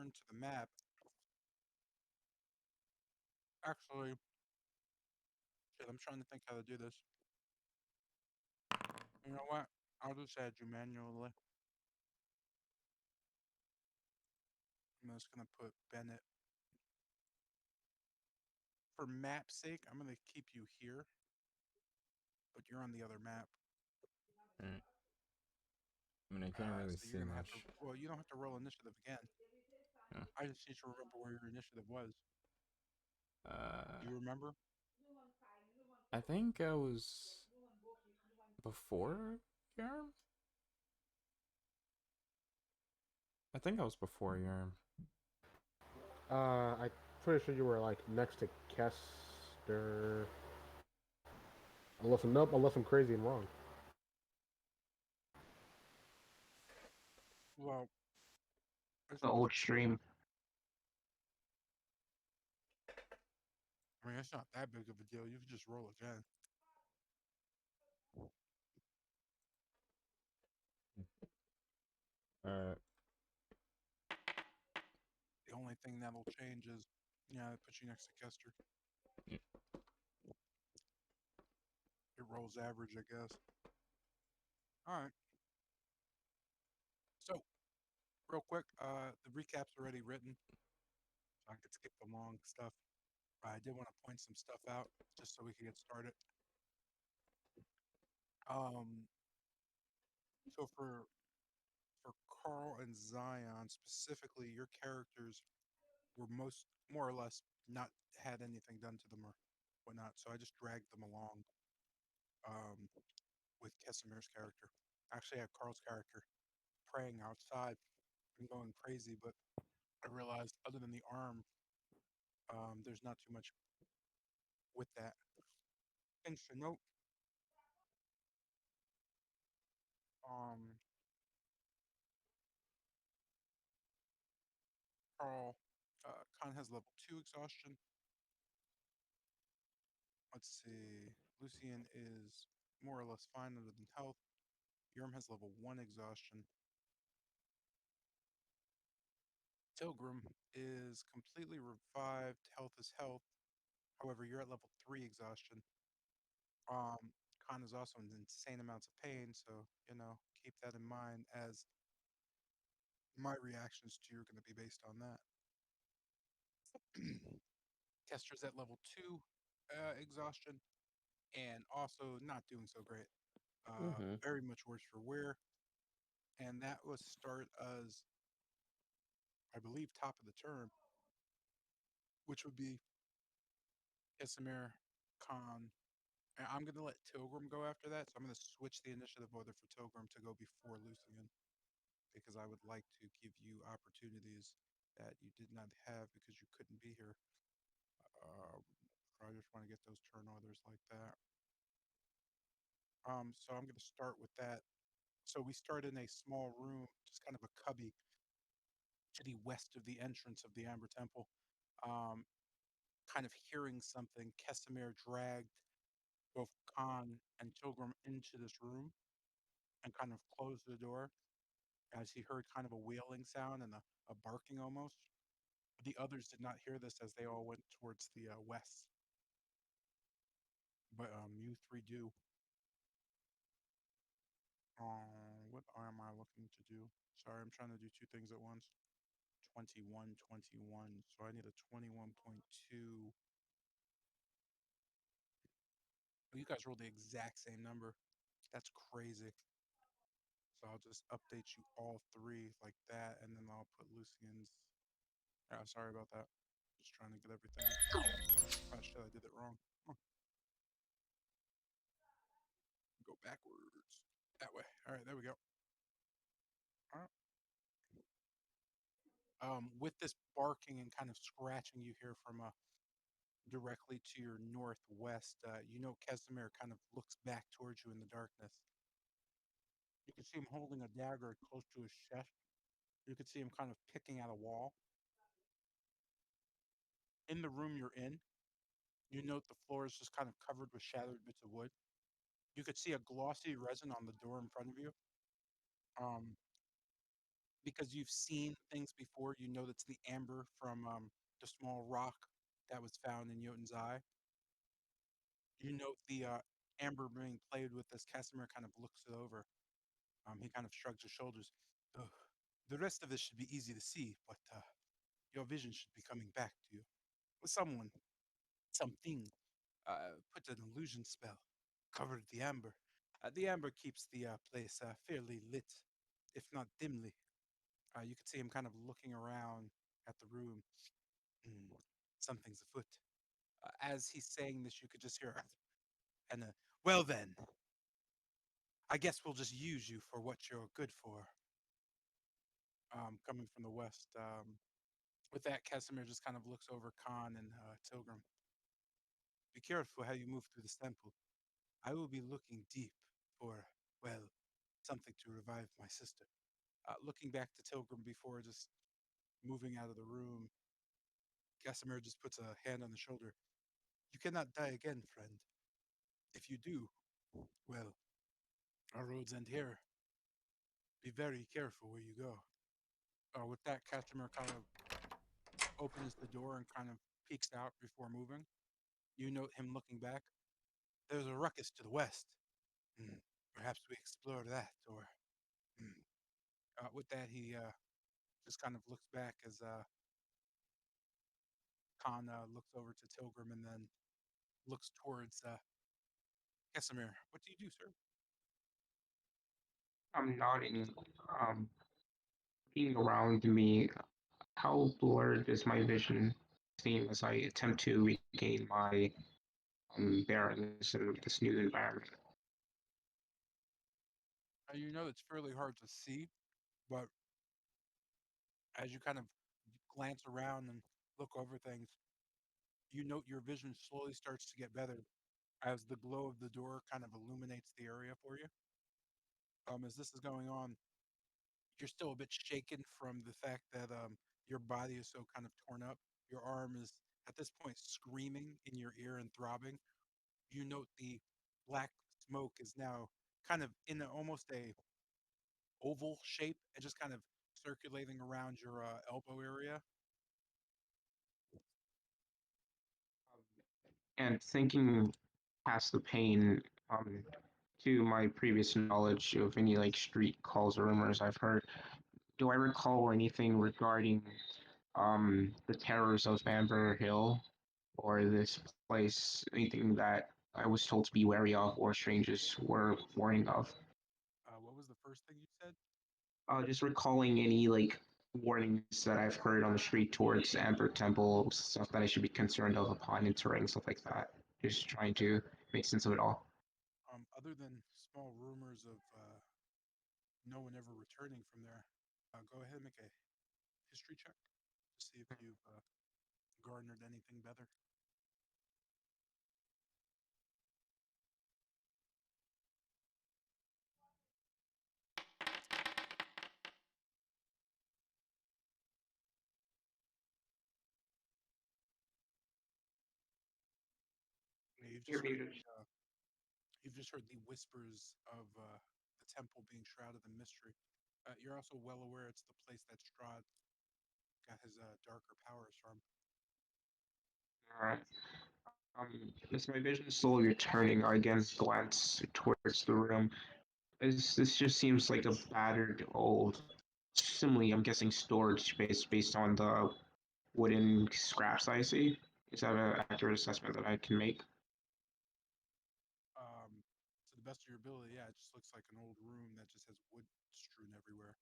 return to the map. Actually, shit, I'm trying to think how to do this. You know what? I'll just add you manually. I'm just gonna put Bennett. For map's sake, I'm gonna keep you here, but you're on the other map. Mm. I mean, I can't really So you're see gonna have to. much. Well, you don't have to roll initiative again. Yeah. I just need to remember where your initiative was. Do Uh, you remember? I think I was before Yarm. I think I was before Yarm. I'm pretty sure you were like next to Kester. Unless I'm crazy and wrong. Well, it's The just. old stream. I mean, it's not that big of a deal. You can just roll again. Uh, The only thing that'll change is, yeah, it puts you next to Kester. yeah. It rolls average, I guess. All right. So, real quick, the recap's already written, so I could skip the long stuff. I did want to point some stuff out just so we could get started. Um, so for Carl and Zion specifically, your characters were more or less not had anything done to them or whatnot. So I just dragged them along um, with Casimir's character. Actually, I had Carl's character praying outside and going crazy, but I realized other than the arm, there's not too much with that. Things to note: um, Carl Khan has level 2 exhaustion. Let's see. Lucian is more or less fine other than health. Yurm has level 1 exhaustion. Tilgrim is completely revived. Health is health. However, you're at level 3 exhaustion. Um, Khan is also in insane amounts of pain, so, keep that in mind as my reactions to you are going to be based on that. Kester's at level 2 exhaustion and also not doing so great. Mm-hmm. Very much worse for wear. And that was start as, I believe, top of the turn, which would be Isamir, Khan. And I'm going to let Tilgrim go after that. So I'm going to switch the initiative order for Tilgrim to go before Lucian because I would like to give you opportunities that you did not have because you couldn't be here. Um, I just want to get those turn orders like that. So I'm going to start with that. So we start in a small room, just kind of a cubby to the west of the entrance of the Amber Temple. Um, kind of hearing something, Kesimir dragged both Khan and Tilgrim into this room and kind of closed the door as he heard kind of a wailing sound and a barking almost. The others did not hear this as they all went towards the west, but you three do. What am I looking to do? Sorry, I'm trying to do two things at once. 21, 21. So I need a 21.2. Oh, you guys rolled the exact same number. That's crazy. So I'll just update you all three like that, and then I'll put Lucian's. Yeah, sorry about that. Just trying to get everything. Oh shit, I did it wrong. Huh. Go backwards. That way. All right, there we go. All right. With this barking and kind of scratching you hear from directly to your northwest, Casimir kind of looks back towards you in the darkness. You can see him holding a dagger close to his chest. You can see him kind of picking at a wall. In the room you're in, you note the floor is just kind of covered with shattered bits of wood. You could see a glossy resin on the door in front of you. Um, because you've seen things before, you know that's the amber from the small rock that was found in Jotun's eye. You note the amber being played with as Casimir kind of looks it over. He kind of shrugs his shoulders. "Ugh, the rest of this should be easy to see, but your vision should be coming back to you. Someone, something, put an illusion spell, covered the amber. The amber keeps the place fairly lit, if not dimly. You could see him kind of looking around at the room. "Hmm, something's afoot." As he's saying this, you could just hear, and well then, I guess we'll just use you for what you're good for. Coming from the west. With that, Casimir just kind of looks over Khan and Tilgrim. Be careful how you move through this temple. I will be looking deep for, well, something to revive my sister. Looking back to Tilgrim before just moving out of the room, Casimir just puts a hand on the shoulder. You cannot die again, friend. If you do, well, our roads end here. Be very careful where you go. With that, Casimir kind of opens the door and kind of peeks out before moving. You note him looking back. There's a ruckus to the west. Hmm, perhaps we explore that, or hmm. With that, he just kind of looks back as Khan looks over to Tilgrim and then looks towards Kesimir. What do you do, sir? I'm nodding, um, looking around me. How blurred is my vision seem as I attempt to regain my bearings in this new environment? You know it's fairly hard to see, but as you kind of glance around and look over things, you note your vision slowly starts to get better as the glow of the door kind of illuminates the area for you. As this is going on, you're still a bit shaken from the fact that your body is so kind of torn up. Your arm is at this point screaming in your ear and throbbing. You note the black smoke is now kind of in almost a oval shape and just kind of circulating around your elbow area. And thinking past the pain, to my previous knowledge of any like street calls or rumors I've heard, do I recall anything regarding the terrors of Amber Hill or this place? Anything that I was told to be wary of or strangers were warning of? What was the first thing you said? Just recalling any like warnings that I've heard on the street towards Amber Temple, stuff that I should be concerned of upon entering, stuff like that. Just trying to make sense of it all. Other than small rumors of no one ever returning from there, go ahead and make a history check to see if you've garnered anything better. Yeah, you've just heard the whispers of the temple being shrouded in mystery. You're also well aware it's the place that Strahd got his darker powers from. Alright. Um, as my vision is slowly returning, I again glance towards the room. This just seems like a battered old, similarly, I'm guessing storage space based on the wooden scraps I see. Is that an accurate assessment that I can make? To the best of your ability, yeah, it just looks like an old room that just has wood strewn everywhere.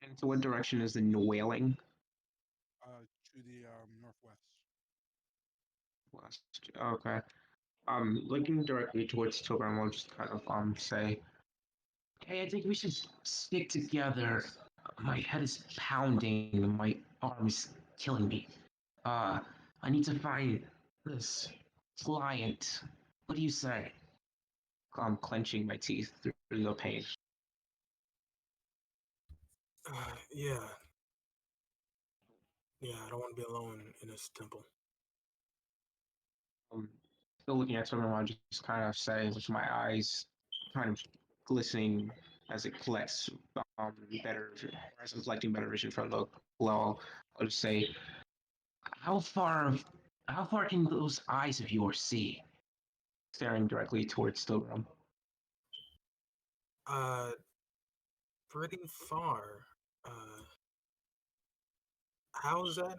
And so, what direction is the wailing? To the northwest. West. Okay. Looking directly towards Tilburn, we'll just kind of say, "Hey, I think we should stick together. My head is pounding, and my arm is killing me. Uh, I need to find this client. What do you say?" I'm clenching my teeth through the pain. Yeah, yeah, I don't want to be alone in this temple. Um, Still looking at someone, I just kind of say, with my eyes kind of glistening as it collects better, as I'm collecting better vision from the below, I'll just say, how far, how far can those eyes of yours see? Staring directly towards Stogrum. Uh, pretty far. Uh, how is that?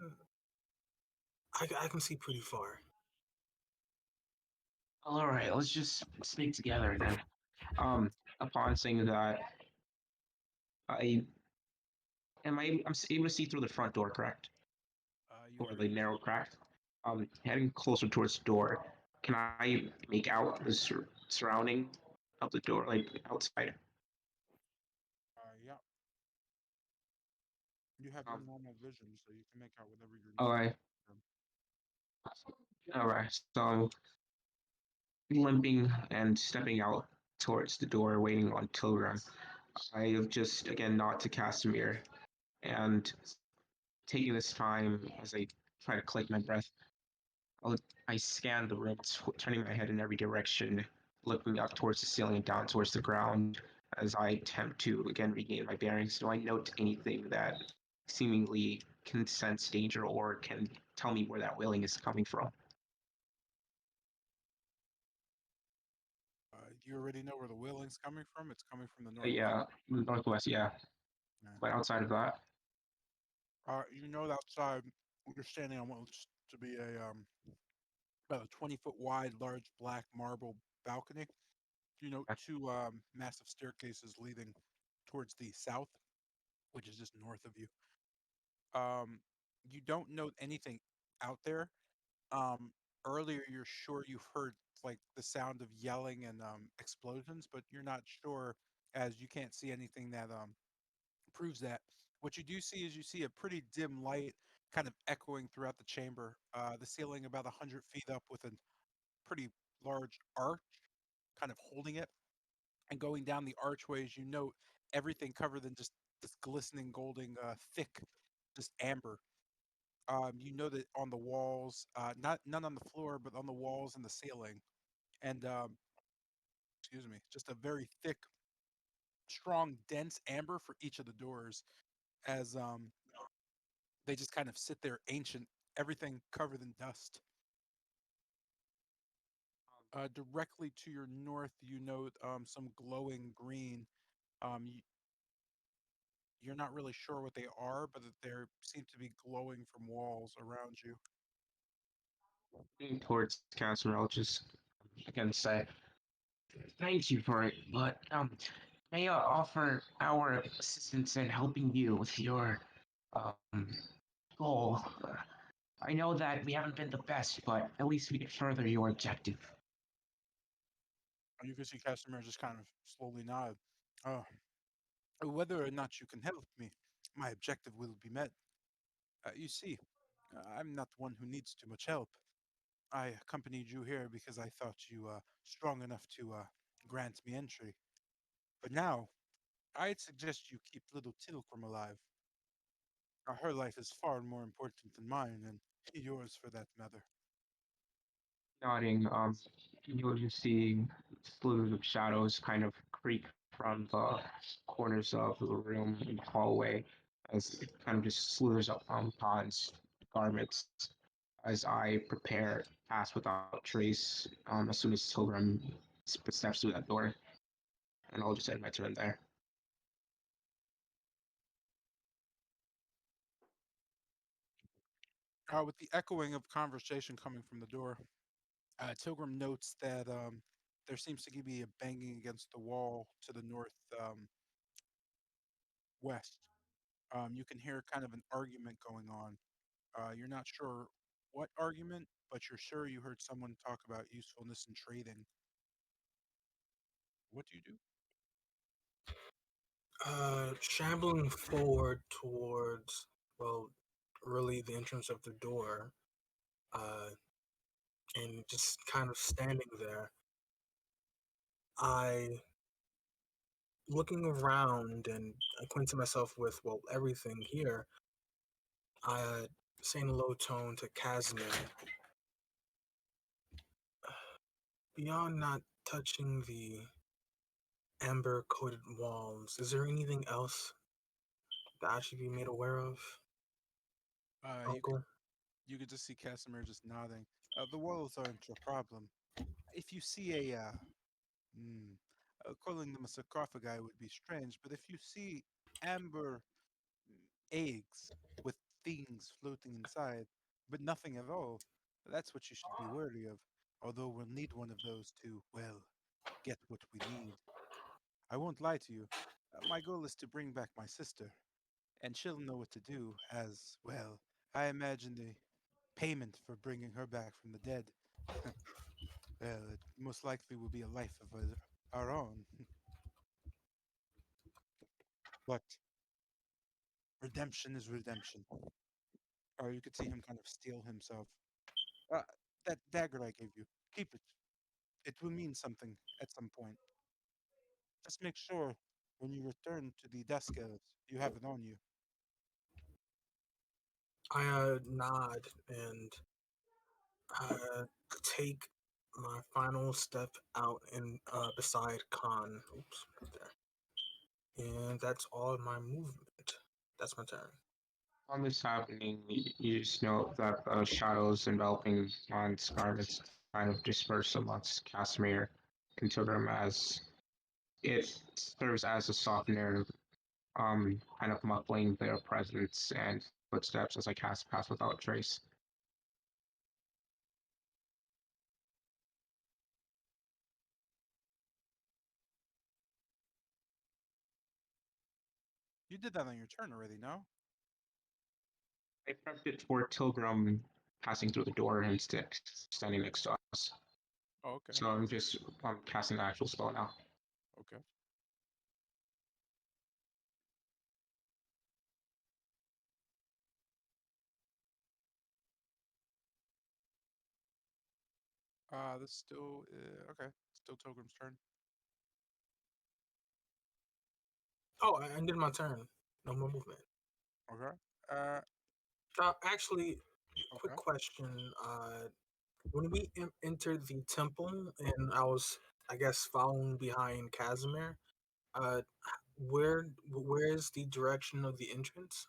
I can see pretty far. All right, let's just speak together then. Upon saying that, I I'm able to see through the front door, correct? You Or are, the yes. narrow crack. Heading closer towards the door, can I make out the surrounding of the door, like outside? Yeah. You have your Um, normal vision, so you can make out whatever you're all needing. right, all right. So limping and stepping out towards the door, waiting on Tilgram. I have just again not to Casimir and taking this time as I try to collect my breath. I'll, I scan the room, turning my head in every direction, looking up towards the ceiling and down towards the ground as I attempt to again regain my bearings. Do I note anything that seemingly can sense danger or can tell me where that wailing is coming from? You already know where the wailing's coming from. It's coming from the northwest. Yeah, northwest. Yeah, Yeah. but outside of that, You know that outside you're standing on what looks to be about a 20-foot wide, large black marble balcony. You know two massive staircases leading towards the south, which is just north of you. Um, you don't note anything out there. Um, Earlier, you're sure you've heard like the sound of yelling and explosions, but you're not sure as you can't see anything that proves that. What you do see is you see a pretty dim light kind of echoing throughout the chamber. The ceiling about 100 feet up with a pretty large arch kind of holding it. And going down the archways, you note everything covered in just this glistening, golden, thick, just amber. You know that on the walls, not none on the floor, but on the walls and the ceiling, and excuse me, just a very thick, strong, dense amber for each of the doors, as they just kind of sit there, ancient, everything covered in dust. Directly to your north, you note some glowing green. You're not really sure what they are, but that they seem to be glowing from walls around you. looking towards Casimir, I'll just again say thank you for it, but may I offer our assistance in helping you with your um, goal? I know that we haven't been the best, but at least we can further your objective. You can see Casimir just kind of slowly nod. Uh, Whether or not you can help me, my objective will be met. You see, I'm not one who needs too much help. I accompanied you here because I thought you strong enough to grant me entry. But now, I'd suggest you keep little Tilcrum alive. Her life is far more important than mine, and yours for that matter. Nodding, you'll just see slews of shadows kind of creep from the corners of the room and hallway as it kind of just slithers up Pon's garments as I prepare pass without trace as soon as Tilgrim steps through that door. And I'll just end my turn there. With the echoing of conversation coming from the door, Tilgrim notes that there seems to be a banging against the wall to the north west. You can hear kind of an argument going on. You're not sure what argument, but you're sure you heard someone talk about usefulness in trading. What do you do? Shambling forward towards, well, really the entrance of the door, uh, and just kind of standing there. I looking around and acquainting myself with, well, everything here. I say in a low tone to Casimir, beyond not touching the amber coated walls. Is there anything else that I should be made aware of, You could Uncle? just see Casimir just nodding. The walls aren't your problem. If you see hmm, calling them a sarcophagi would be strange, but if you see amber eggs with things floating inside, but nothing at all, that's what you should be wary of. Although we'll need one of those to, well, get what we need. I won't lie to you. My goal is to bring back my sister, and she'll know what to do, as, well, I imagine the payment for bringing her back from the dead. Well, it most likely will be a life of our own. But redemption is redemption. Or you could see him kind of steel himself. Uh, that dagger I gave you, keep it. It will mean something at some point. Just make sure when you return to the desk elves, you have it on you. I nod and uh, take my final step out and beside Khan. Oops, right there. And that's all my movement. That's my turn. On this happening, you just know that the shadows enveloping Mon's garments kind of disperse amongst Casimir and Tilgrim as it serves as a softener, kind of muffling their presence and footsteps as I cast Pass Without Trace. You did that on your turn already, no? I prepped it for Tilgrim passing through the door and standing next to us. Oh, okay. So I'm casting the actual spell now. Okay. This still okay. Still Togram's turn. Oh, I ended my turn. No more movement. Okay. Uh, Actually, quick okay. question. When we entered the temple and I was, I guess, following behind Casimir, uh, where is the direction of the entrance?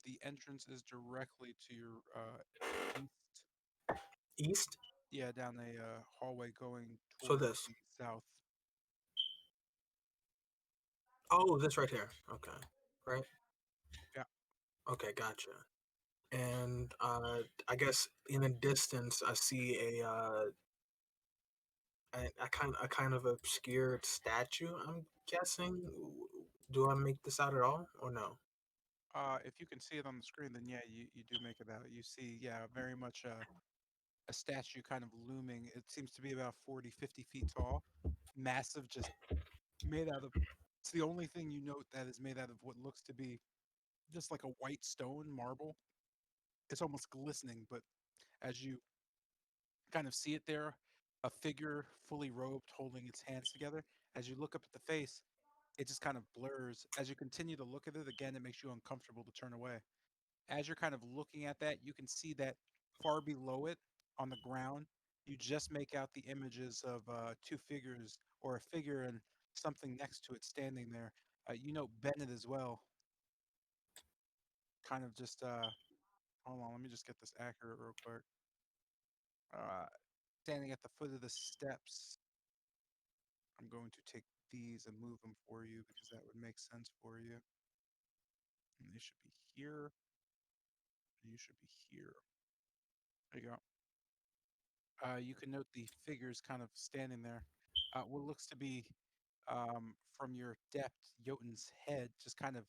The entrance is directly to your east. East. Yeah, down a hallway going So towards this. the south. Oh, this right here. Okay. Right. Yeah. Okay, gotcha. And I guess in a distance, I see a kind of obscured statue. I'm guessing. Do I make this out at all or no? If you can see it on the screen, then yeah, you do make it out. You see, yeah, very much a statue kind of looming. It seems to be about 40, 50 feet tall, massive, just made out of. It's the only thing you note that is made out of what looks to be just like a white stone marble. It's almost glistening, but as you kind of see it there, a figure fully robed holding its hands together. As you look up at the face, it just kind of blurs. As you continue to look at it again, it makes you uncomfortable to turn away. As you're kind of looking at that, you can see that far below it on the ground, you just make out the images of two figures or a figure and something next to it standing there. You know Bennett as well. Kind of just hold on, let me just get this accurate real quick. Uh, Standing at the foot of the steps. I'm going to take these and move them for you because that would make sense for you. And they should be here. You should be here. There you go. You can note the figures kind of standing there. What looks to be from your depth, Jotun's head just kind of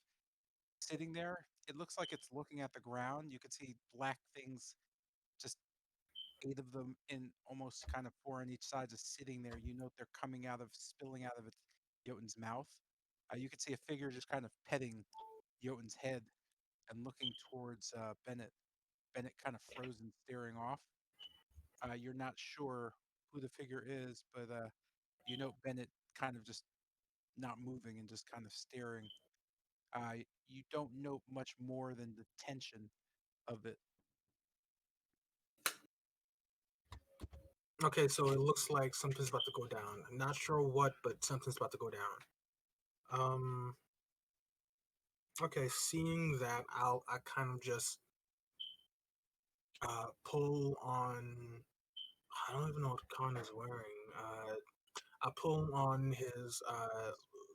sitting there. It looks like it's looking at the ground. You can see black things, just eight of them in almost kind of four on each side, just sitting there. You note they're coming out of, spilling out of its Jotun's mouth. You can see a figure just kind of petting Jotun's head and looking towards Bennett. Bennett kind of frozen, staring off. You're not sure who the figure is, but you know Bennett kind of just not moving and just kind of staring. You don't know much more than the tension of it. Okay, so it looks like something's about to go down. Not sure what, but something's about to go down. Okay, seeing that, I kind of just pull on. I don't even know what Khan is wearing. I pull on his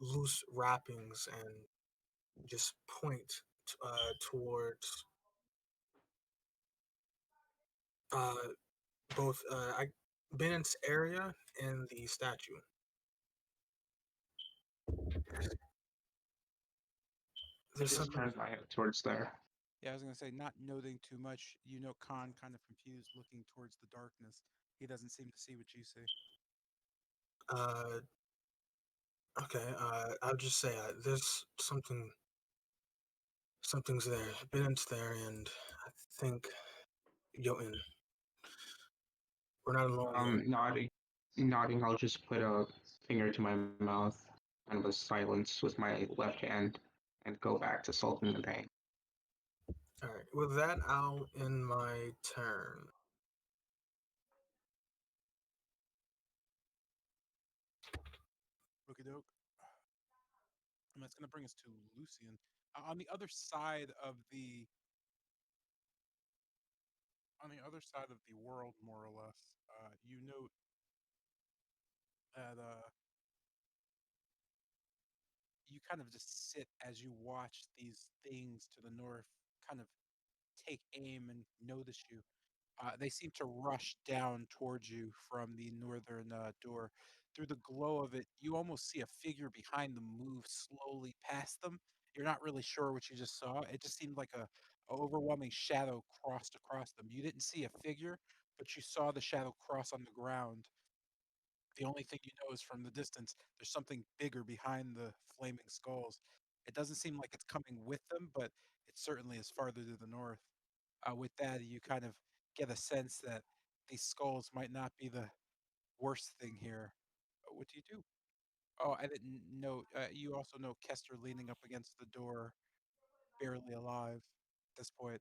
loose wrappings and just point towards uh, both Bennett's area and the statue. There's Just something. turns my head towards there. Yeah, I was gonna say, not noting too much. Khan kind of confused, looking towards the darkness. He doesn't seem to see what you see. Uh, okay. I'll just say there's something. Something's there. Bennett's there, and I think Jotun. We're not alone here. Nodding. I'll just put a finger to my mouth, kind of a silence with my left hand, and go back to sulking the pain. All right. With that, I'll end my turn. Okie doke. And that's gonna bring us to Lucian. On the other side of the world, more or less, you note that you kind of just sit as you watch these things to the north kind of take aim and notice you. They seem to rush down towards you from the northern door. Through the glow of it, you almost see a figure behind them move slowly past them. You're not really sure what you just saw. It just seemed like a overwhelming shadow crossed across them. You didn't see a figure, but you saw the shadow cross on the ground. The only thing you know is from the distance, there's something bigger behind the flaming skulls. It doesn't seem like it's coming with them, but it certainly is farther to the north. With that, you kind of get a sense that these skulls might not be the worst thing here. What do you do? Oh, I didn't know. You also know Kester leaning up against the door, barely alive at this point.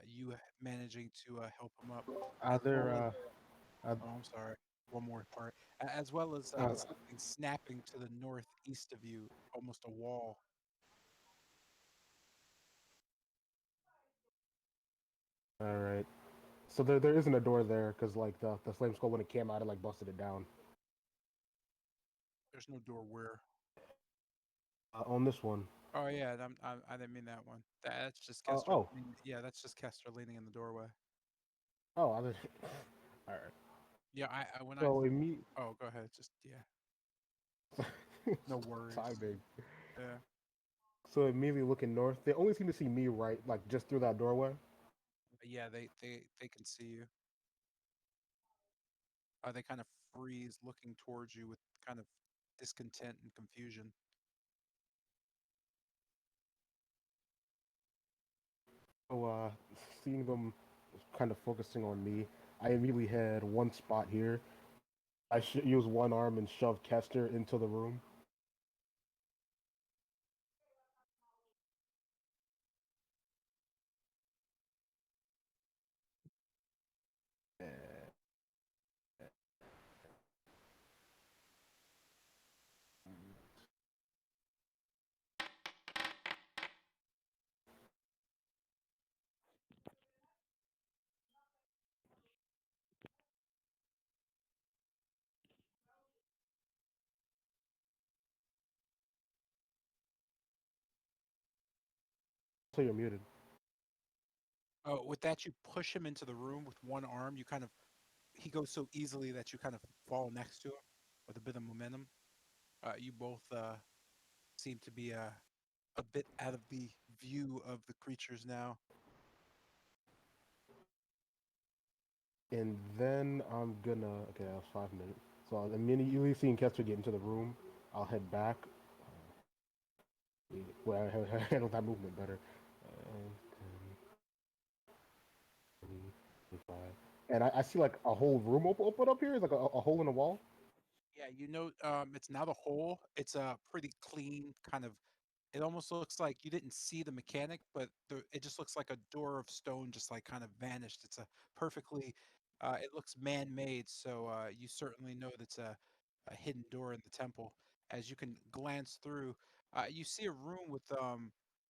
You managing to help him up, Are as well there as, are, oh, I'm sorry, one more part, as well as uh, something snapping to the northeast of you, almost a wall. all right. So there isn't a door there because like the flame skull when it came out it like busted it down. There's no door where. On this one. Oh yeah, and I didn't mean that one. That's just Uh, Kester. oh Yeah, that's just Kester leaning in the doorway. oh I was, all right. Yeah, I when I So immediately oh go ahead, just yeah, no worries. timing. Yeah, So immediately looking north, they only seem to see me right like just through that doorway. but yeah, they can see you. They kind of freeze, looking towards you with kind of discontent and confusion. So seeing them kind of focusing on me, I immediately had one spot here. I should use one arm and shove Kester into the room. So you're muted. Oh, with that, you push him into the room with one arm. You kind of he goes so easily that you kind of fall next to him with a bit of momentum. You both seem to be a bit out of the view of the creatures now. And then I'm gonna. Okay, that was 5 minutes. So immediately seeing Kester get into the room, I'll head back. Where I handle that movement better. 10, 20, 25. And I see like a whole room open up here. It's like a hole in the wall. Yeah, you know, it's not a hole. It's a pretty clean kind of. It almost looks like you didn't see the mechanic, but it just looks like a door of stone just like kind of vanished. It's a perfectly It looks man-made, so you certainly know that's a hidden door in the temple. As you can glance through, you see a room with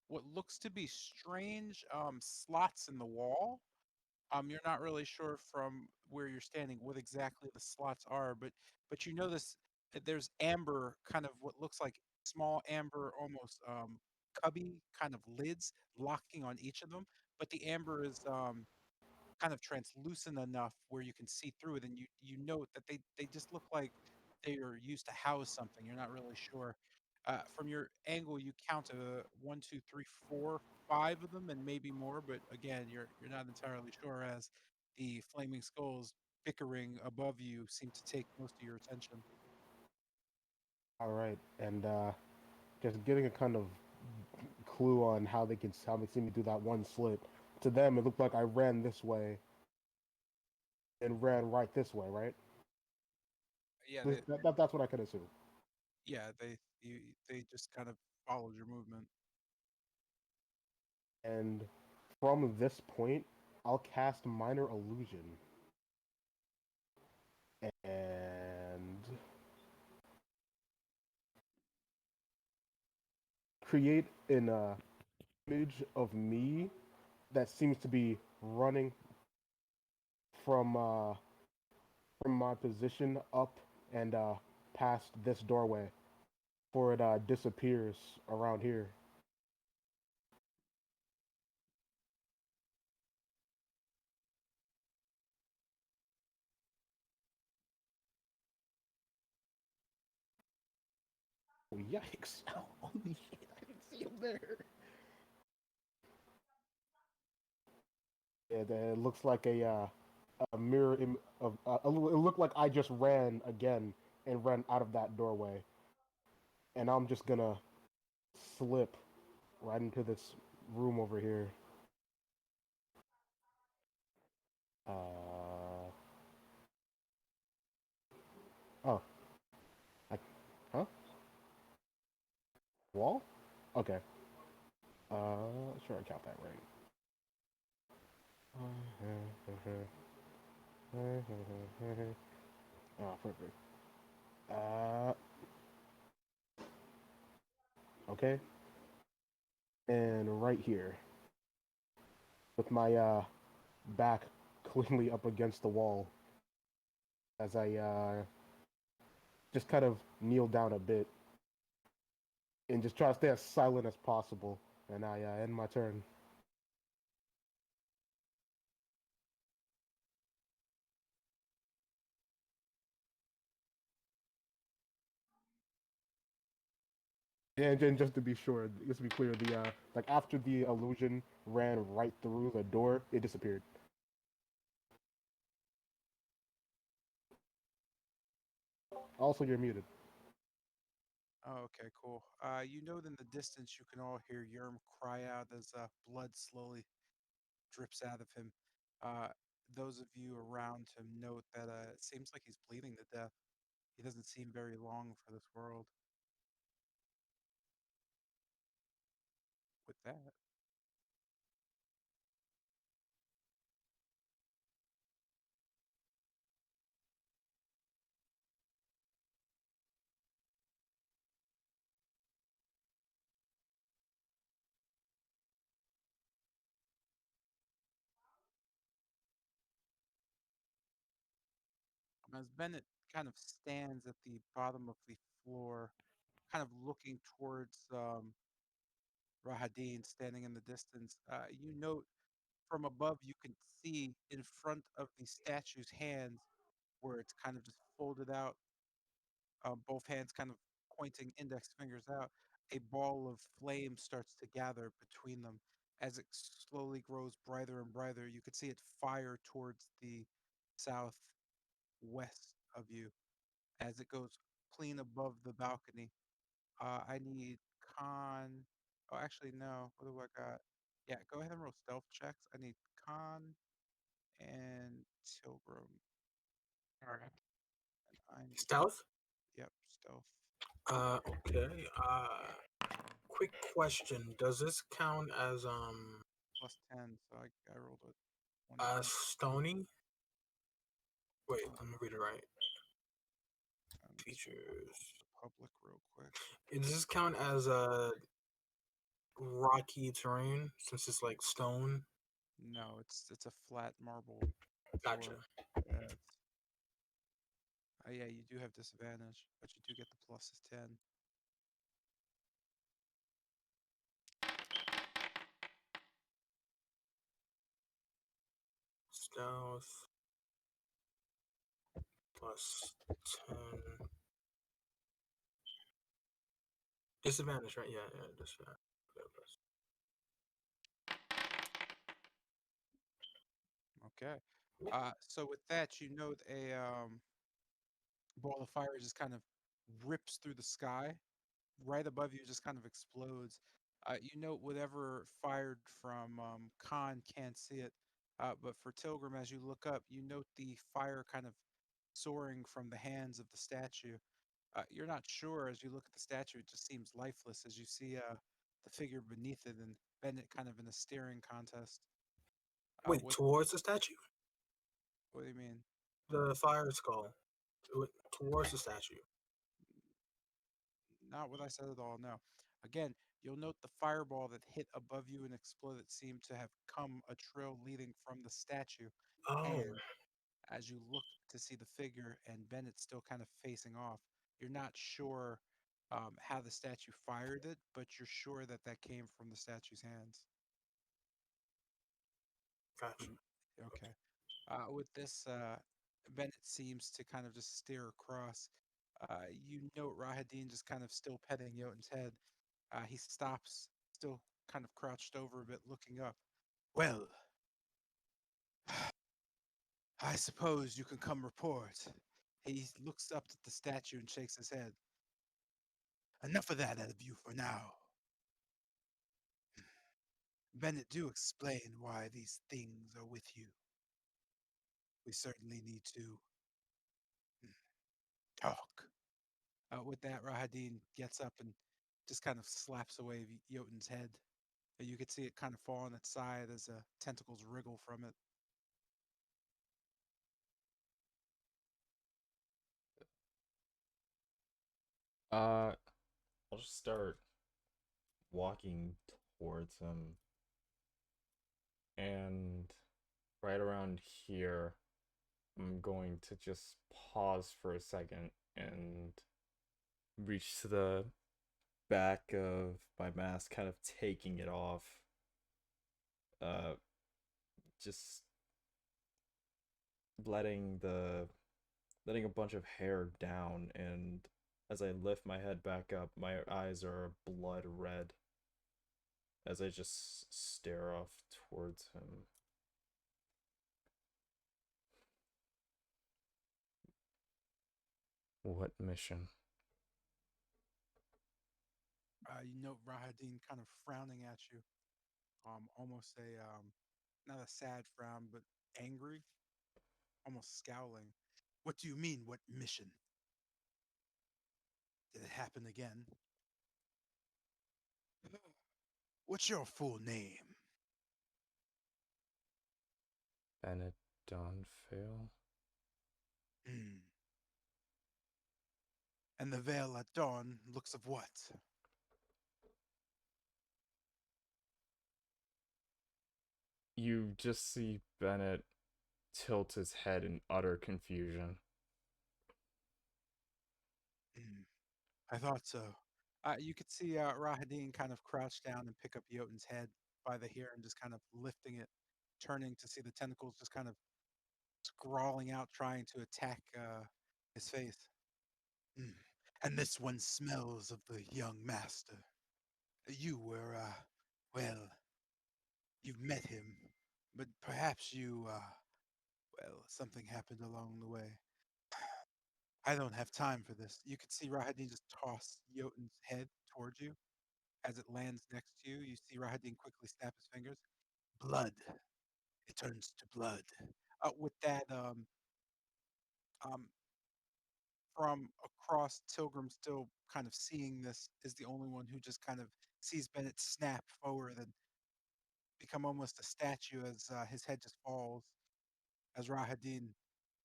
what looks to be strange slots in the wall. You're not really sure from where you're standing what exactly the slots are, but you notice that there's amber, kind of what looks like small amber, almost cubby kind of lids locking on each of them. But the amber is kind of translucent enough where you can see through it, and you note that they just look like they are used to house something. You're not really sure. From your angle, you count one, two, three, four, five of them, and maybe more. But again, you're not entirely sure as the flaming skulls bickering above you seem to take most of your attention. All right, and just getting a kind of clue on how they see me do that one slit. To them, it looked like I ran this way and ran right this way, right? Yeah, That's what I could assume. yeah, they just kind of followed your movement. And from this point, I'll cast Minor Illusion and create an image of me that seems to be running from uh, from my position up and past this doorway before it disappears around here. Oh, yikes! Holy shit! I didn't see him there. It looks like a mirror of. It looked like I just ran again and ran out of that doorway, and I'm just gonna slip right into this room over here. Oh, I, huh? Wall? Okay. Sure, I count that right. Oh, perfect. Uh, okay. And right here, with my back cleanly up against the wall, as I just kind of kneel down a bit and just try to stay as silent as possible. And I end my turn. And just to be sure, just to be clear, the like after the illusion ran right through the door, it disappeared. Also, you're muted. Oh, okay, cool. You know, in the distance, you can all hear Yerm cry out as blood slowly drips out of him. Uh, those of you around him note that it seems like he's bleeding to death. He doesn't seem very long for this world. With that, as Bennett kind of stands at the bottom of the floor, kind of looking towards Rahadin standing in the distance, you note from above you can see in front of the statue's hands where it's kind of just folded out, both hands kind of pointing index fingers out, a ball of flame starts to gather between them. As it slowly grows brighter and brighter, you could see it fire towards the southwest of you as it goes clean above the balcony. I need con. Oh, actually, no. What do I got? Yeah, go ahead and roll stealth checks. I need con and Tilgrim. All right. And I need, Stealth. yep, stealth. Okay. Quick question: does this count as Plus 10, so I rolled a 20. stony? Wait, let me read it right. I'm just gonna open up Features. the public real quick. Does this count as a rocky terrain since it's like stone? No, it's a flat marble Gotcha. floor. Yeah, yeah, you do have disadvantage, but you do get the plus is 10. Stealth plus 10. Disadvantage, right? Yeah, disadvantage. Okay. So with that, you note a ball of fire just kind of rips through the sky. Right above you, just kind of explodes. You note whatever fired from Khan can't see it, but for Tilgrim, as you look up, you note the fire kind of soaring from the hands of the statue. You're not sure as you look at the statue; it just seems lifeless as you see the figure beneath it and Bennett kind of in a staring contest. Wait, What? towards the statue? What do you mean? The fire skull. Towards the statue. Not what I said at all. No. Again, you'll note the fireball that hit above you and exploded seemed to have come a trail leading from the statue. Oh, And as you look to see the figure and Bennett still kind of facing off, you're not sure how the statue fired it, but you're sure that that came from the statue's hands. gotcha. Okay. With this, Bennett seems to kind of just stare across. You note Rahadin just kind of still petting Jotun's head. He stops, still kind of crouched over a bit, looking up. Well, I suppose you can come report. He looks up at the statue and shakes his head. Enough of that out of you for now. Bennett, do explain why these things are with you. We certainly need to talk. With that, Rahadin gets up and just kind of slaps away Jotun's head. You could see it kind of fall on its side as tentacles wriggle from it. Uh, I'll just start walking towards him, and right around here, I'm going to just pause for a second and reach to the back of my mask, kind of taking it off. Uh, just letting the letting a bunch of hair down, and as I lift my head back up, my eyes are blood red as I just stare off towards him. What mission? You note Rahadin kind of frowning at you, almost not a sad frown, but angry, almost scowling. What do you mean, what mission? Did it happen again? What's your full name? Bennett Donfail? Hmm. And the veil at dawn looks of what? You just see Bennett tilt his head in utter confusion. Hmm. I thought so. You could see Rahadin kind of crouch down and pick up Jotun's head by the hair and just kind of lifting it, turning to see the tentacles just kind of scrawling out, trying to attack his face. Mm. And this one smells of the young master. You were, well, you've met him, but perhaps well, something happened along the way. I don't have time for this. You could see Rahadin just toss Jotun's head towards you. As it lands next to you, you see Rahadin quickly snap his fingers. Blood. It turns to blood. With that, um, from across Tilgrim, still kind of seeing this, is the only one who just kind of sees Bennett snap forward and become almost a statue as his head just falls as Rahadin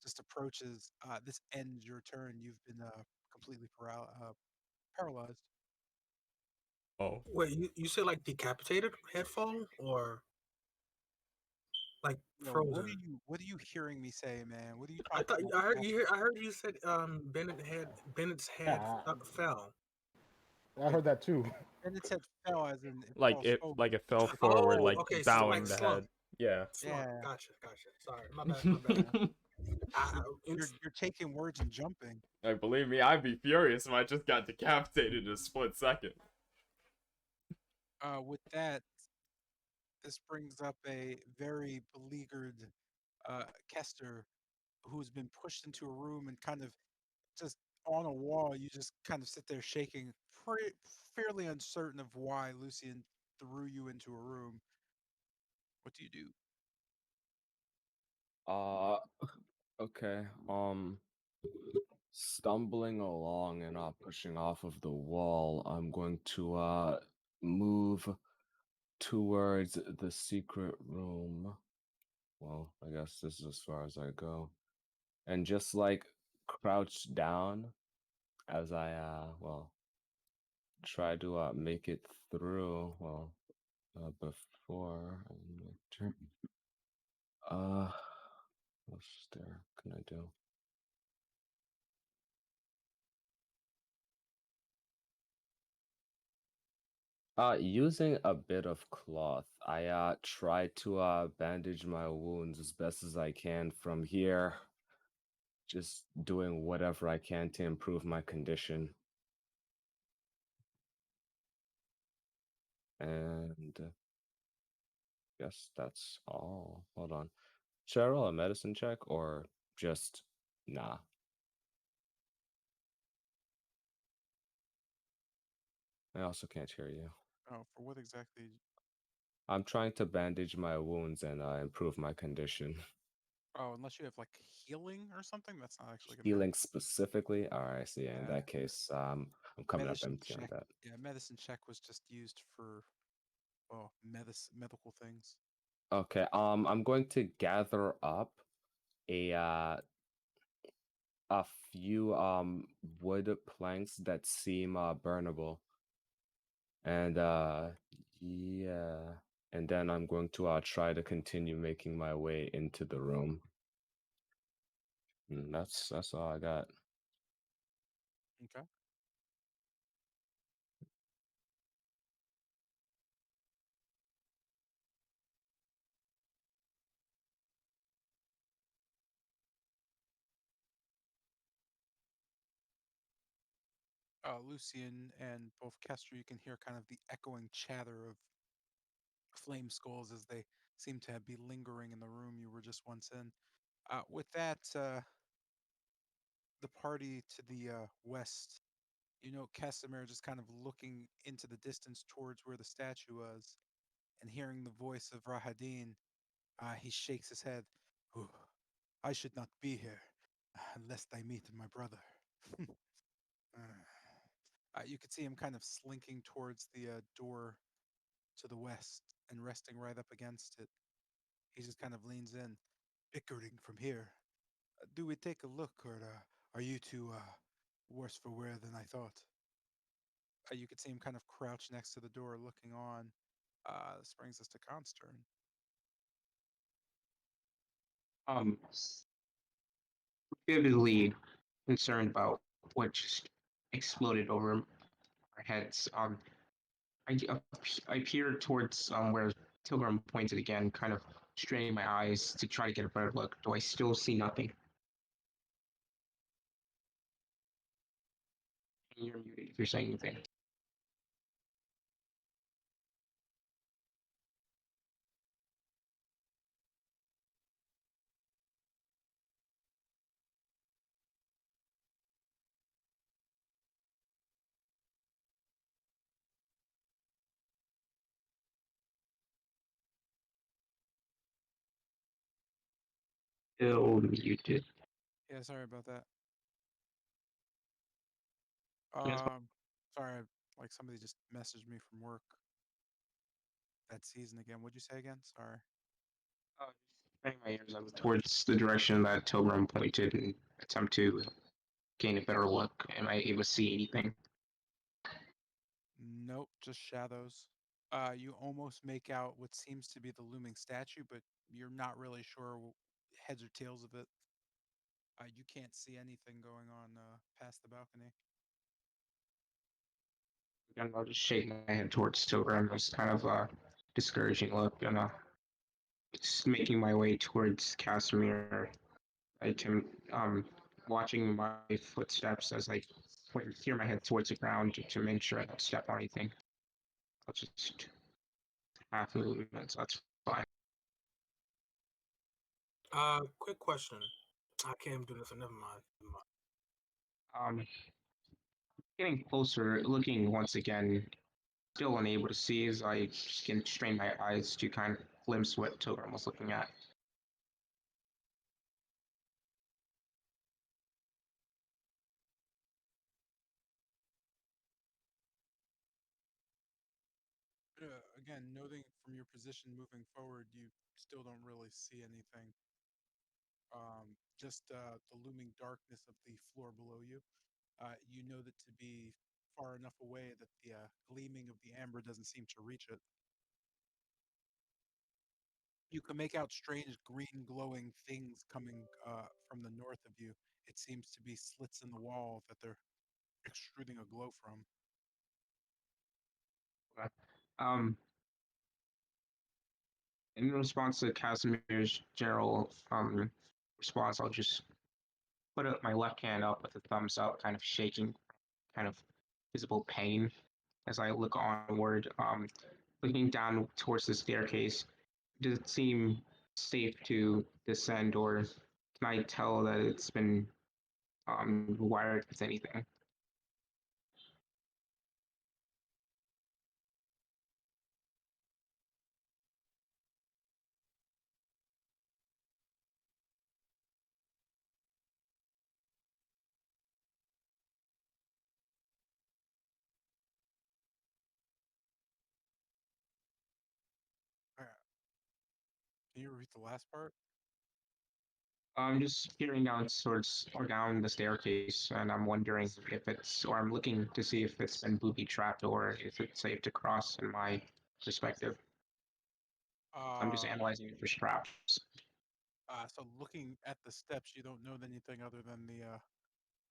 just approaches. This ends your turn. You've been completely paralyzed. Oh, Wait, you said like decapitated headphone or like No, frozen? what are you hearing me say, man? What are you I talking thought about? I heard you said Bennett's head Yeah, fell. I heard that too. And it said fell as in it like falls it forward. like it fell forward, Oh, like okay, like bowing the slump, head. Yeah. slump. Yeah, Gotcha. Sorry, my bad, my bad. yeah. I, You're taking words and jumping. Like, believe me, I'd be furious if I just got decapitated in a split second. With that, this brings up a very beleaguered Kester who's been pushed into a room and kind of just on a wall. You just kind of sit there shaking, fairly uncertain of why Lucian threw you into a room. What do you do? Uh, okay. Stumbling along and pushing off of the wall, I'm going to move towards the secret room. Well, I guess this is as far as I go. And just like crouch down as I try to make it through. Well, before I make turn. Uh, what stair can I do? Using a bit of cloth, I try to bandage my wounds as best as I can from here. Just doing whatever I can to improve my condition. And guess that's all. Hold on. Should I roll a medicine check or just nah? I also can't hear you. Oh, for what exactly? I'm trying to bandage my wounds and improve my condition. Oh, unless you have like healing or something, that's not actually gonna Healing specifically? Alright, I see. In Yeah, that case, I'm coming up medicine empty on check. that. Yeah, medicine check was just used for medical things. Okay, I'm going to gather up a uh a few wood planks that seem burnable. And yeah. And then I'm going to try to continue making my way into the room. And that's all I got. Okay. Lucian and both Kester, you can hear kind of the echoing chatter of flame skulls as they seem to be lingering in the room you were just once in. With that, the party to the west, you know, Casimir just kind of looking into the distance towards where the statue was and hearing the voice of Rahadin, he shakes his head. "Ooh, I should not be here, lest I meet my brother." You could see him kind of slinking towards the door to the west and resting right up against it. He just kind of leans in, bickering from here. Do we take a look, or are you two worse for wear than I thought? You could see him kind of crouch next to the door, looking on. This brings us to Khan's turn. Um, Vividly concerned about what just exploded over our heads. I, uh, I peer towards where Tilgrim pointed again, kind of straining my eyes to try to get a better look. Do I still see nothing? You're muted if you're saying anything. Still muted. Yeah, sorry about that. Yes. Sorry, like somebody just messaged me from work. That season again. What'd you say again? Sorry. Uh, turning my ears up towards the direction that Tilgrim pointed and attempt to gain a better look. Am I able to see anything? Nope, just shadows. You almost make out what seems to be the looming statue, but you're not really sure heads or tails of it. You can't see anything going on past the balcony. And I'll just shake my head towards Tilgrim. It's kind of a discouraging look, and it's making my way towards Casimir. I can watching my footsteps as I steer my head towards the ground to make sure I don't step on anything. I'll just half movement, so that's fine. Quick question. I can't do this. Never mind. Um, Getting closer, looking once again, still unable to see as I just can strain my eyes to kind of glimpse what Tilgrim was looking at. Again, noting from your position moving forward, you still don't really see anything. Just the looming darkness of the floor below you. You know that to be far enough away that the gleaming of the amber doesn't seem to reach it. You can make out strange green glowing things coming from the north of you. It seems to be slits in the wall that they're extruding a glow from. Okay. Um, in response to Casimir's general response, I'll just put up my left hand up with a thumbs up, kind of shaking, kind of visible pain as I look onward. Looking down towards the staircase, does it seem safe to descend, or can I tell that it's been wired with anything? All right, can you repeat the last part? I'm just peering down towards or down the staircase, and I'm wondering if it's, or I'm looking to see if it's been booby trapped or if it's safe to cross in my perspective. I'm just Uh, analyzing it for straps. so looking at the steps, you don't know anything other than the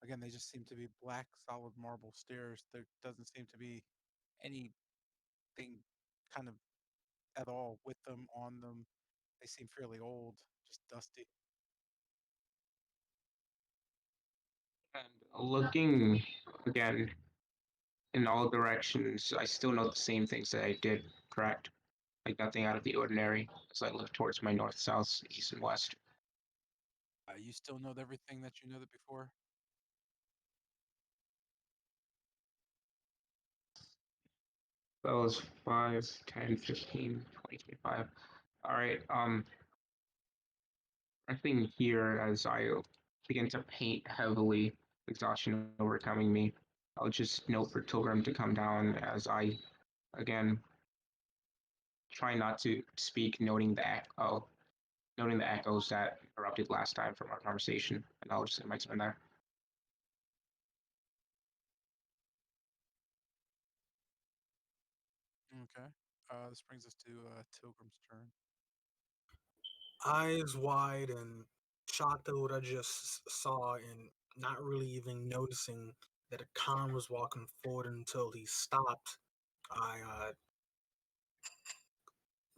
again, they just seem to be black, solid marble stairs. There doesn't seem to be anything kind of at all with them, on them. They seem fairly old, just dusty. And looking again in all directions, I still know the same things that I did, correct? Like nothing out of the ordinary as I look towards my north, south, east, and west. You still know everything that you know that before. That was 5, 10, 15, 20, 25. All right. I think here as I begin to paint heavily, exhaustion overcoming me, I'll just note for Tilgrim to come down as I again try not to speak, noting the echoes that erupted last time from our conversation, and I'll just might spend there. Okay. This brings us to Tilgrim's turn. Eyes wide and shocked at what I just saw, and not really even noticing that a Khan was walking forward until he stopped. I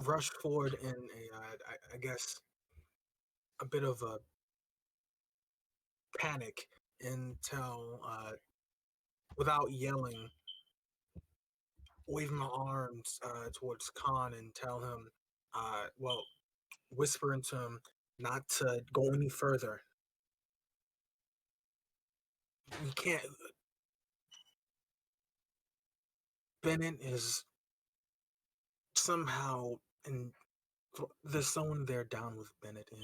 rushed forward in I guess, a bit of a panic until, without yelling, wave my arms towards Khan and tell him, well, whisper into him not to go any further. We can't. Bennett is somehow, and there's someone there down with Bennett, and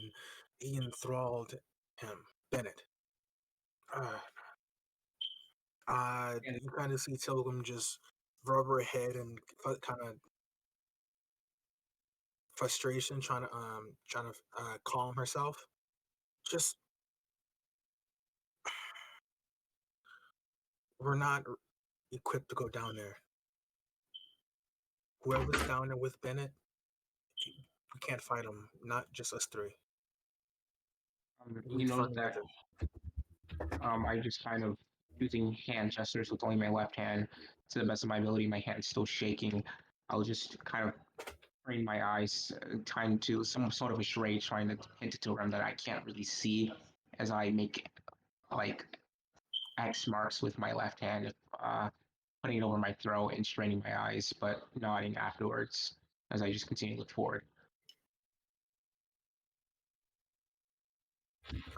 he enthralled him. Bennett. Uh, And you kind of see Tilgrim just rub her head and kind of frustration, trying to calm herself. Just we're not equipped to go down there. Whoever's down there with Bennett, we can't fight him. Not just us three. We You need to know find that another. I just kind of using hand gestures with only my left hand to the best of my ability. My hand's still shaking. I'll just kind of strain my eyes, trying to some sort of a charade, trying to hint it to him that I can't really see as I make like X marks with my left hand, putting it over my throat and straining my eyes, but nodding afterwards as I just continue to look forward.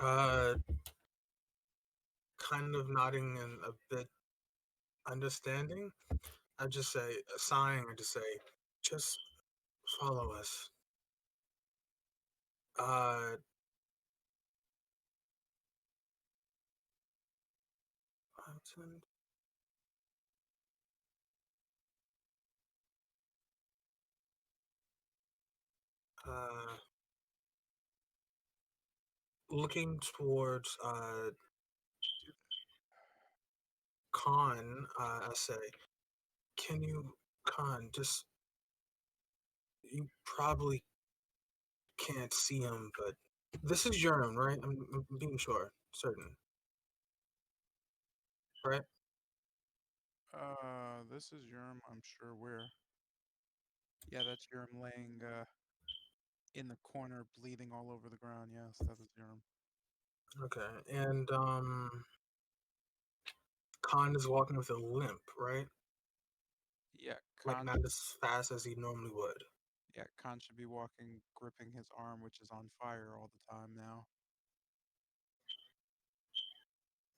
Uh, kind of nodding and a bit understanding. I just say, sighing. I just say, just follow us. Uh, Mountain. Uh, looking towards Khan, I say, can you, Khan, just, you probably can't see him, but this is Yerm, right? I'm being sure, certain, right? This is Yerm. I'm sure where. Yeah, that's Yerm laying in the corner, bleeding all over the ground. Yes, that is Yerm. Okay, and Khan is walking with a limp, right? Yeah, Like Khan. not as fast as he normally would. Yeah, Khan should be walking, gripping his arm, which is on fire all the time now.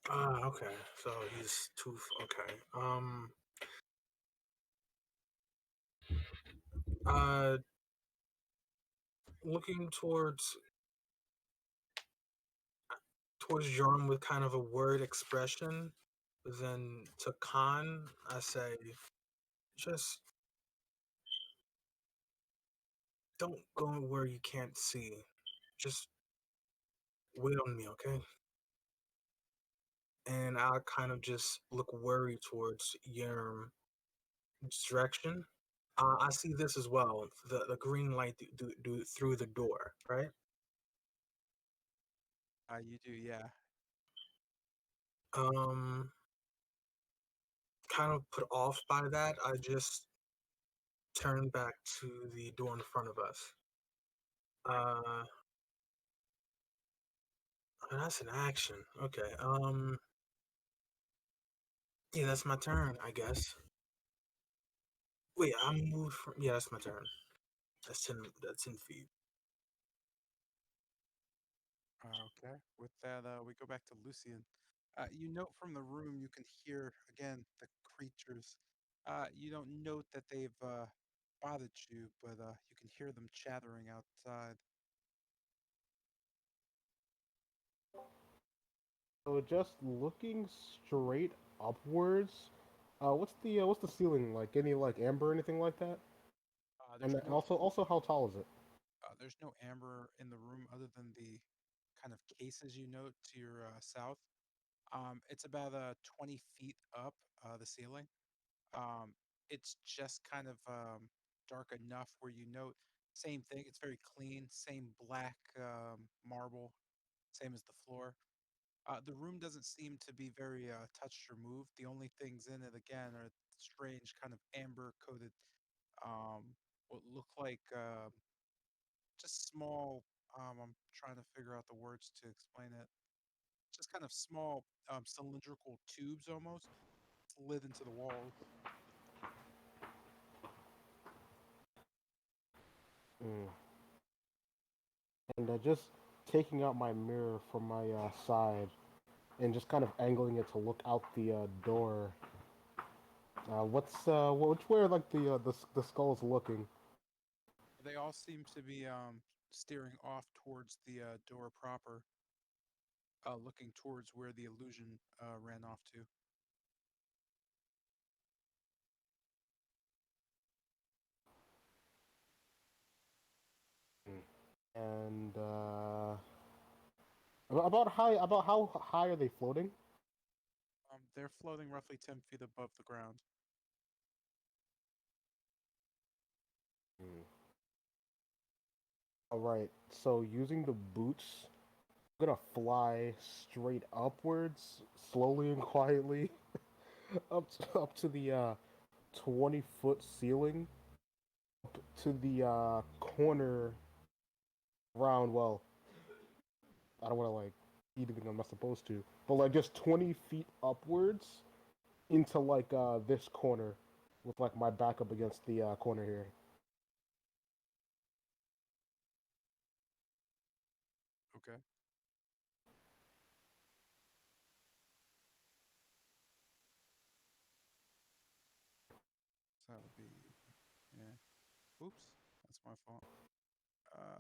Ah, okay. So he's too okay. Uh, looking towards Jorm with kind of a word expression, then to Khan, I say, just don't go where you can't see. Just wait on me, okay? And I kind of just look worried towards Yerm's direction. I see this as well. The green light do through the door, right? You do, yeah. Um, kind of put off by that, I just turn back to the door in front of us. Uh, that's an action. Okay. Yeah, that's my turn, I guess. Wait, I moved from. Yeah, that's my turn. That's 10. That's 10 feet. Okay. With that, we go back to Lucian. You note from the room you can hear again the creatures. You don't note that they've bothered you, but you can hear them chattering outside. So just looking straight upwards. What's the ceiling like? Any like amber or anything like that? And There's no also how tall is it? there's no amber in the room other than the kind of cases you note to your south. It's about 20 feet up the ceiling. Um, it's just kind of dark enough where you note same thing. It's very clean, same black marble, same as the floor. The room doesn't seem to be very touched or moved. The only things in it again are strange kind of amber coated, what look like just small. I'm trying to figure out the words to explain it. Just kind of small cylindrical tubes almost slid into the walls. Mm. And just taking out my mirror from my side and just kind of angling it to look out the door. Which way are like the skulls looking? They all seem to be steering off towards the door proper, looking towards where the illusion ran off to. And about how high are they floating? They're floating roughly 10 feet above the ground. Hmm. All right. So using the boots, I'm gonna fly straight upwards, slowly and quietly, up to the 20-foot ceiling, up to the corner round. Well, I don't want to like eat anything I'm not supposed to, but like just 20 feet upwards into like this corner, with like my back up against the corner here. Okay. So that would be, yeah. Oops, that's my fault.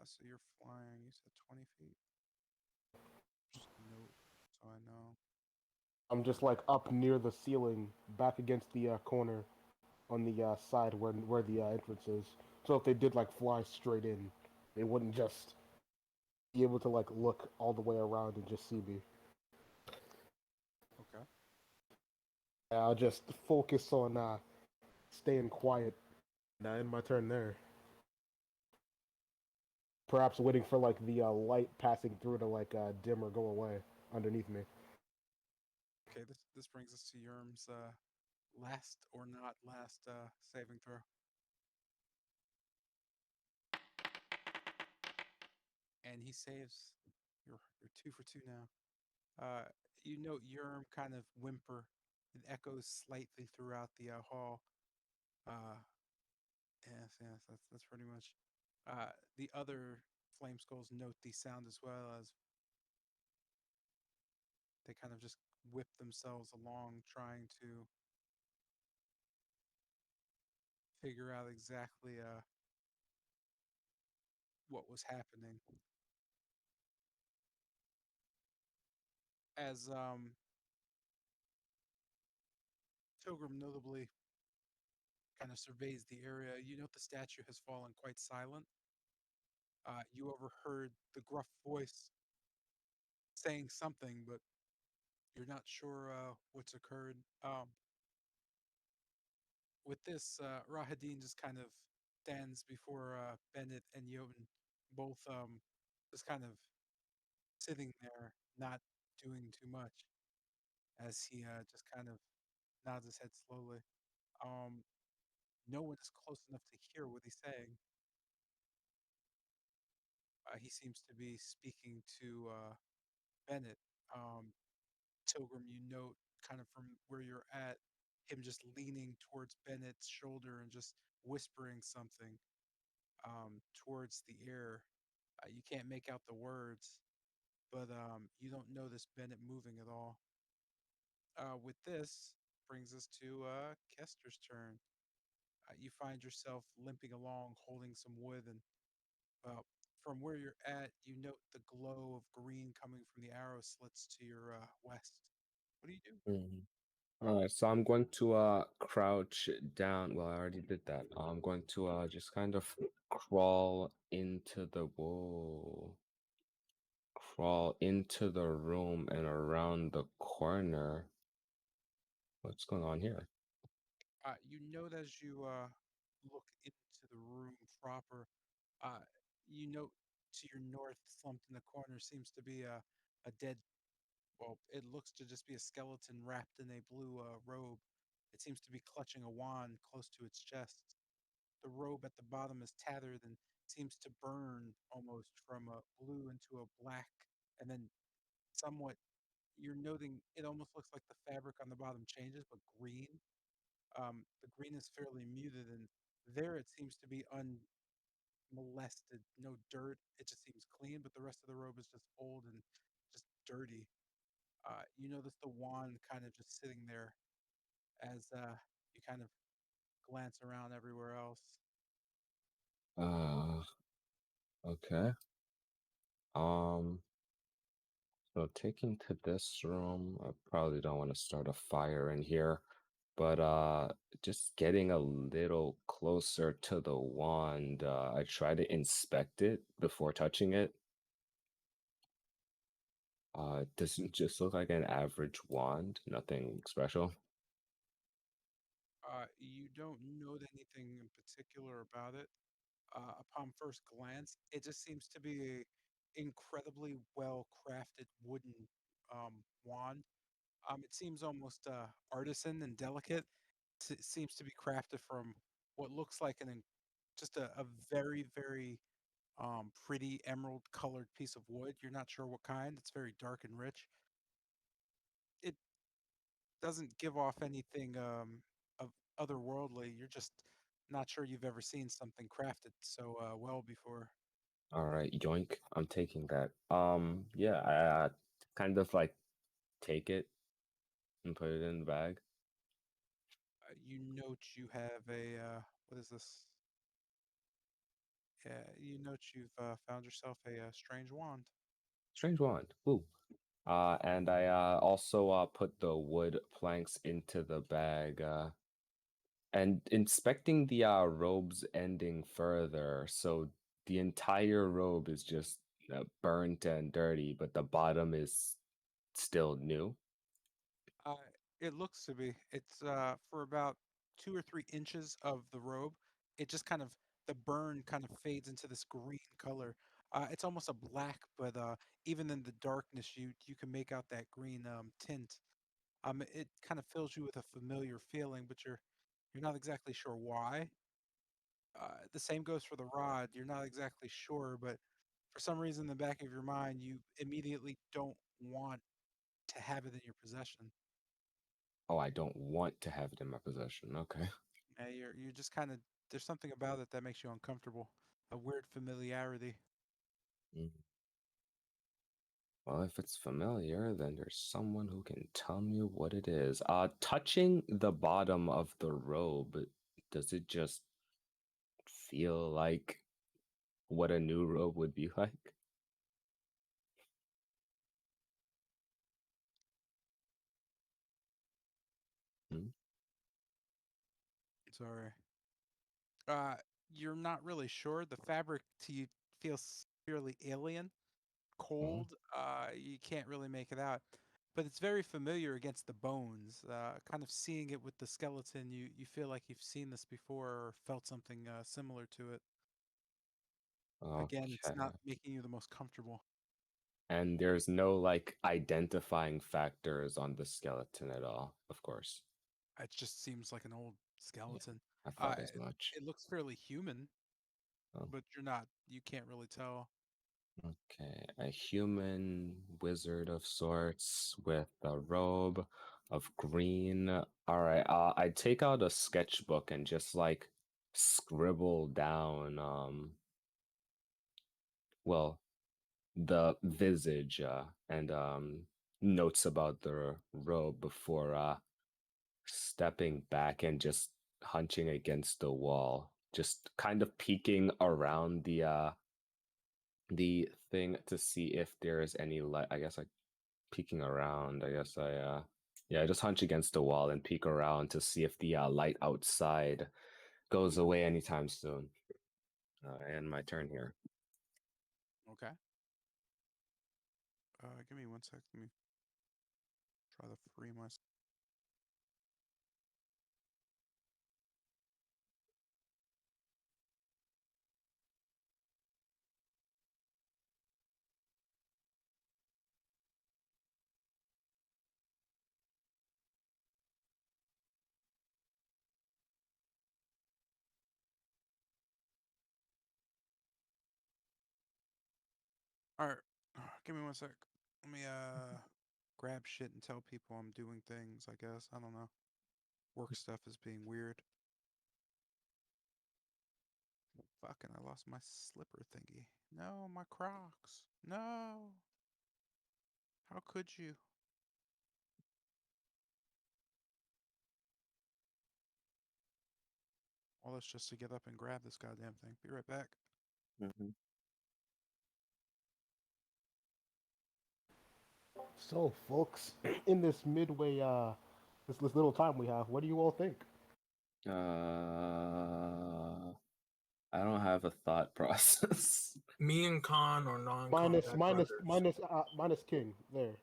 So you're flying, you said 20 feet? Just note so I know. I'm just like up near the ceiling, back against the corner on the side where the entrance is. So if they did like fly straight in, they wouldn't just be able to like look all the way around and just see me. Okay. I'll just focus on staying quiet. Now in my turn there. Perhaps waiting for like the light passing through to like dim or go away underneath me. Okay, this brings us to Yerm's last or not last saving throw. And he saves. You're two for two now. You note Yerm kind of whimper. It echoes slightly throughout the hall. Uh, yes, that's pretty much. The other flame skulls note the sound as well as they kind of just whip themselves along, trying to figure out exactly what was happening. As Pilgrim notably kind of surveys the area, you note the statue has fallen quite silent. You overheard the gruff voice saying something, but you're not sure what's occurred. With this, Rahadin just kind of stands before Bennett and Jotun, both just kind of sitting there, not doing too much, as he just kind of nods his head slowly. Um, no one is close enough to hear what he's saying. He seems to be speaking to Bennett. Um, Tilgrim, you note kind of from where you're at, him just leaning towards Bennett's shoulder and just whispering something towards the air. You can't make out the words, but you don't notice Bennett moving at all. With this, brings us to Kester's turn. You find yourself limping along, holding some wood, and from where you're at, you note the glow of green coming from the arrow slits to your west. What do you do? Mhm. All right, so I'm going to crouch down. Well, I already did that. I'm going to just kind of crawl into the whoa, crawl into the room and around the corner. What's going on here? You note as you look into the room proper, uh, you note to your north, slumped in the corner, seems to be a dead. Well, it looks to just be a skeleton wrapped in a blue robe. It seems to be clutching a wand close to its chest. The robe at the bottom is tattered and seems to burn almost from a blue into a black, and then somewhat. You're noting it almost looks like the fabric on the bottom changes, but green. The green is fairly muted, and there it seems to be unmolested, no dirt. It just seems clean, but the rest of the robe is just old and just dirty. You notice the wand kind of just sitting there as you kind of glance around everywhere else. Uh, okay. Um, so taking to this room, I probably don't want to start a fire in here. but just getting a little closer to the wand, I try to inspect it before touching it. It doesn't just look like an average wand, nothing special. You don't note anything in particular about it. Upon first glance, it just seems to be a incredibly well crafted wooden wand. It seems almost artisan and delicate. It seems to be crafted from what looks like just a very pretty emerald colored piece of wood. You're not sure what kind. It's very dark and rich. It doesn't give off anything of otherworldly. You're just not sure you've ever seen something crafted so well before. All right, yoink. I'm taking that. Yeah, I kind of like take it and put it in the bag. You note you have a what is this? Yeah, you note you've found yourself a strange wand. Strange wand. Ooh. And I also put the wood planks into the bag. And inspecting the robe's ending further, so the entire robe is just burnt and dirty, but the bottom is still new. Uh, it looks to be. It's for about 2 or 3 inches of the robe. It just kind of the burn kind of fades into this green color. It's almost a black, but even in the darkness, you can make out that green tint. It kind of fills you with a familiar feeling, but you're not exactly sure why. The same goes for the rod. You're not exactly sure, but for some reason, in the back of your mind, you immediately don't want to have it in your possession. Oh, I don't want to have it in my possession. Okay. You're just kind of there's something about it that makes you uncomfortable. A weird familiarity. Mm. Well, if it's familiar, then there's someone who can tell me what it is. Touching the bottom of the robe, does it just feel like what a new robe would be like? Hmm? Sorry. Uh, you're not really sure. The fabric to you feels fairly alien, Oh, cold. You can't really make it out, but it's very familiar against the bones. Kind of seeing it with the skeleton, you feel like you've seen this before or felt something similar to it. Again, it's okay. not making you the most comfortable. And there's no like identifying factors on the skeleton at all, of course. It just seems like an old Yeah, skeleton. I Uh, thought as much. it looks fairly human, Oh, but you can't really tell. okay. A human wizard of sorts with a robe of green. All right. I take out a sketchbook and just like scribble down well, the visage and notes about the robe before stepping back and just hunching against the wall, just kind of peeking around the thing to see if there is any light. I guess like peeking around. I guess I yeah, I just hunch against the wall and peek around to see if the light outside goes away anytime soon. And my turn here. Okay. Give me one sec. Let me try to free myself. All right. Give me one sec. Let me grab shit and tell people I'm doing things, I guess. I don't know. Work stuff is being weird. Fucking I lost my slipper thingy. No, my Crocs. No. How could you? All that's just to get up and grab this goddamn thing. Be right back. Mhm. So, folks, in this midway this little time we have. What do you all think? I don't have a thought process. Me and Khan are Minus non-combat minus brothers. minus minus King there.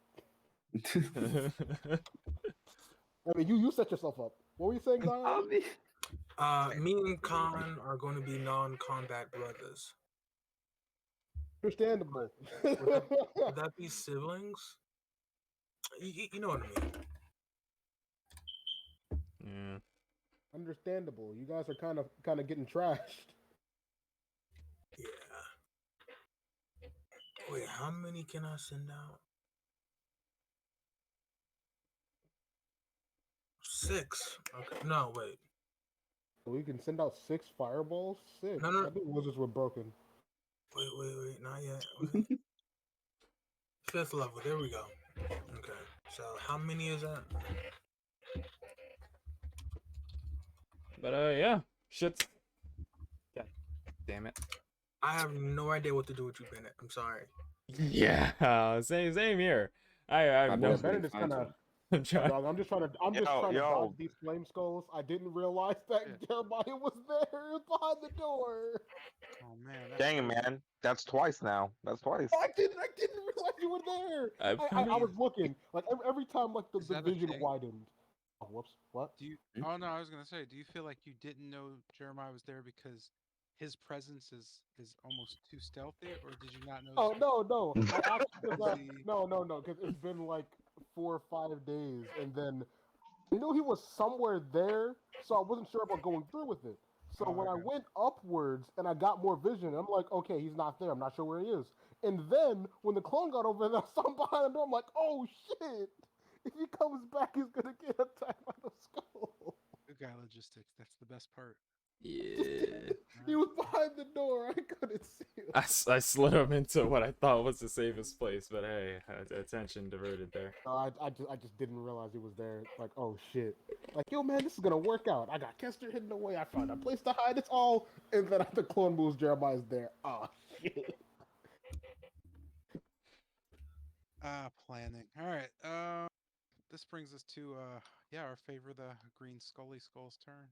I mean, you set yourself up. What were you saying, Zion? Me and Khan are going to be non-combat brothers. Understandable. Would that be siblings? You know what I mean. Yeah. Understandable. You guys are kind of getting trashed. Yeah. Wait, how many can I send out? 6. Okay. No, wait. We can send out 6 fireballs. 6. No. I think wizards were broken. Wait. Not yet. Wait. 5th level. There we go. Okay. So how many is that? But yeah, shit. God damn it. I have no idea what to do with you, Bennett. I'm sorry. Yeah, same here. I have My no. Yeah, boss Bennett getting is fine kind of. too. I'm trying. Dog, I'm just trying Yo, to dodge yo. these flame skulls. I didn't realize that Yeah. Jeremiah was there. He was behind the door. Oh man, that's Dang, crazy. man. That's twice now. That's twice. I didn't realize you were there. I I mean, was looking like every time like Is the that a vision thing? widened. Oh, whoops! What? Do you? Hmm? Oh no, I was gonna say, do you feel like you didn't know Jeremiah was there because his presence is almost too stealthy, or did you not notice? Oh no! I actually Easy. no because it's been like 4 or 5 days, and then I knew he was somewhere there, so I wasn't sure about going through with it. So Oh, when I okay. went upwards and I got more vision, I'm like, okay, he's not there. I'm not sure where he is. And then when the clone got over there, I saw him behind the door. I'm like, oh shit! If he comes back, he's gonna get attacked by the skull. Good guy logistics. That's the best part. yeah. He was behind the door. I couldn't see him. I slid him into what I thought was the safest place, but hey, attention diverted there. I just didn't realize he was there. Like, oh shit! Like, yo, man, this is gonna work out. I got Kester hidden away. I found a place to hide. It's all. And then the clone moves. Jeremiah's there. Oh shit! Planning. All right. This brings us to yeah, our favorite, the green Scully Skull's turn.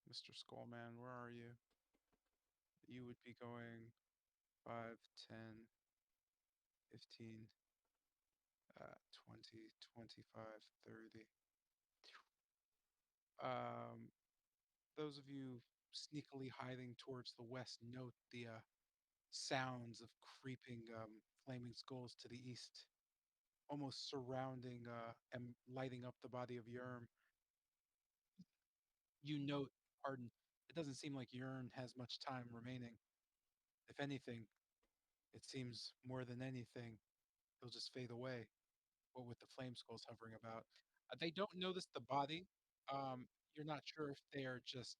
Mr. Skullman, where are you? You would be going 5, 10, 15, 20, 25, 30. Um, those of you sneakily hiding towards the west note the sounds of creeping flaming skulls to the east, almost surrounding and lighting up the body of Yerm. You note, pardon, it doesn't seem like Yern has much time remaining. If anything, it seems more than anything, he'll just fade away. What with the flame skulls hovering about, they don't notice the body. You're not sure if they are just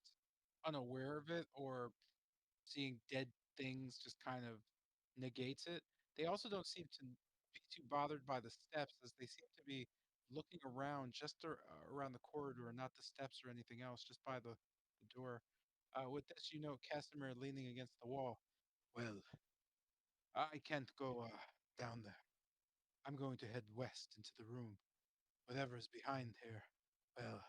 unaware of it or seeing dead things just kind of negates it. They also don't seem to be too bothered by the steps, as they seem to be looking around just around the corridor, not the steps or anything else, just by the door. With this, you know Casimir leaning against the wall. Well, I can't go down there. I'm going to head west into the room. Whatever is behind here, well,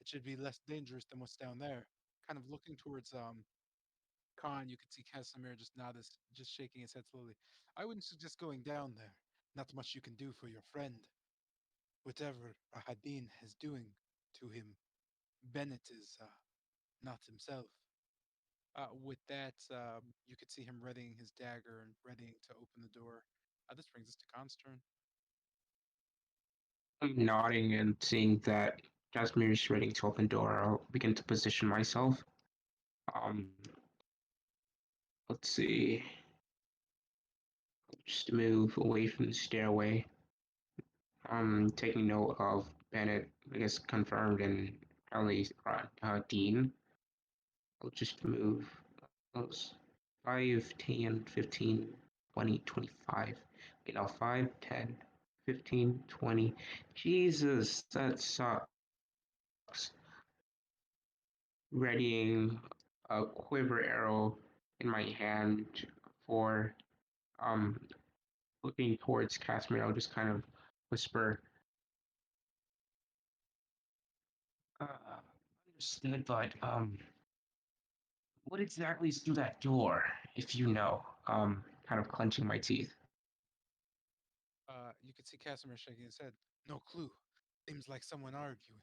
it should be less dangerous than what's down there. Kind of looking towards Khan, you could see Casimir just just shaking his head slowly. I wouldn't suggest going down there. Not much you can do for your friend. Whatever Ahadin is doing to him, Bennett is not himself. With that, you could see him readying his dagger and readying to open the door. This brings us to Khan's turn. I'm nodding and seeing that Casimir is ready to open door. I'll begin to position myself. Um, let's see. Just move away from the stairway. Taking note of Bennett, I guess confirmed, and probably Dean. I'll just move those 5, 10, 15, 20, 25. You know, 5, 10, 15, 20. Jesus, that sucks. Readying a quiver arrow in my hand for um looking towards Casimir. I'll just kind of whisper, Understood, but what exactly is through that door, if you know? Kind of clenching my teeth. You could see Casimir shaking his head. No clue. Seems like someone arguing,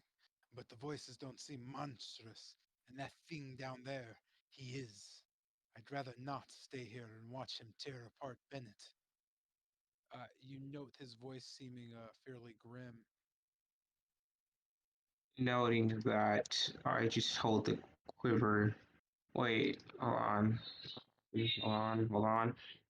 but the voices don't seem monstrous. And that thing down there, he is. I'd rather not stay here and watch him tear apart Bennett. You note his voice seeming fairly grim. Noting that, I just hold the quiver. Wait, hold on.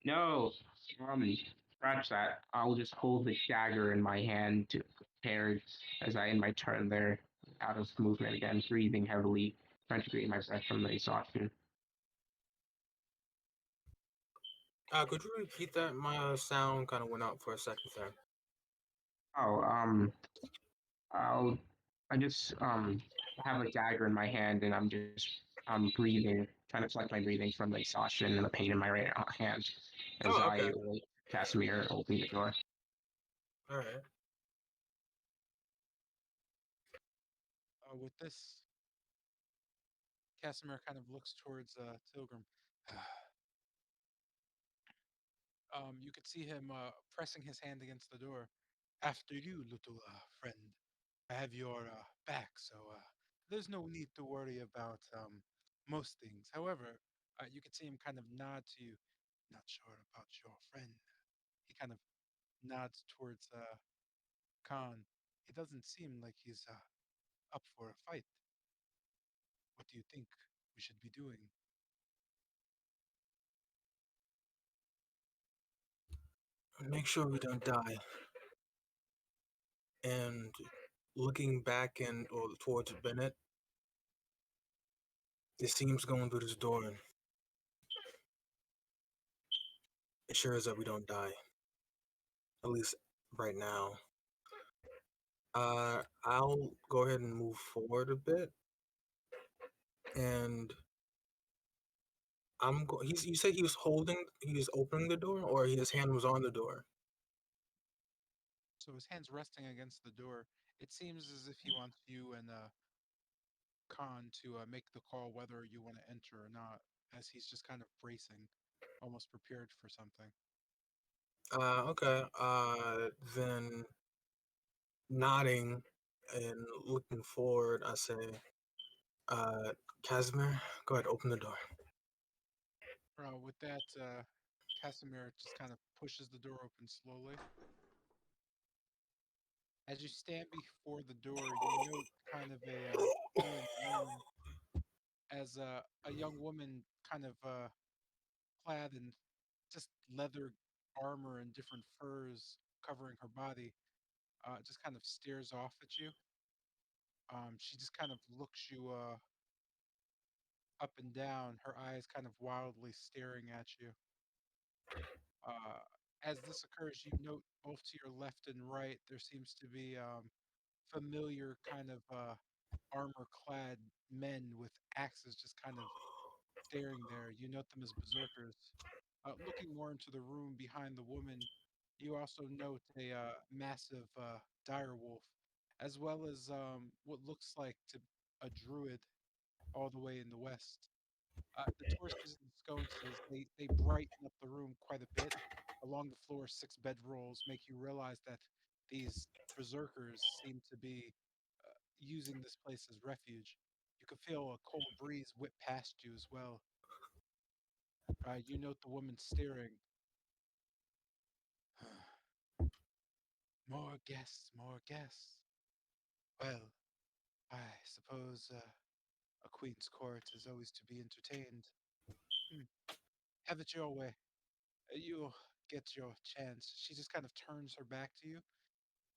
No, scratch that. I'll just hold the dagger in my hand to prepare as I end my turn there, out of movement again, breathing heavily, trying to create my breath from the exhaustion. Could you repeat that? My sound kind of went out for a second there. Oh, I'll, I just have a dagger in my hand and I'm breathing, trying to collect my breathing from the exhaustion and the pain in my right hand as Oh, I okay. wait Casimir open the door. All right. With this, Casimir kind of looks towards Tilgrim. You could see him pressing his hand against the door. After you, little friend. I have your back, so there's no need to worry about most things. However, you could see him kind of nod to you. Not sure about your friend. He kind of nods towards Khan. He doesn't seem like he's up for a fight. What do you think we should be doing? Make sure we don't die. And looking back and or towards Bennett, it seems going through this door, and it sure is that we don't die. At least right now. I'll go ahead and move forward a bit, and You said he was opening the door, or his hand was on the door. So his hand's resting against the door. It seems as if he wants you and Khan to make the call whether you want to enter or not, as he's just kind of bracing, almost prepared for something. Okay. Then nodding and looking forward, I say, uh, Casimir, go ahead, open the door. With that, Casimir just kind of pushes the door open slowly. As you stand before the door, you note kind of a feeling warm as a young woman kind of clad in just leather armor and different furs covering her body just kind of stares off at you. She just kind of looks you up and down, her eyes kind of wildly staring at you. Uh, as this occurs, you note both to your left and right, there seems to be familiar kind of armor clad men with axes just kind of staring there. You note them as berserkers. Looking more into the room behind the woman, you also note a massive dire wolf, as well as what looks like to a druid all the way in the west. The torches and sconces, they brighten up the room quite a bit. Along the floor, six bedrolls make you realize that these berserkers seem to be using this place as refuge. You can feel a cold breeze whip past you as well. You note the woman staring. More guests, more guests. Well, I suppose a queen's court is always to be entertained. Hmm. Have it your way. You'll get your chance. She just kind of turns her back to you.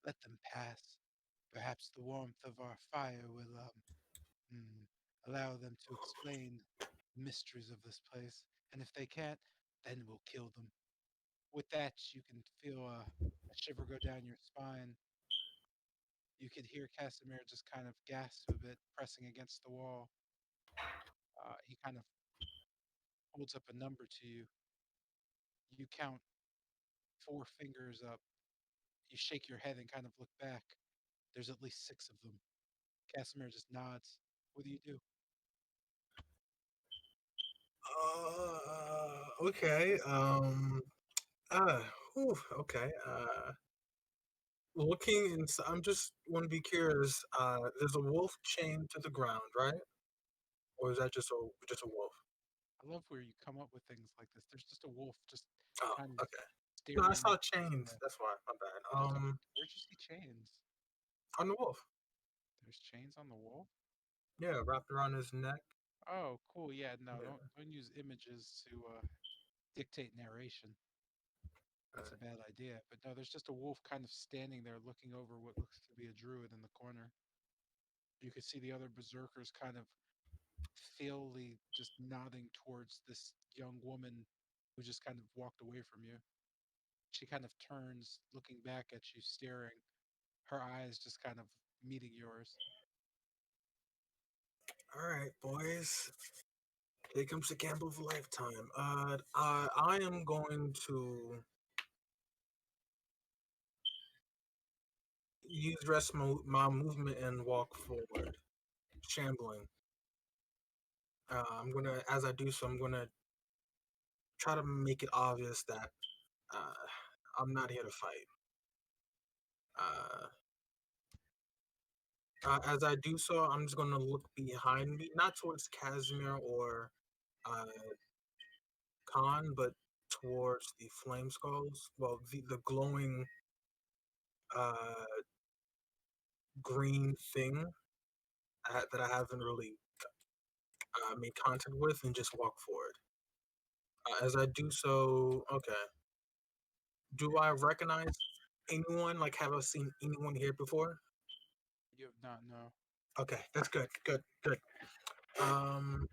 Let them pass. Perhaps the warmth of our fire will allow them to explain the mysteries of this place. And if they can't, then we'll kill them. With that, you can feel a shiver go down your spine. You could hear Casimir just kind of gasp a bit, pressing against the wall. He kind of holds up a number to you. You count four fingers up. You shake your head and kind of look back. There's at least six of them. Casimir just nods. What do you do? Okay. Okay. Looking inside, I'm just want to be curious. There's a wolf chained to the ground, right? Or is that just a wolf? I love where you come up with things like this. There's just a wolf just Oh, kind of okay. No, I staring saw at chains. somewhere. That's why. My bad. Where'd you see chains? On the wolf. There's chains on the wolf? Yeah, wrapped around his neck. Oh, cool. Yeah, no, Yeah. don't use images to dictate narration. That's a bad idea. But no, there's just a wolf kind of standing there looking over what looks to be a druid in the corner. You could see the other berserkers kind of feelly just nodding towards this young woman who just kind of walked away from you. She kind of turns, looking back at you, staring, her eyes just kind of meeting yours. All right, boys. Here comes the gamble of a lifetime. I am going to use rest my movement and walk forward, shambling. As I do so, I'm gonna try to make it obvious that uh, I'm not here to fight. Uh, as I do so, I'm just gonna look behind me, not towards Casimir or uh, Khan, but towards the flame skulls. Well, the glowing uh, green thing that I haven't really made contact with, and just walk forward. As I do so, okay. Do I recognize anyone? Like, have I seen anyone here before? You have not know. Okay, that's good. Good, good. Um,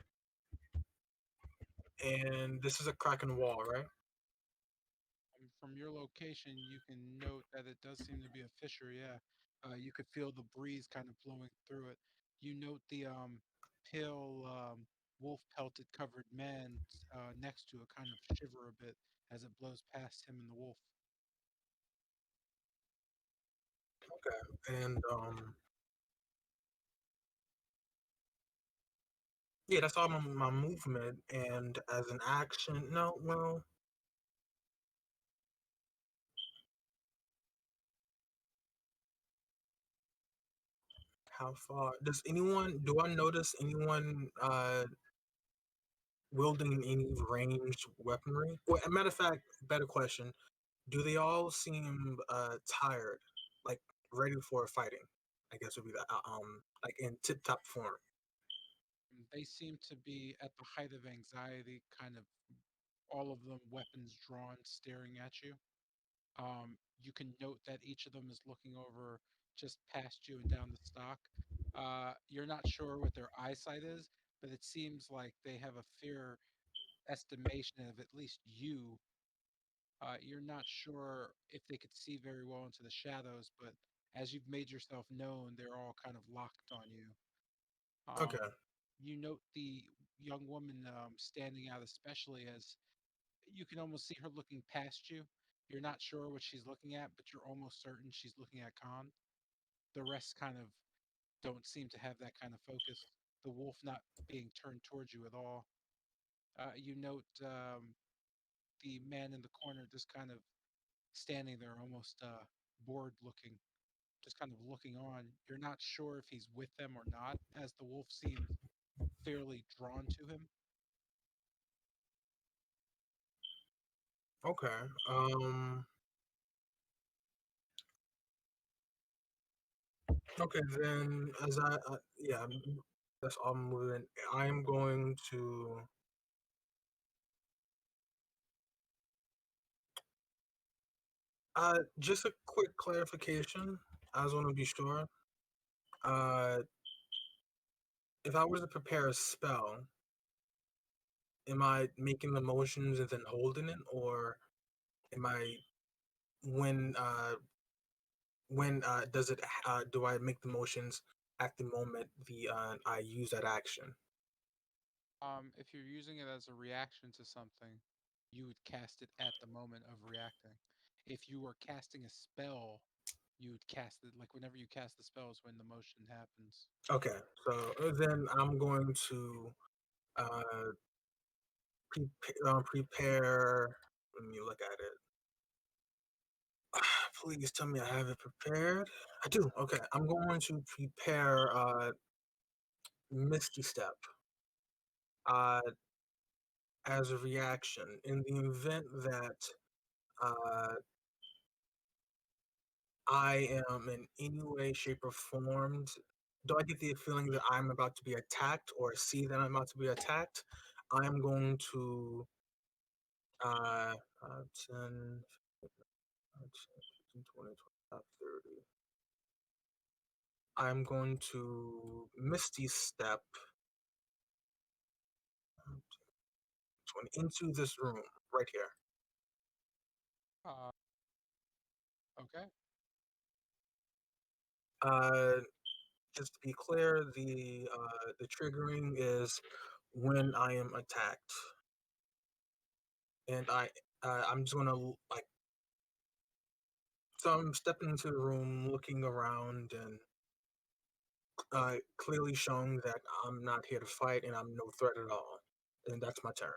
and this is a cracking wall, right? From your location, you can note that it does seem to be a fissure. Yeah, you could feel the breeze kind of blowing through it. You note the pale wolf pelted covered man next to it kind of shiver a bit as it blows past him and the wolf. Okay, and yeah, that's all my movement. And as an action, no, well, how far? Does anyone? Do I notice anyone wielding any ranged weaponry? Well, a matter of fact, better question: do they all seem tired, like ready for fighting? I guess would be the like in tip top form. They seem to be at the height of anxiety, kind of all of them weapons drawn, staring at you. You can note that each of them is looking over just past you and down the stock. You're not sure what their eyesight is, but it seems like they have a fair estimation of at least you. You're not sure if they could see very well into the shadows, but as you've made yourself known, they're all kind of locked on you. Okay, Um, you note the young woman standing out, especially as you can almost see her looking past you. You're not sure what she's looking at, but you're almost certain she's looking at Khan. The rest kind of don't seem to have that kind of focus. The wolf not being turned towards you at all. You note the man in the corner just kind of standing there, almost bored looking, just kind of looking on. You're not sure if he's with them or not, as the wolf seems fairly drawn to him. okay. Okay, then as yeah, that's all moving. I'm going to just a quick clarification. I just want to be sure. Uh, if I was to prepare a spell, am I making the motions and then holding it, or am I when uh does it do I make the motions at the moment the I use that action? If you're using it as a reaction to something, you would cast it at the moment of reacting. if you were casting a spell, you would cast it like whenever you cast the spells when the motion happens. Okay, so then I'm going to uh, prepare. Let me look at it. Please tell me I have it prepared. I do. Okay, I'm going to prepare Misty Step uh, as a reaction in the event that uh, I am in any way, shape, or form. Do I get the feeling that I'm about to be attacked or see that I'm about to be attacked? I'm going to 10, 15, 20, 25, 30. I'm going to Misty Step 20 into this room right here. Uh, okay. Uh, just to be clear, the triggering is when I am attacked, and I'm just gonna like. So I'm stepping into the room, looking around, and clearly showing that I'm not here to fight and I'm no threat at all. And that's my turn.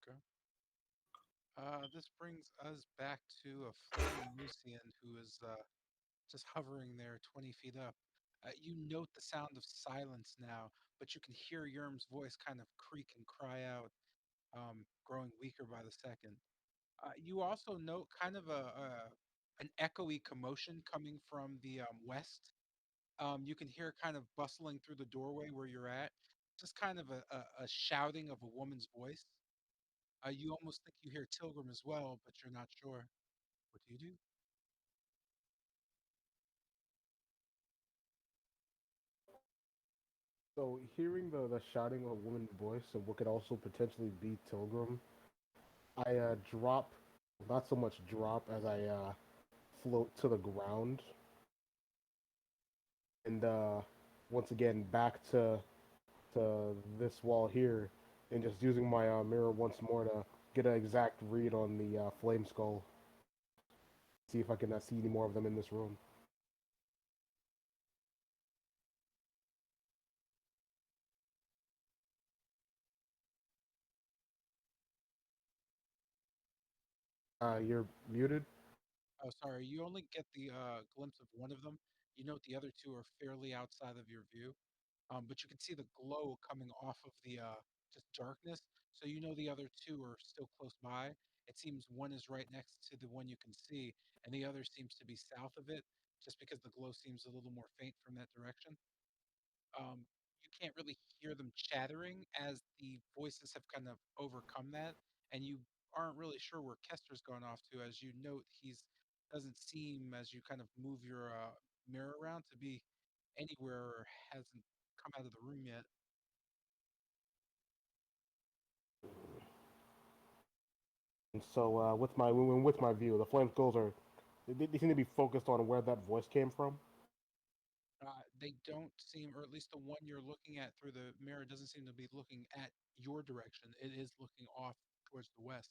Okay. This brings us back to a floating Lucian who is just hovering there 20 feet up. You note the sound of silence now, but you can hear Yerm's voice kind of creak and cry out, growing weaker by the second. You also note kind of an echoey commotion coming from the west. You can hear kind of bustling through the doorway where you're at, just kind of a shouting of a woman's voice. You almost think you hear Tilgrim as well, but you're not sure. What do you do? So hearing the shouting of a woman's voice of what could also potentially be Tilgrim, I drop, not so much drop as I float to the ground, and once again back to this wall here, and just using my mirror once more to get an exact read on the flame skull. See if I can see any more of them in this room. You're muted. Oh, sorry. You only get the glimpse of one of them. You note the other two are fairly outside of your view, but you can see the glow coming off of the just darkness. So you know the other two are still close by. It seems one is right next to the one you can see, and the other seems to be south of it, just because the glow seems a little more faint from that direction. You can't really hear them chattering as the voices have kind of overcome that, and you aren't really sure where Kester's gone off to. As you note, he's doesn't seem as you kind of move your mirror around to be anywhere or hasn't come out of the room yet. And so with my view, the flame skulls are they seem to be focused on where that voice came from. They don't seem, or at least the one you're looking at through the mirror doesn't seem to be looking at your direction. It is looking off towards the west.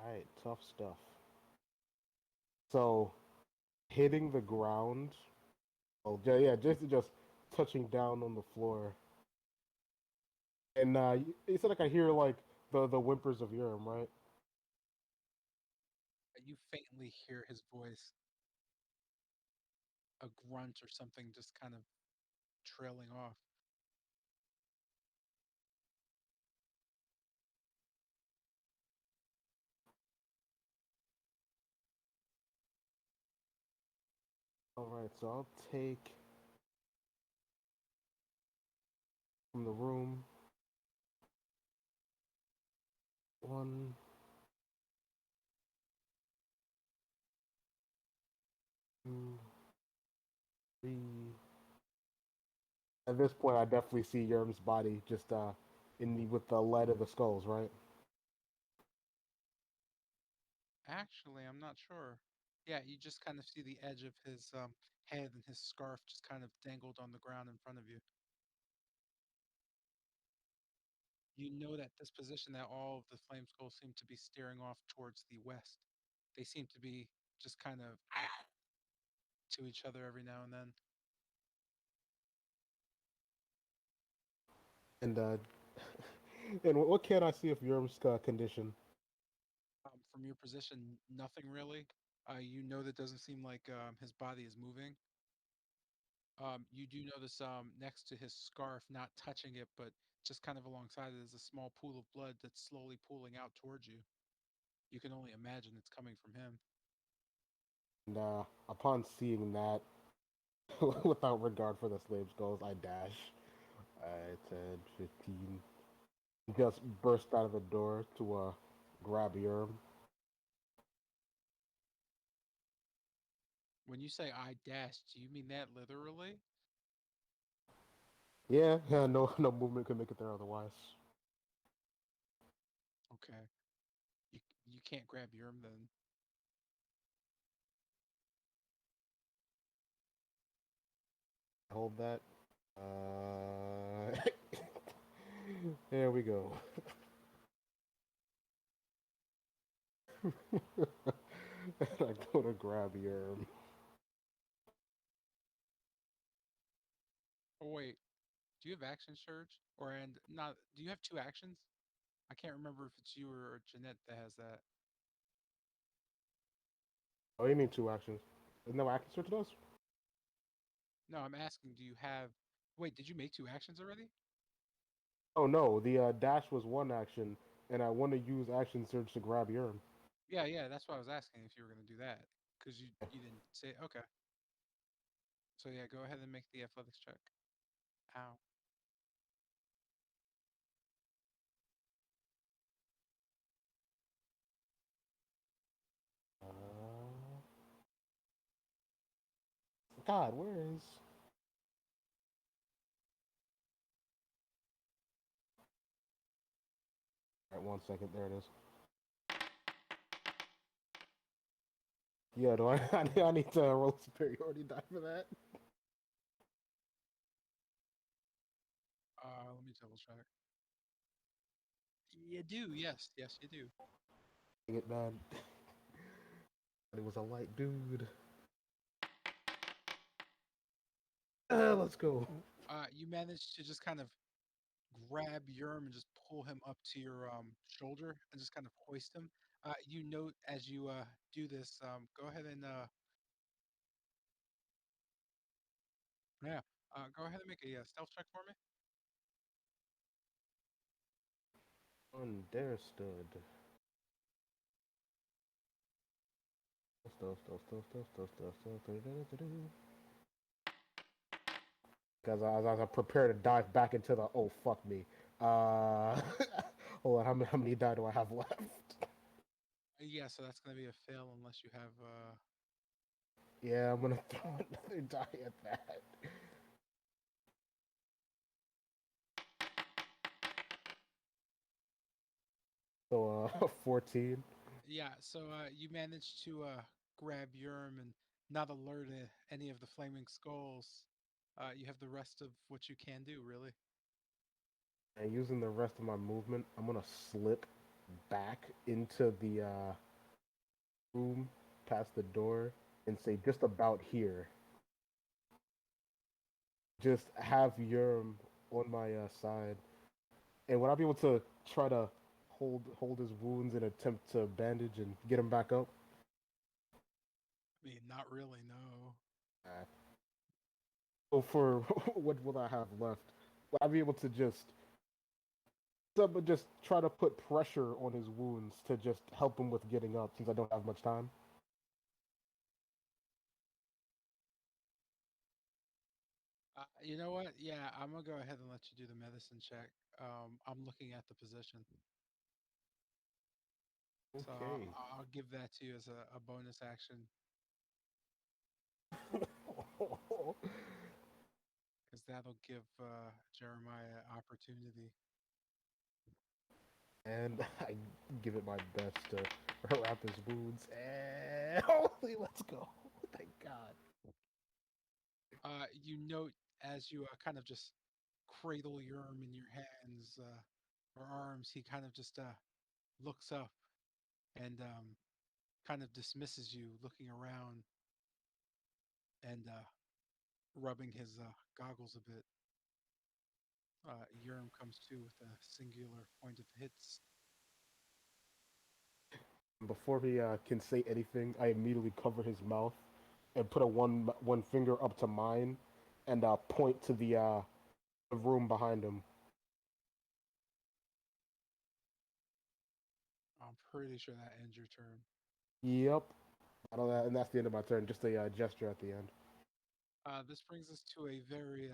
All right, tough stuff. So hitting the ground. Oh yeah, just touching down on the floor. And you said like I hear like the whimpers of Urim, right? You faintly hear his voice, a grunt or something, just kind of trailing off. All right, so I'll take from the room 1, 2, 3. At this point, I definitely see Yerm's body just with the light of the skulls, right? Actually, I'm not sure. Yeah, you just kind of see the edge of his head and his scarf just kind of dangled on the ground in front of you. You know that this position that all of the flame skulls seem to be steering off towards the west. They seem to be just kind of to each other every now and then. And and what can I see of Yerm's condition? From your position, nothing really. You know that doesn't seem like his body is moving. You do notice next to his scarf, not touching it, but just kind of alongside it, is a small pool of blood that's slowly pooling out towards you. You can only imagine it's coming from him. And upon seeing that, without regard for the slave's goals, I dash. 10, 15. Just burst out of the door to grab Yerm. When you say I dashed, do you mean that literally? Yeah, no, no movement could make it there otherwise. Okay. You you can't grab Yerm then. Hold that. There we go. And I go to grab Yerm. Oh wait, do you have action surge? Or and not? Do you have two actions? I can't remember if it's you or Jeanette that has that. Oh, you mean two actions? Isn't that what action switch does? No, I'm asking, do you have? Wait, did you make two actions already? Oh no, the dash was one action, and I want to use action surge to grab Yerm. Yeah, yeah, that's what I was asking if you were gonna do that because you didn't say okay. So yeah, go ahead and make the athletics check. Ow. God, where is? All right, 1 second. There it is. Yeah, do I? I need to roll superiority die for that. Let me double check. You do, yes, yes, you do. Dang it, man. It was a light dude. Let's go. You managed to just kind of grab Yerm and just pull him up to your shoulder and just kind of hoist him. You note as you do this, go ahead and yeah, go ahead and make a stealth check for me. Understood. Stuff. Because as I prepare to dive back into the oh fuck me. Uh, hold on, how many die do I have left? Yeah, so that's gonna be a fail unless you have Yeah, I'm gonna throw another die at that. So 14. yeah, so you managed to grab Yerm and not alert any of the flaming skulls. You have the rest of what you can do, really. And using the rest of my movement, I'm gonna slip back into the room past the door and say just about here. Just have Yerm on my side, and would I be able to try to hold his wounds and attempt to bandage and get him back up? I mean, not really, no. Uh, so for what will I have left? Will I be able to just try to put pressure on his wounds to just help him with getting up since I don't have much time? You know what? Yeah, I'm gonna go ahead and let you do the medicine check. I'm looking at the position. So Okay. I'll give that to you as a bonus action because that'll give Jeremiah opportunity. And I give it my best to wrap his wounds. And holy, let's go! Thank God. You note as you kind of just cradle Yerm in your hands or arms, he kind of just looks up and kind of dismisses you, looking around and rubbing his goggles a bit. Yerm comes to with a singular point of hits. Before he can say anything, I immediately cover his mouth and put a one finger up to mine and point to the room behind him. I'm pretty sure that ends your turn. Yep. I don't know, and that's the end of my turn. Just a gesture at the end. This brings us to a very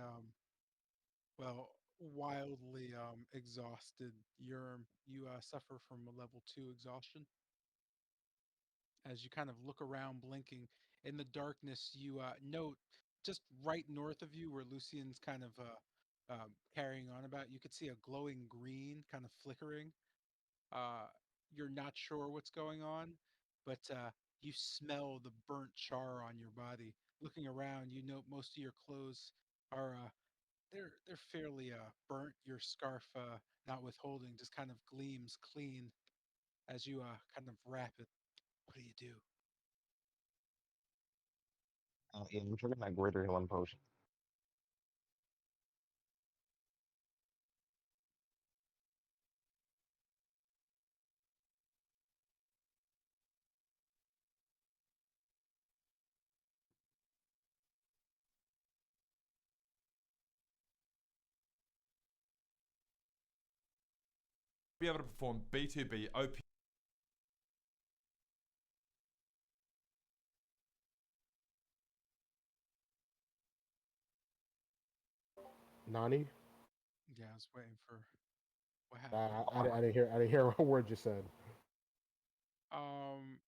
well, wildly exhausted Yerm. You suffer from a level 2 exhaustion. As you kind of look around, blinking in the darkness, you note just right north of you, where Lucian's kind of carrying on about. You could see a glowing green, kind of flickering. Uh, you're not sure what's going on, but you smell the burnt char on your body. Looking around, you note most of your clothes are they're fairly burnt. Your scarf, not withholding, just kind of gleams clean as you kind of wrap it. What do you do? Yeah, I'm drinking that greater healing potion. Be able to perform B2B OP. Nani? Yeah, I was waiting for what I, happened. I didn't hear. I didn't hear a word you said. Um,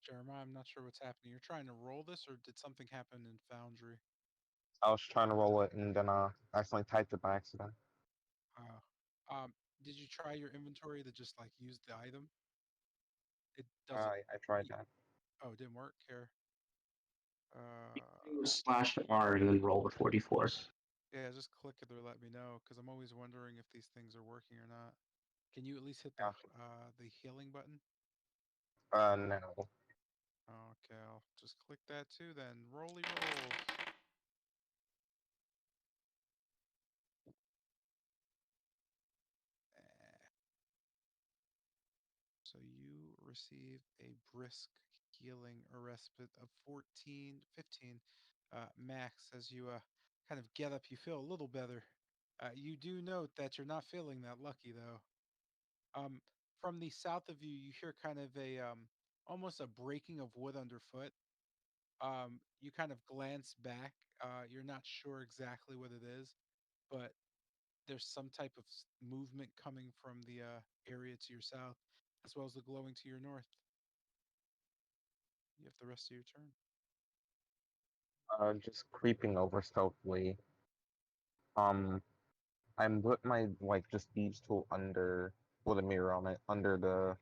Jeremiah, I'm not sure what's happening. You're trying to roll this, or did something happen in Foundry? I was trying to roll it and then accidentally typed it by accident. Um, did you try your inventory to just like use the item? It doesn't. I tried that. Oh, it didn't work here. Slash R and then roll the 44. Yeah, just click it or let me know because I'm always wondering if these things are working or not. Can you at least hit Yeah. the healing button? No. Okay, I'll just click that too then. Rolly rolls. Eh. So you receive a brisk healing or respite of 14, 15 max as you kind of get up. You feel a little better. You do note that you're not feeling that lucky though. Um, from the south of you, you hear kind of a almost a breaking of wood underfoot. You kind of glance back. You're not sure exactly what it is, but there's some type of movement coming from the area to your south, as well as the glowing to your north. You have the rest of your turn. Just creeping over stealthily. Um, I'm put my like just thieves tool under with a mirror on it under the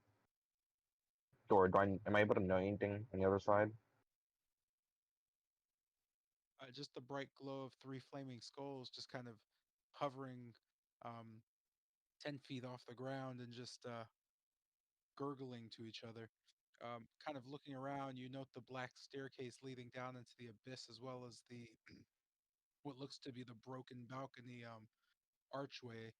door. Am I able to know anything on the other side? Just the bright glow of three flaming skulls just kind of hovering 10 feet off the ground and just gurgling to each other. Kind of looking around, you note the black staircase leading down into the abyss, as well as the what looks to be the broken balcony archway.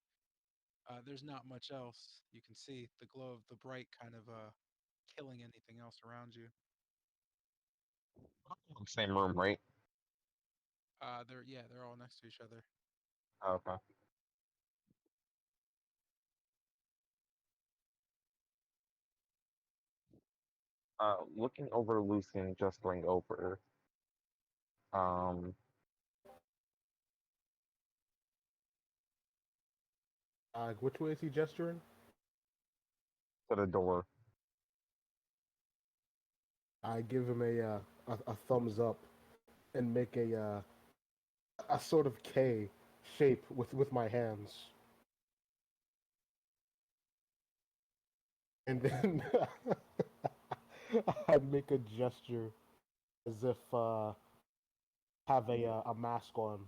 There's not much else you can see. The glow of the bright kind of killing anything else around you. Same room, right? They're all next to each other. Okay. Looking over Lucy and just going over. Um, Which way is he gesturing? To the door. I give him a thumbs up and make a sort of K shape with my hands, and then I make a gesture as if have a mask on.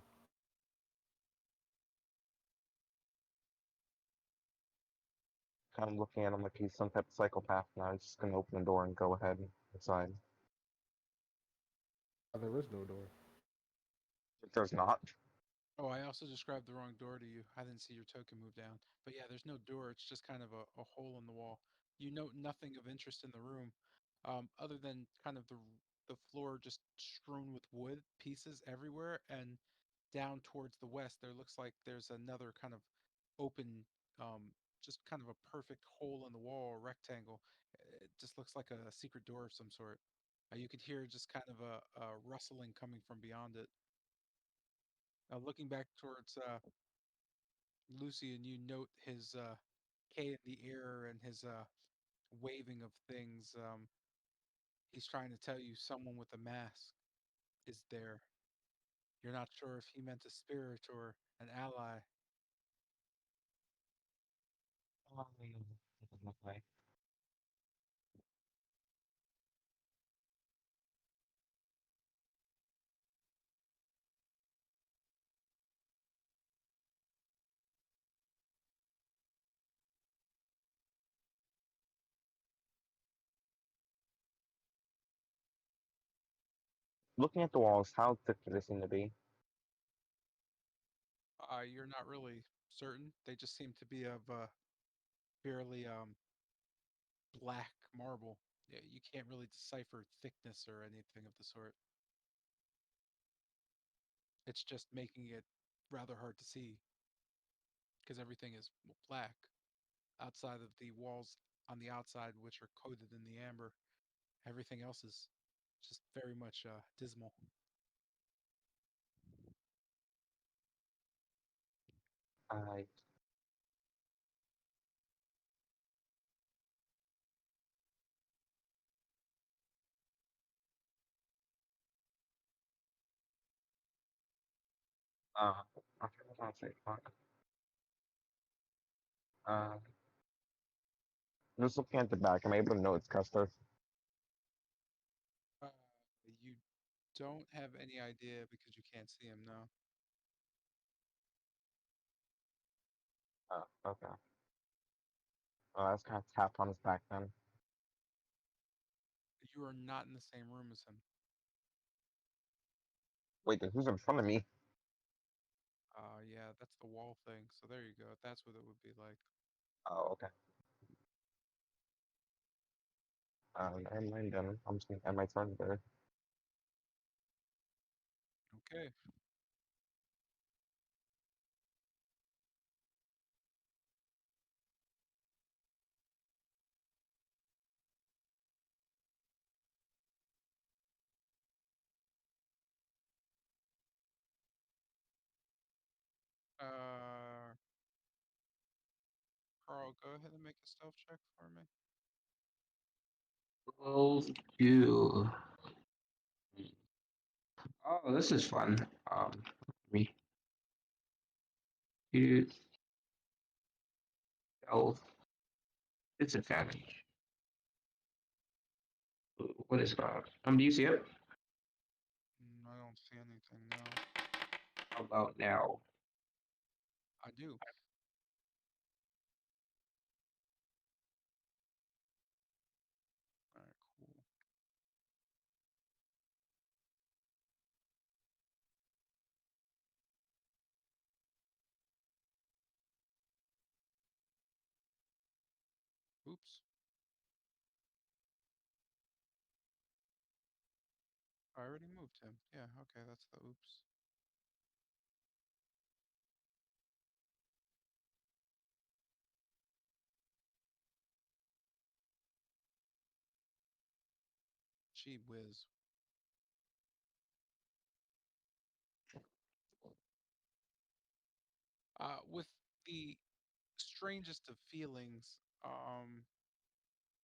Kind of looking at him like he's some type of psychopath now. I'm just gonna open the door and go ahead inside. There is no door. If there's not, Oh, I also described the wrong door to you. I didn't see your token move down. But yeah, there's no door. It's just kind of a hole in the wall. You note nothing of interest in the room, other than kind of the floor just strewn with wood pieces everywhere, and down towards the west, there looks like there's another kind of open, just kind of a perfect hole in the wall, or rectangle. It just looks like a secret door of some sort. You could hear just kind of a rustling coming from beyond it. Looking back towards Lucy, and you note his K in the air and his waving of things. He's trying to tell you someone with a mask is there. You're not sure if he meant a spirit or an ally. okay. Looking at the walls, how thick do they seem to be? You're not really certain. They just seem to be of fairly black marble. Yeah, you can't really decipher thickness or anything of the sort. It's just making it rather hard to see because everything is black outside of the walls on the outside, which are coated in the amber. Everything else is just very much dismal. I uh, I was gonna say, fuck. Uh, just looking at the back, I'm able to know it's Custer. Uh, you don't have any idea because you can't see him now. Oh, okay. Oh, that's kind of tapped on his back then. You are not in the same room as him. Wait, then who's in front of me? Yeah, that's the wall thing. So there you go. That's what it would be like. Oh, okay. Never mind then. I'm just gonna end my turn there. Okay. Uh, Carl, go ahead and make a stealth check for me. Will do. Oh, this is fun. Me. You stealth disadvantage. What is that? Do you see it? I don't see anything now. How about now? I do. All right, cool. Oops. I already moved him. Yeah, okay, that's the oops. Gee whiz. With the strangest of feelings,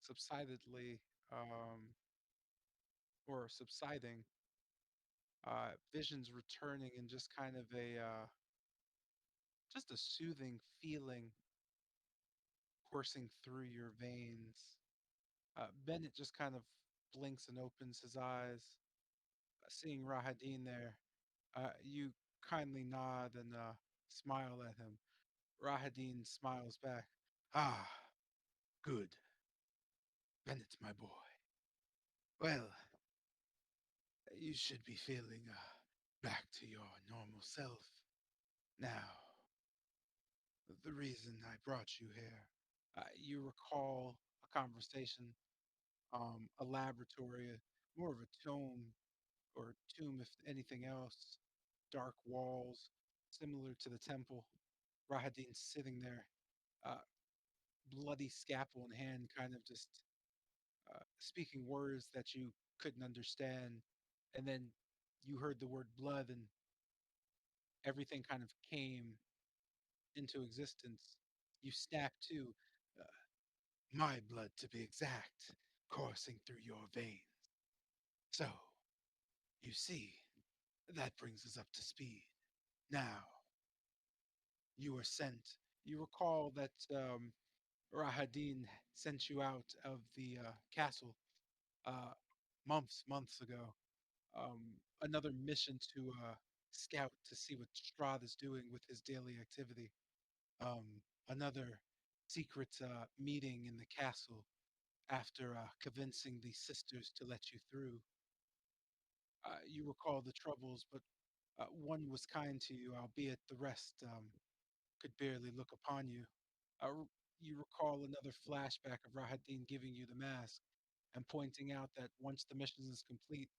subsidedly, or subsiding, visions returning, and just kind of just a soothing feeling coursing through your veins. Bennett just kind of blinks and opens his eyes, seeing Rahadin there. You kindly nod and smile at him. Rahadin smiles back. Ah, good. Bennett, my boy. Well, you should be feeling back to your normal self. Now, the reason I brought you here, you recall a conversation, a laboratory, more of a tome or tomb, if anything else, dark walls, similar to the temple. Rahadin sitting there, uh, bloody scalpel in hand, kind of just speaking words that you couldn't understand. And then you heard the word blood, and everything kind of came into existence. You snapped to, uh, my blood to be exact, coursing through your veins. So, you see, that brings us up to speed. Now, you were sent. You recall that Rahadin sent you out of the castle uh, months ago. Another mission to scout to see what Strahd is doing with his daily activity. Another secret meeting in the castle after convincing the sisters to let you through. You recall the troubles, but one was kind to you, albeit the rest could barely look upon you. You recall another flashback of Rahadin giving you the mask and pointing out that once the mission is complete,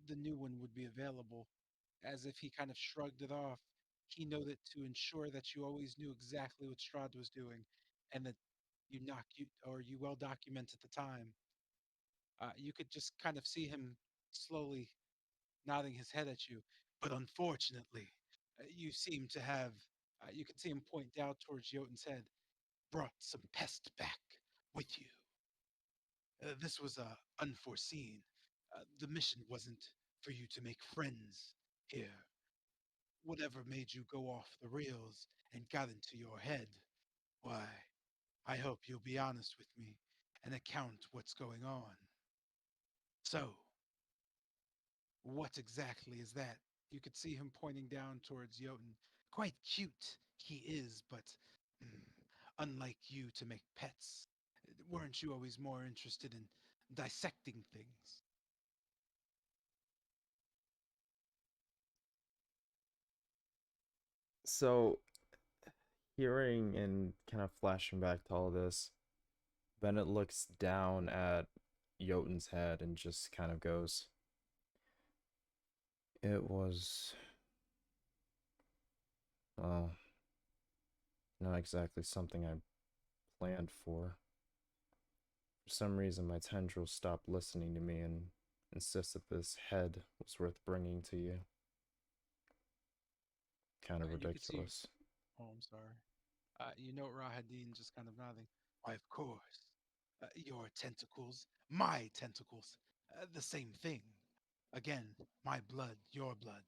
the new one would be available. As if he kind of shrugged it off, he noted to ensure that you always knew exactly what Strahd was doing, and that you well documented the time. You could just kind of see him slowly nodding his head at you. But unfortunately, you seem to have. You could see him point down towards Jotun's head. Brought some pest back with you. This was unforeseen. The mission wasn't for you to make friends here. Whatever made you go off the rails and got into your head, why, I hope you'll be honest with me and account what's going on. So, what exactly is that? You could see him pointing down towards Jotun. Quite cute he is, but mm, unlike you to make pets. Weren't you always more interested in dissecting things? So, hearing and kind of flashing back to all this, Bennett looks down at Jotun's head and just kind of goes, it was, well, not exactly something I planned for. For some reason, my tendrils stopped listening to me and insisted this head was worth bringing to you. Kind of You could see. ridiculous. Oh, I'm sorry. You know Rahadin just kind of nodding. Why, of course. Your tentacles, my tentacles, the same thing. Again, my blood, your blood.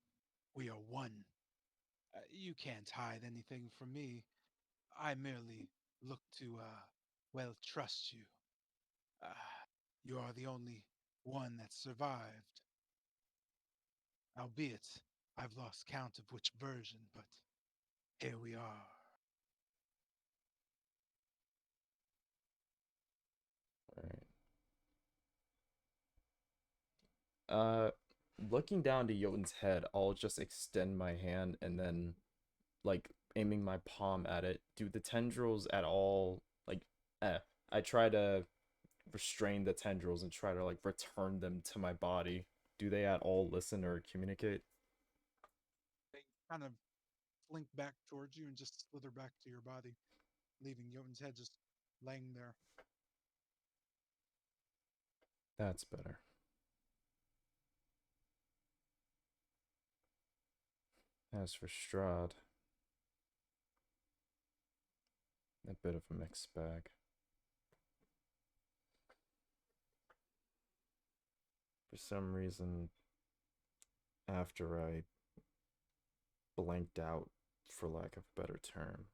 We are one. You can't hide anything from me. I merely look to, well, trust you. Uh, you are the only one that survived. Albeit, I've lost count of which version, but here we are. Alright. Looking down to Jotun's head, I'll just extend my hand and then, like, aiming my palm at it. Do the tendrils at all, like, I try to restrain the tendrils and try to, like, return them to my body. Do they at all listen or communicate? They kind of slink back towards you and just slither back to your body, leaving Jotun's head just laying there. That's better. As for Strahd, A bit of a mixed bag. For some reason, after I blanked out, for lack of a better term,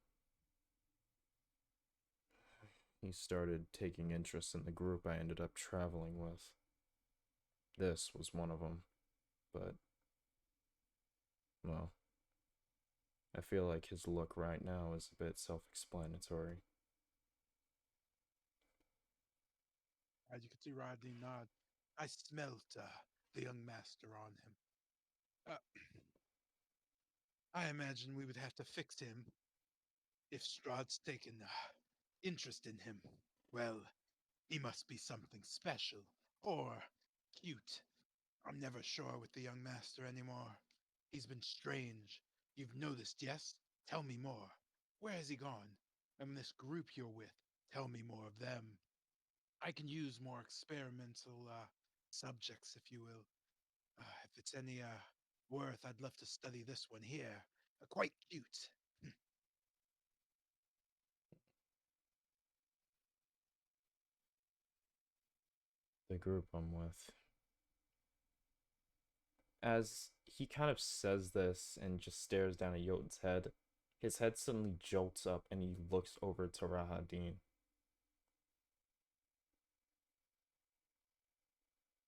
he started taking interest in the group I ended up traveling with. This was one of them, but, well, I feel like his look right now is a bit self-explanatory. As you can see, Rodney nod. I smelt the young master on him. Uh, I imagine we would have to fix him if Strahd's taken interest in him. Well, he must be something special or cute. I'm never sure with the young master anymore. He's been strange. You've noticed, yes? Tell me more. Where has he gone? And this group you're with, tell me more of them. I can use more experimental subjects, if you will. If it's any worth, I'd love to study this one here. Quite cute. The group I'm with. As he kind of says this and just stares down at Jotun's head, his head suddenly jolts up and he looks over to Rahadin.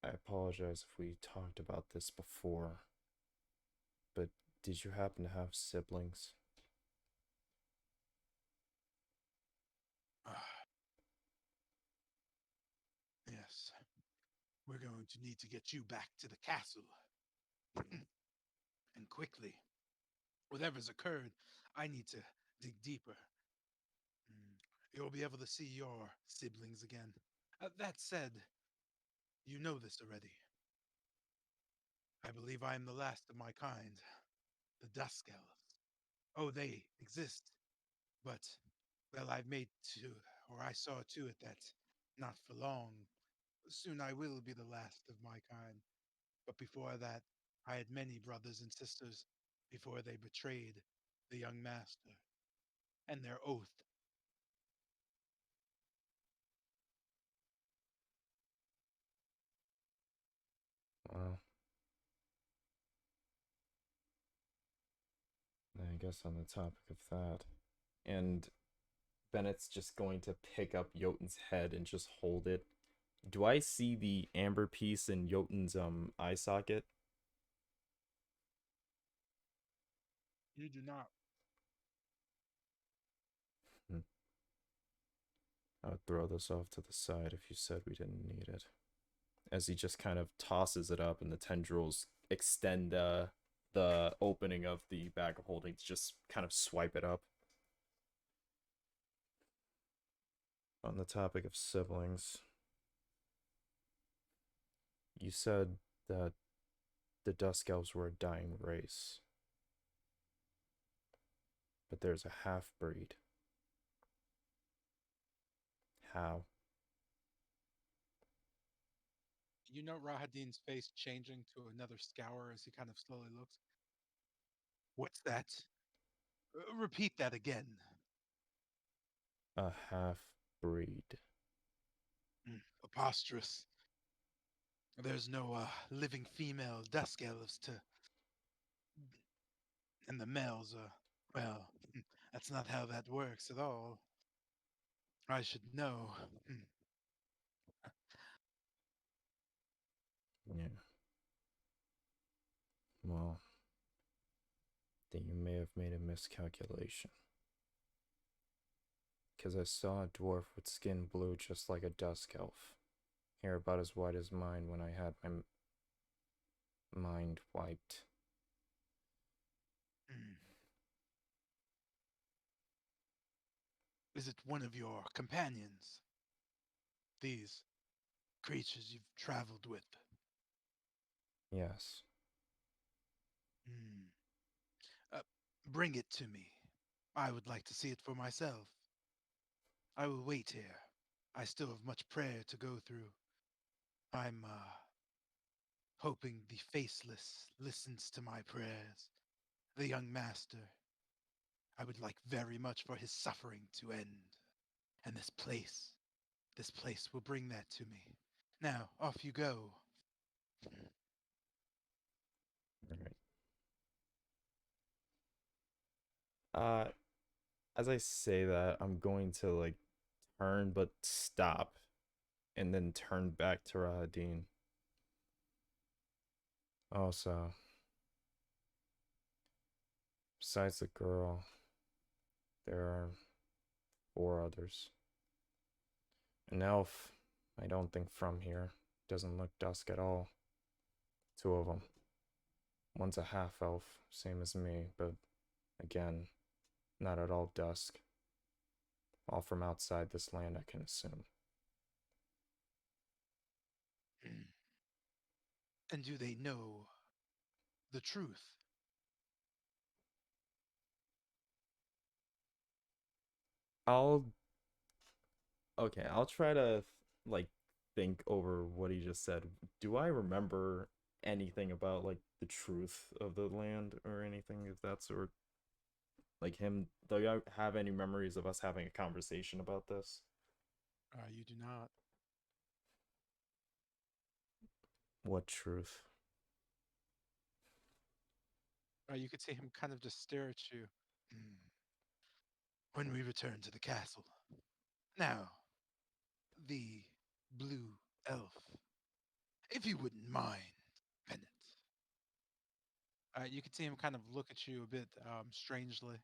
I apologize if we talked about this before, but did you happen to have siblings? Yes. We're going to need to get you back to the castle. And quickly. Whatever's occurred, I need to dig deeper. You'll be able to see your siblings again. That said, you know this already. I believe I am the last of my kind, the Dusk Elves. Oh, they exist, but, well, I've made to, or I saw to it that, not for long, soon I will be the last of my kind. But before that, I had many brothers and sisters before they betrayed the young master and their oath. Well, I guess on the topic of that, and Bennett's just going to pick up Jotun's head and just hold it. Do I see the amber piece in Jotun's eye socket? You do not. I would throw this off to the side if you said we didn't need it. As he just kind of tosses it up and the tendrils extend the opening of the bag of holding to just kind of swipe it up. On the topic of siblings, you said that the Dusk Elves were a dying race. But there's a half-breed. How? You know Rahadin's face changing to another scour as he kind of slowly looks. What's that? Repeat that again. A half-breed. Preposterous. There's no living female dusk elves to. And the males are. Well, that's not how that works at all. I should know. Yeah. Well, then you may have made a miscalculation. Because I saw a dwarf with skin blue just like a dusk elf. Hair about as white as mine when I had my mind wiped. Is it one of your companions? These creatures you've traveled with? Yes. Bring it to me. I would like to see it for myself. I will wait here. I still have much prayer to go through. I'm hoping the faceless listens to my prayers. The young master. I would like very much for his suffering to end. And this place will bring that to me. Now, off you go. Alright. Uh, as I say that, I'm going to like turn but stop, and then turn back to Rahadin. Also, besides the girl, there are 4 others. An elf, I don't think from here. Doesn't look dusk at all. 2 of them. One's a half elf, same as me, but again, not at all dusk. All from outside this land, I can assume. And do they know the truth? I'll Okay, I'll try to like think over what he just said. Do I remember anything about like the truth of the land or anything of that sort? Like him, do I have any memories of us having a conversation about this? You do not. What truth? You could see him kind of just stare at you. When we return to the castle. Now, the blue elf. If you wouldn't mind, Bennett. You could see him kind of look at you a bit strangely.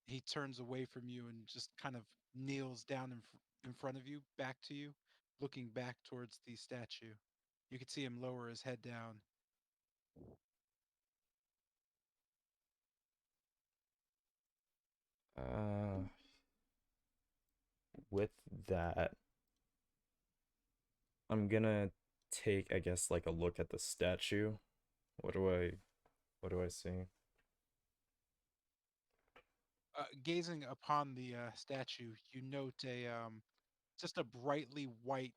He turns away from you and just kind of kneels down in front of you, back to you, looking back towards the statue. You could see him lower his head down. Uh, with that, I'm gonna take, I guess, like a look at the statue. What do I see? Gazing upon the statue, you note a just a brightly white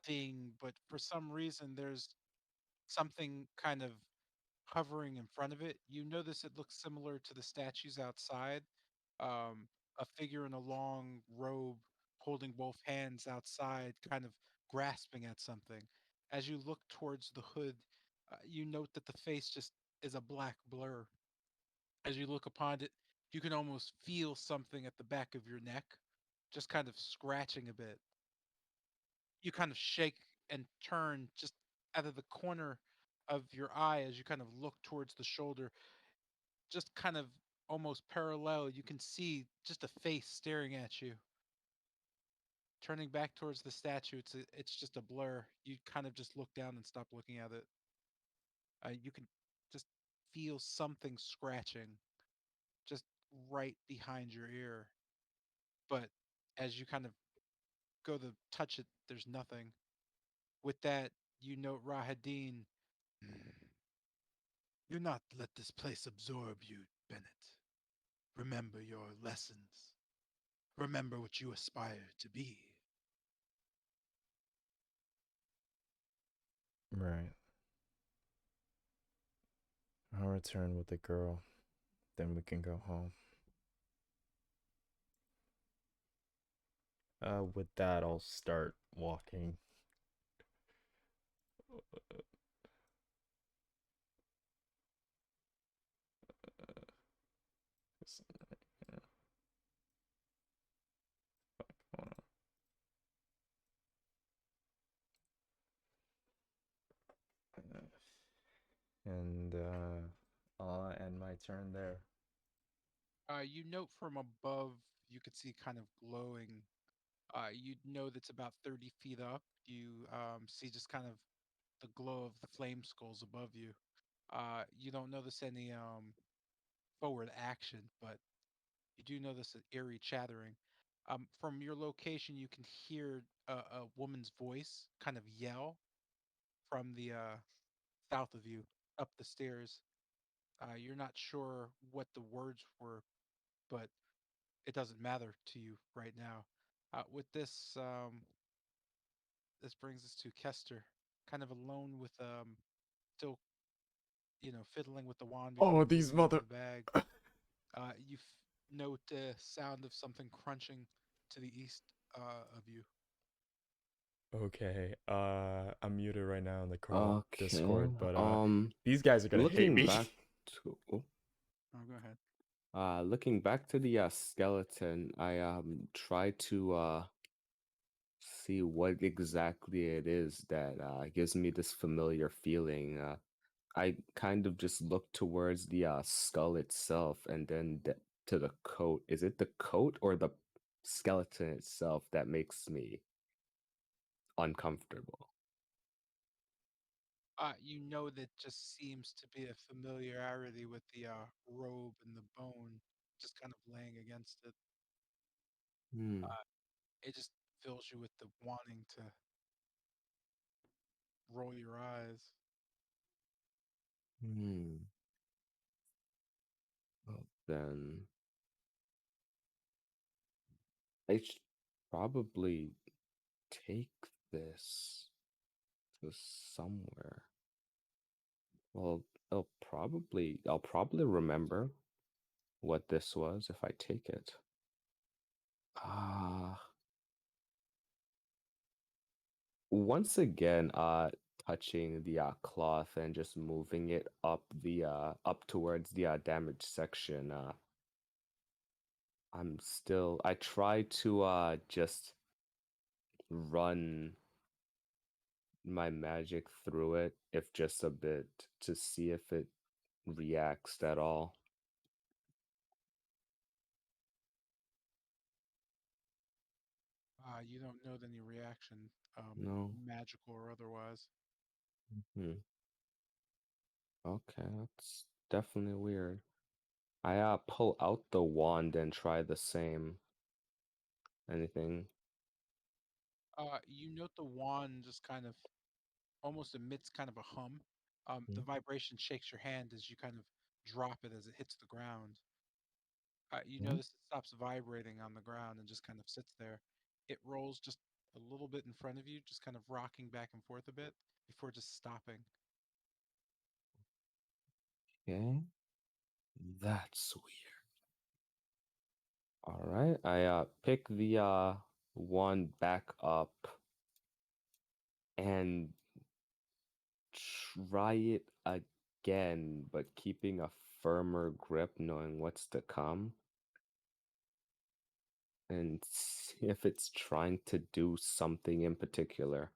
thing, but for some reason there's something kind of hovering in front of it. You notice it looks similar to the statues outside. A figure in a long robe holding both hands outside, kind of grasping at something. As you look towards the hood, you note that the face just is a black blur. As you look upon it, you can almost feel something at the back of your neck, just kind of scratching a bit. You kind of shake and turn just out of the corner of your eye as you kind of look towards the shoulder, just kind of almost parallel. You can see just a face staring at you. Turning back towards the statue, it's just a blur. You kind of just look down and stop looking at it. You can just feel something scratching just right behind your ear. But as you kind of go to touch it, there's nothing. With that, you note Rahadin. Do not let this place absorb you, Bennett. Remember your lessons. Remember what you aspire to be. Right. I'll return with the girl. Then we can go home. With that, I'll start walking. And I'll end my turn there. You note from above, you could see kind of glowing. You know that's about 30 feet up. You see just kind of the glow of the flame skulls above you. You don't notice any forward action, but you do notice an eerie chattering. From your location, you can hear a woman's voice kind of yell from the south of you up the stairs. You're not sure what the words were, but it doesn't matter to you right now. With this, this brings us to Kester, kind of alone with still fiddling with the wand before Oh, putting these it into mother. the bag. You note the sound of something crunching to the east of you. Okay, I'm muted right now in the Carl Okay. Discord, but these guys are gonna hate Looking me. back to Oh, go ahead. looking back to the skeleton, I try to see what exactly it is that gives me this familiar feeling. I kind of just look towards the skull itself and then to the coat. Is it the coat or the skeleton itself that makes me uncomfortable? You know that just seems to be a familiarity with the robe and the bone, just kind of laying against it. Hmm. It just fills you with the wanting to roll your eyes. Hmm. Well, then I should probably take this to somewhere. Well, I'll probably remember what this was if I take it. Ah, once again, touching the cloth and just moving it up the up towards the damaged section. I try to just run my magic through it, if just a bit, to see if it reacts at all. You don't know any reaction, No. magical or otherwise. Hmm. Okay, that's definitely weird. I pull out the wand and try the same. Anything? You note the wand just kind of almost emits kind of a hum. The Hmm? vibration shakes your hand as you kind of drop it as it hits the ground. You Hmm? notice it stops vibrating on the ground and just kind of sits there. It rolls just a little bit in front of you, just kind of rocking back and forth a bit before just stopping. Okay, that's weird. All right, I pick the wand back up and try it again, but keeping a firmer grip, knowing what's to come, and see if it's trying to do something in particular.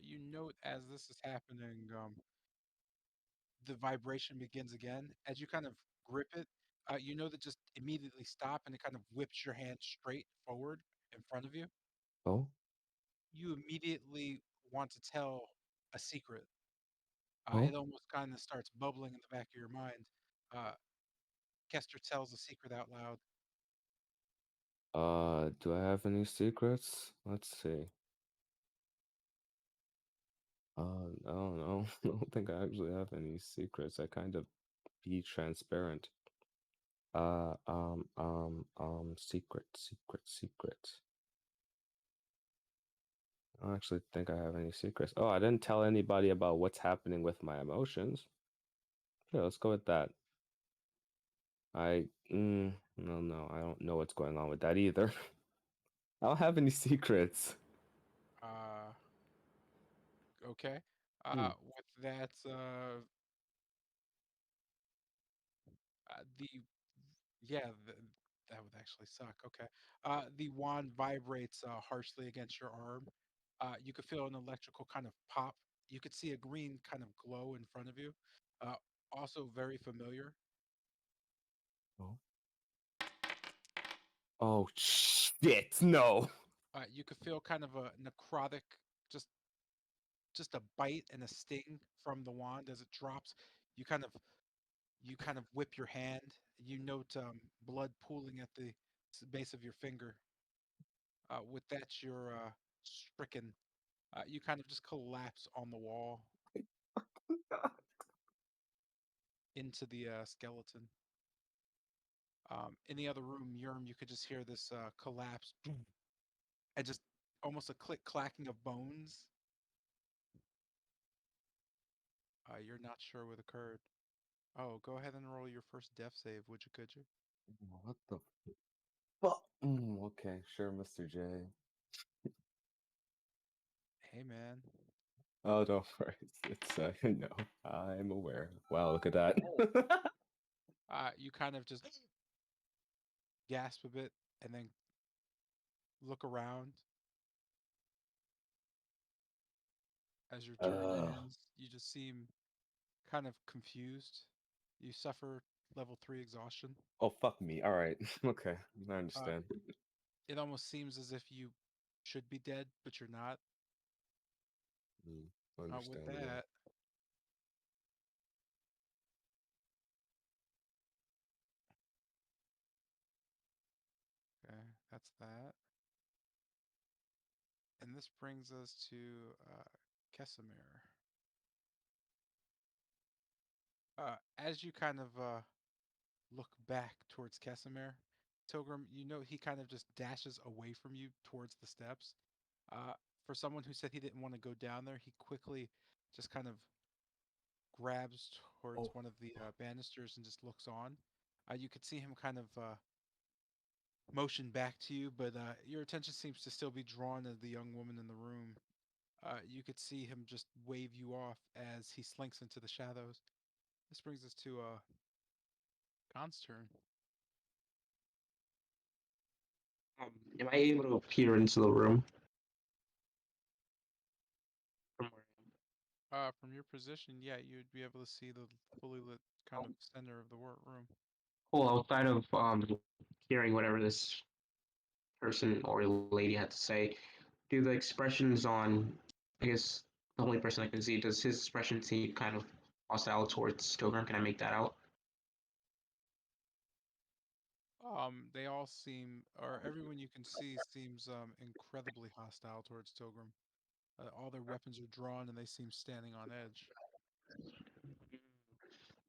You note as this is happening, the vibration begins again. As you kind of grip it, you know that just immediately stop and it kind of whips your hand straight forward in front of you. Oh, You immediately want to tell a secret. oh, It almost kind of starts bubbling in the back of your mind. Uh, Kester tells a secret out loud. do I have any secrets? Let's see. I don't know. I don't think I actually have any secrets. I kind of be transparent. Secret. I don't actually think I have any secrets. Oh, I didn't tell anybody about what's happening with my emotions. Yeah, let's go with that. No, I don't know what's going on with that either. I don't have any secrets. Uh, okay. Hmm. With that, the yeah, that would actually suck. Okay. The wand vibrates harshly against your arm. You could feel an electrical kind of pop. You could see a green kind of glow in front of you. Uh, Also very familiar. Oh. Oh shit! No. You could feel kind of a necrotic, just just a bite and a sting from the wand as it drops. You kind of you kind of whip your hand. You note blood pooling at the base of your finger. With that, you're stricken. You kind of just collapse on the wall into the skeleton. In the other room, Yurm, you could just hear this collapse and just almost a click clacking of bones. You're not sure what occurred. Oh, go ahead and roll your first death save, would you, could you? What the fuck? Okay, sure, Mr. J. Hey, man. Oh, don't worry. It's no, I'm aware. Wow, look at that. You kind of just gasp a bit and then look around as your turn ends. You just seem kind of confused. You suffer level 3 exhaustion. Oh, fuck me. All right. Okay, I Uh, understand. it almost seems as if you should be dead, but you're not. Mm, With understandable. that, okay, that's that. And this brings us to Kesimir. As you kind of look back towards Kesimir, Tilgrim, you know he kind of just dashes away from you towards the steps. Uh, for someone who said he didn't want to go down there, he quickly just kind of grabs towards Oh, one of the banisters and just looks on. You could see him kind of motion back to you, but your attention seems to still be drawn to the young woman in the room. You could see him just wave you off as he slinks into the shadows. This brings us to Khan's turn. Am I able to peer into the room from where From your position, yeah, you'd be able to see the fully lit kind of center of the room. Cool, outside of hearing whatever this person or lady had to say, do the expressions on, I guess, the only person I can see, does his expression seem kind of hostile towards Pilgrim? Can I make that out? They all seem, or everyone you can see seems incredibly hostile towards Tilgrim. All their weapons are drawn and they seem standing on edge.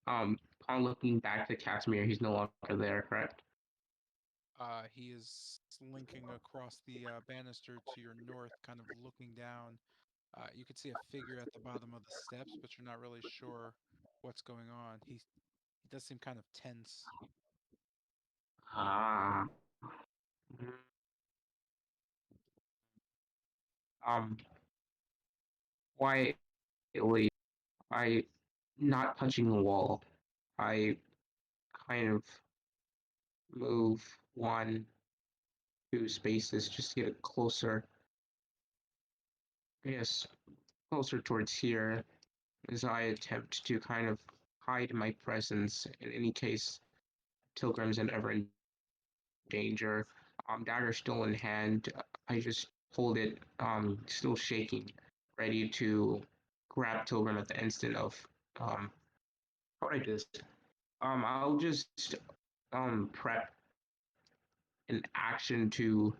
Upon looking back to Casimir, he's no longer there, correct? He is slinking across the banister to your north, kind of looking down. You could see a figure at the bottom of the steps, but you're not really sure what's going on. He does seem kind of tense. Ah. Mm. Um, quietly, I, not touching the wall, I kind of move one, two spaces just to get it closer. I guess closer towards here as I attempt to kind of hide my presence in any case Tilgrim's and ever in danger. Dagger still in hand. I just hold it, still shaking, ready to grab Tilgrim at the instant of how would I do this? I'll just prep an action to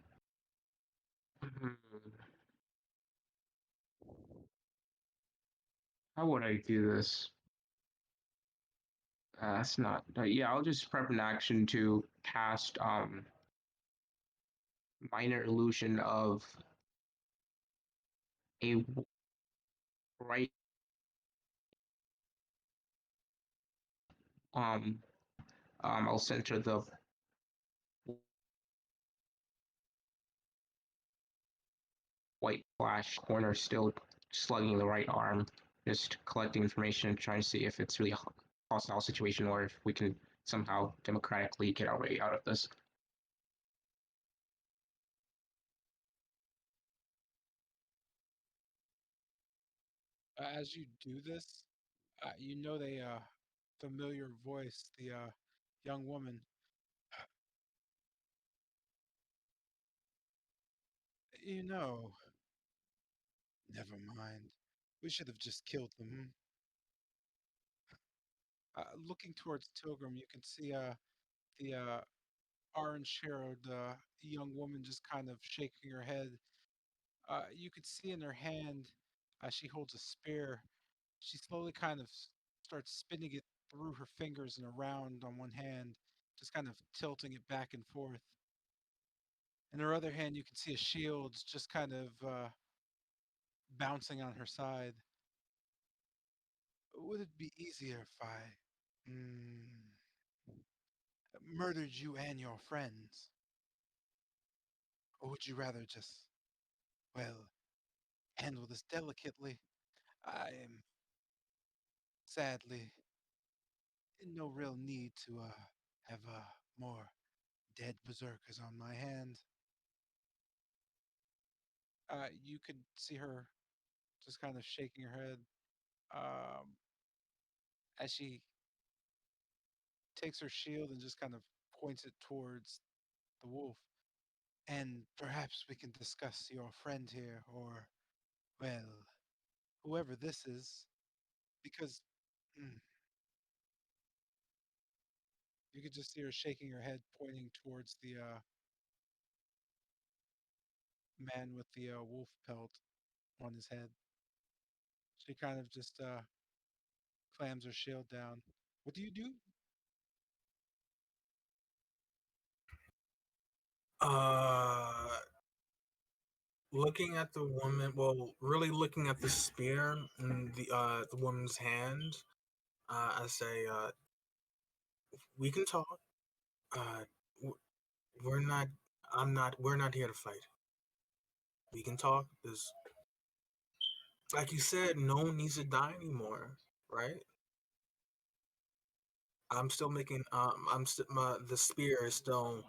how would I do this? That's not yeah, I'll just prep an action to cast minor illusion of a right um I'll center the white flash corner still slugging the right arm, just collecting information and trying to see if it's really a hostile situation or if we can somehow democratically get our way out of this. As you do this, you know the familiar voice, the young woman. You know, never mind. We should have just killed them. Looking towards Tilgrim, you can see the orange-haired young woman just kind of shaking her head. You could see in her hand, she holds a spear. She slowly kind of starts spinning it through her fingers and around on one hand, just kind of tilting it back and forth. In her other hand, you can see a shield just kind of bouncing on her side. Would it be easier if I mm, murdered you and your friends? Or would you rather just, well, handle this delicately? I am sadly in no real need to have more dead berserkers on my hand. You could see her just kind of shaking her head um, as she takes her shield and just kind of points it towards the wolf. And perhaps we can discuss your friend here, or, well, whoever this is, because mm, you could just see her shaking her head, pointing towards the man with the wolf pelt on his head. She kind of just clams her shield down. What do you do? Uh, looking at the woman, well, really looking at the spear in the woman's hand, I say, we can talk. Uh, w- we're not. I'm not. We're not here to fight. We can talk. There's, like you said, no one needs to die anymore, right? I'm still making. I'm still. The spear is still.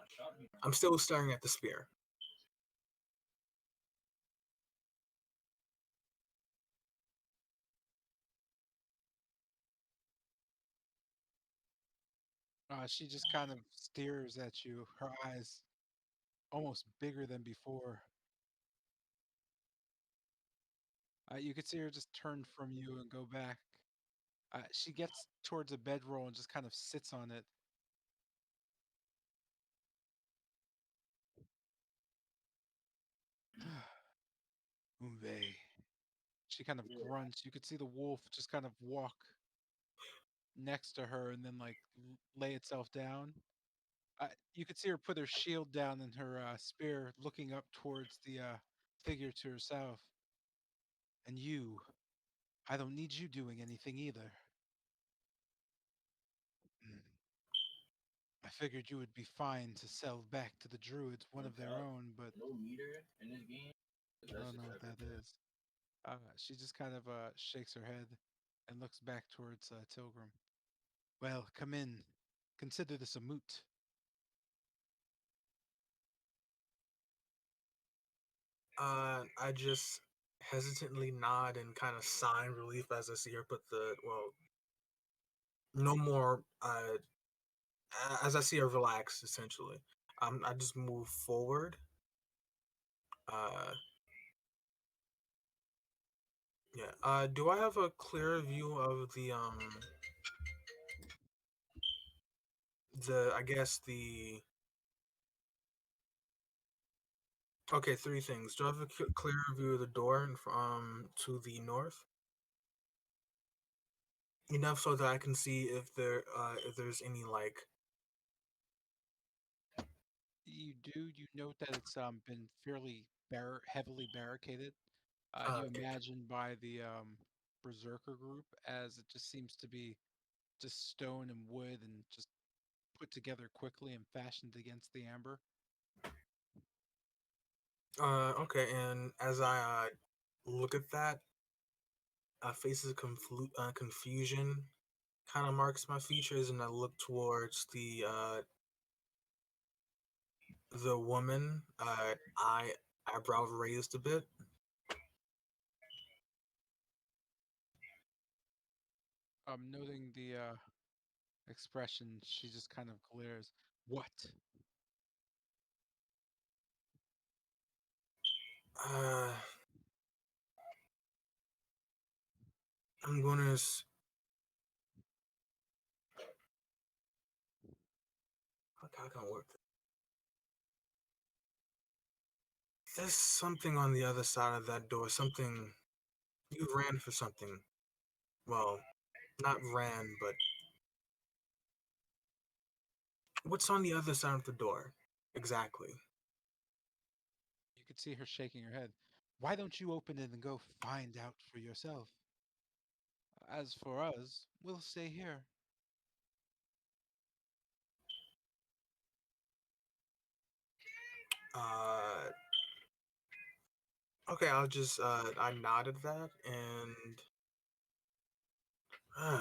I'm still staring at the spear. She just kind of stares at you, her eyes almost bigger than before. You could see her just turn from you and go back. She gets towards a bedroll and just kind of sits on it. Umbe. She kind of grunts. You could see the wolf just kind of walk next to her and then like lay itself down. You could see her put her shield down and her spear, looking up towards the figure to herself. And you, I don't need you doing anything either. Mm. I figured you would be fine to sell back to the druids, one of their own, but I don't know what that is. She just kind of shakes her head and looks back towards Tilgrim. Well, come in. Consider this a moot. I just hesitantly nod and kind of sigh in relief as I see her put the no more. As I see her relax, essentially, I just move forward. Uh, yeah. Do I have a clear view of the I guess the okay, three things. Do I have a clear view of the door from to the north? Enough so that I can see if there's any like You do. You note that it's been fairly heavily barricaded. You okay. imagine by the berserker group, as it just seems to be just stone and wood and just put together quickly and fashioned against the amber. Okay, and as I look at that, faces confusion kind of marks my features, and I look towards the woman. Eyebrow raised a bit. Noting the expression, she just kind of glares. What? Uh, I'm gonna. How can I work this? There's something on the other side of that door. Something you ran for something. Well, not ran, but what's on the other side of the door exactly? could see her shaking her head. Why don't you open it and go find out for yourself? As for us, we'll stay here. Uh, okay, I'll just I nodded that and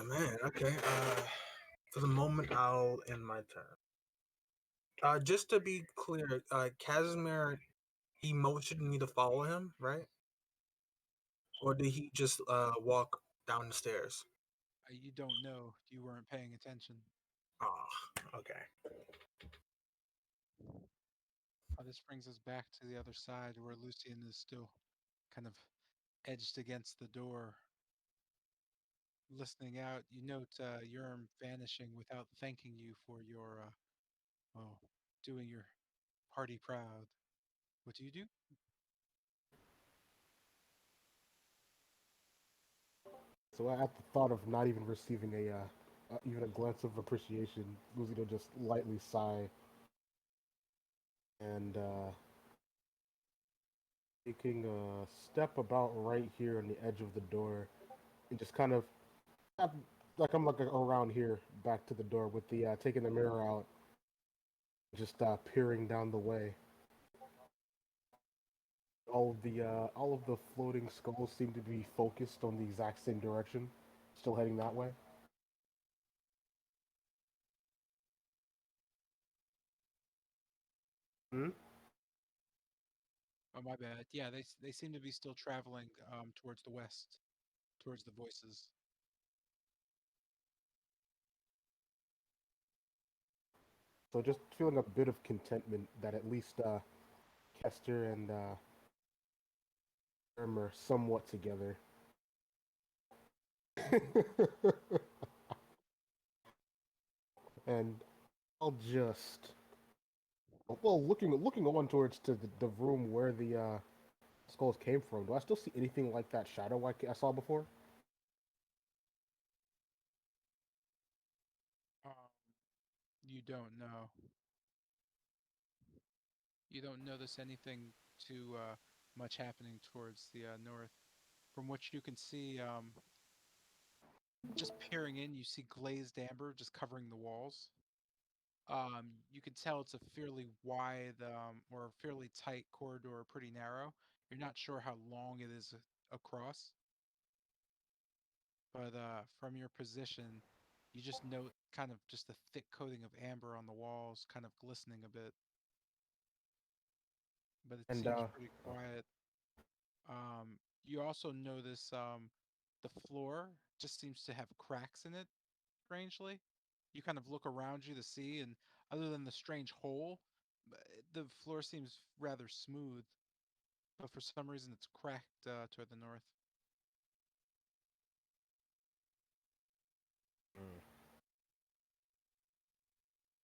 man, okay. For the moment, I'll end my turn. Just to be clear, Casimir, he motioned me to follow him, right? Or did he just walk down the stairs? You don't know. You weren't paying attention. Ah, okay. This brings us back to the other side where Lucian is still kind of edged against the door, listening out. You note Yerm vanishing without thanking you for your, well, doing your party proud. What do you do? So at the thought of not even receiving even a glance of appreciation, Lucy will just lightly sigh and taking a step about right here on the edge of the door, and just kind of like I'm looking around here back to the door with the taking the mirror out, just peering down the way. All of the floating skulls seem to be focused on the exact same direction, still heading that way. Hmm? Oh, my bad. Yeah, they seem to be still traveling towards the west, towards the voices. So just feeling a bit of contentment that at least Kester and Erm are somewhat together. And I'll just well, looking on towards to the room where the skulls came from. Do I still see anything like that shadow I saw before? Um, you don't know. You don't notice anything too much happening towards the north. From what you can see, just peering in, you see glazed amber just covering the walls. You can tell it's a fairly wide or fairly tight corridor, pretty narrow. You're not sure how long it is across, but from your position, you just note kind of just a thick coating of amber on the walls, kind of glistening a bit. But it And seems pretty quiet. You also notice the floor just seems to have cracks in it, strangely. You kind of look around you to see, and other than the strange hole, the floor seems rather smooth, but for some reason it's cracked toward the north.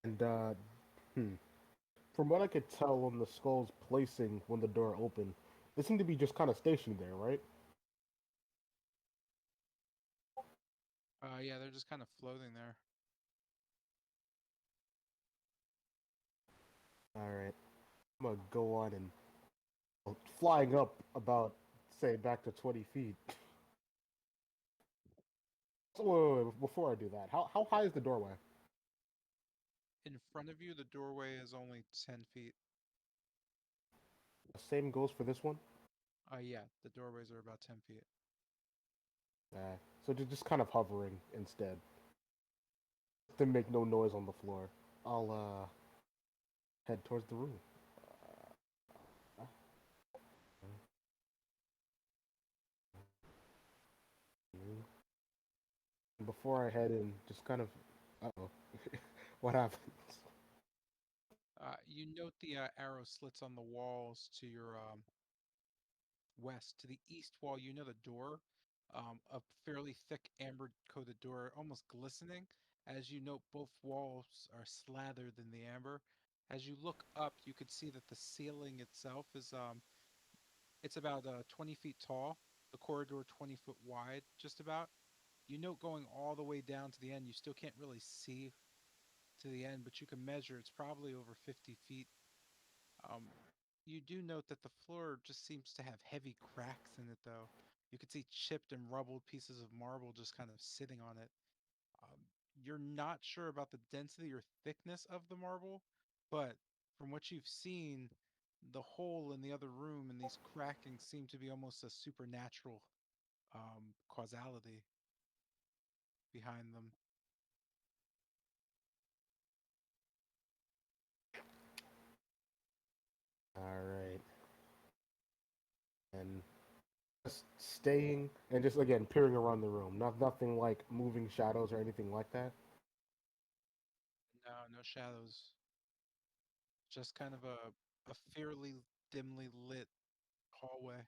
and hmm. From what I could tell on the skull's placing when the door opened, they seem to be just kind of stationed there, right? Yeah, they're just kind of floating there. All right, I'm gonna go on and flying up about say back to 20 feet. So before I do that, how high is the doorway? In front of you, the doorway is only 10 feet. The same goes for this one. Yeah, the doorways are about 10 feet. So just kind of hovering instead to make no noise on the floor. I'll head towards the room. Before I head in, just kind of, uh-oh, what happens? You note the arrow slits on the walls to your west. To the east wall, you know the door, a fairly thick amber coated door, almost glistening. As you note, both walls are slathered in the amber. As you look up, you could see that the ceiling itself is it's about 20 feet tall, the corridor 20 foot wide, just about. You note going all the way down to the end, you still can't really see to the end, but you can measure it's probably over 50 feet. Um, You do note that the floor just seems to have heavy cracks in it, though. You could see chipped and rubbled pieces of marble just kind of sitting on it. You're not sure about the density or thickness of the marble, but from what you've seen, the hole in the other room and these crackings seem to be almost a supernatural causality behind them. All right. And just staying and just again peering around the room. Nothing like moving shadows or anything like that. No, no shadows. Just kind of a fairly dimly lit hallway.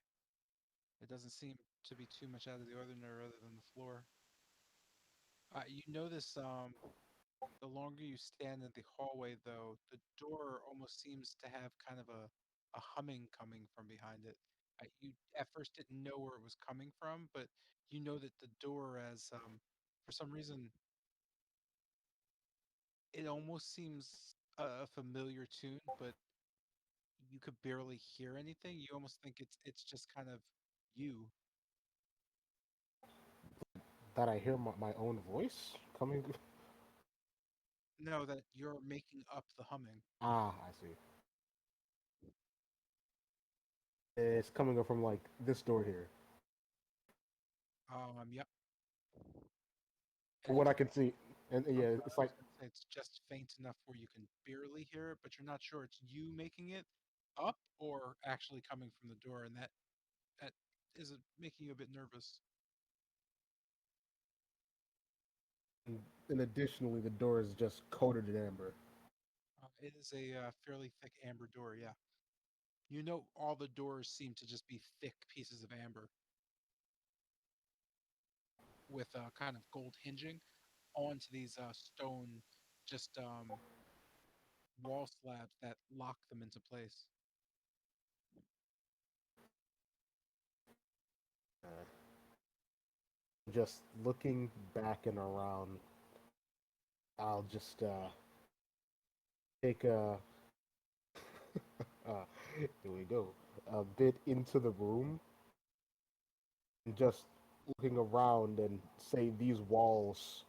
It doesn't seem to be too much out of the ordinary other than the floor. You notice the longer you stand in the hallway, though, the door almost seems to have kind of a humming coming from behind it. You at first didn't know where it was coming from, but you know that the door, as for some reason, it almost seems a familiar tune, but you could barely hear anything. You almost think it's just kind of you. That I hear my own voice coming. No, that you're making up the humming. Ah, I see. It's coming up from like this door here. Yep. And From what I it's can see, and I'm yeah, sorry, it's I was like gonna say it's just faint enough where you can barely hear it, but you're not sure it's you making it up or actually coming from the door, and that is making you a bit nervous. and additionally, the door is just coated in amber. It is a fairly thick amber door, yeah. You know, all the doors seem to just be thick pieces of amber with kind of gold hinging onto these stone, just wall slabs that lock them into place. Uh, just looking back and around, I'll just take a here we go, a bit into the room and just looking around and say these walls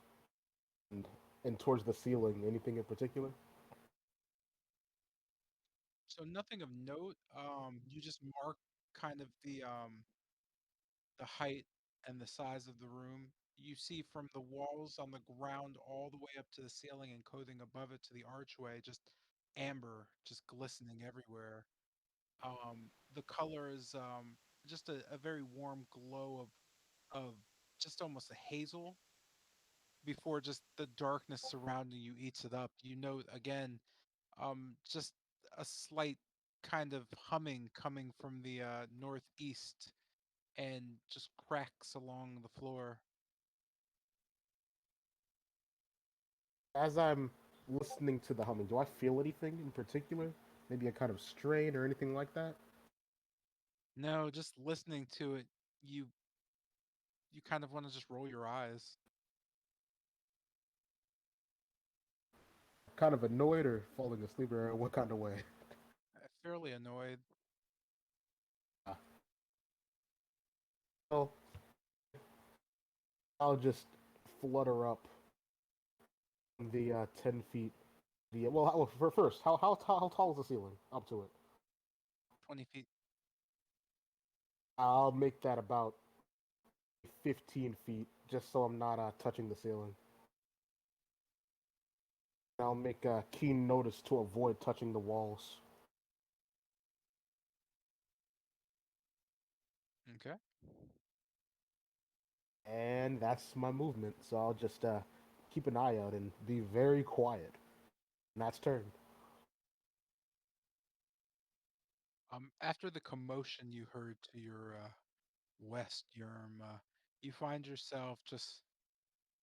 and and towards the ceiling. Anything in particular? So nothing of note. You just mark kind of the height and the size of the room. You see from the walls on the ground all the way up to the ceiling and coating above it to the archway, just amber, just glistening everywhere. The color is just a very warm glow of just almost a hazel before just the darkness surrounding you eats it up. You know, again, just a slight kind of humming coming from the northeast and just cracks along the floor. As I'm listening to the humming, do I feel anything in particular? Maybe a kind of strain or anything like that? No, just listening to it, you you kind of want to just roll your eyes. Kind of annoyed or falling asleep or what kind of way? Fairly annoyed. Uh, well, I'll just flutter up the 10 feet. For first, how tall is the ceiling up to it? 20 feet. I'll make that about 15 feet, just so I'm not touching the ceiling. I'll make a keen notice to avoid touching the walls. Okay. And that's my movement, so I'll just keep an eye out and be very quiet. And that's turn. After the commotion you heard to your west, Yerm, you find yourself just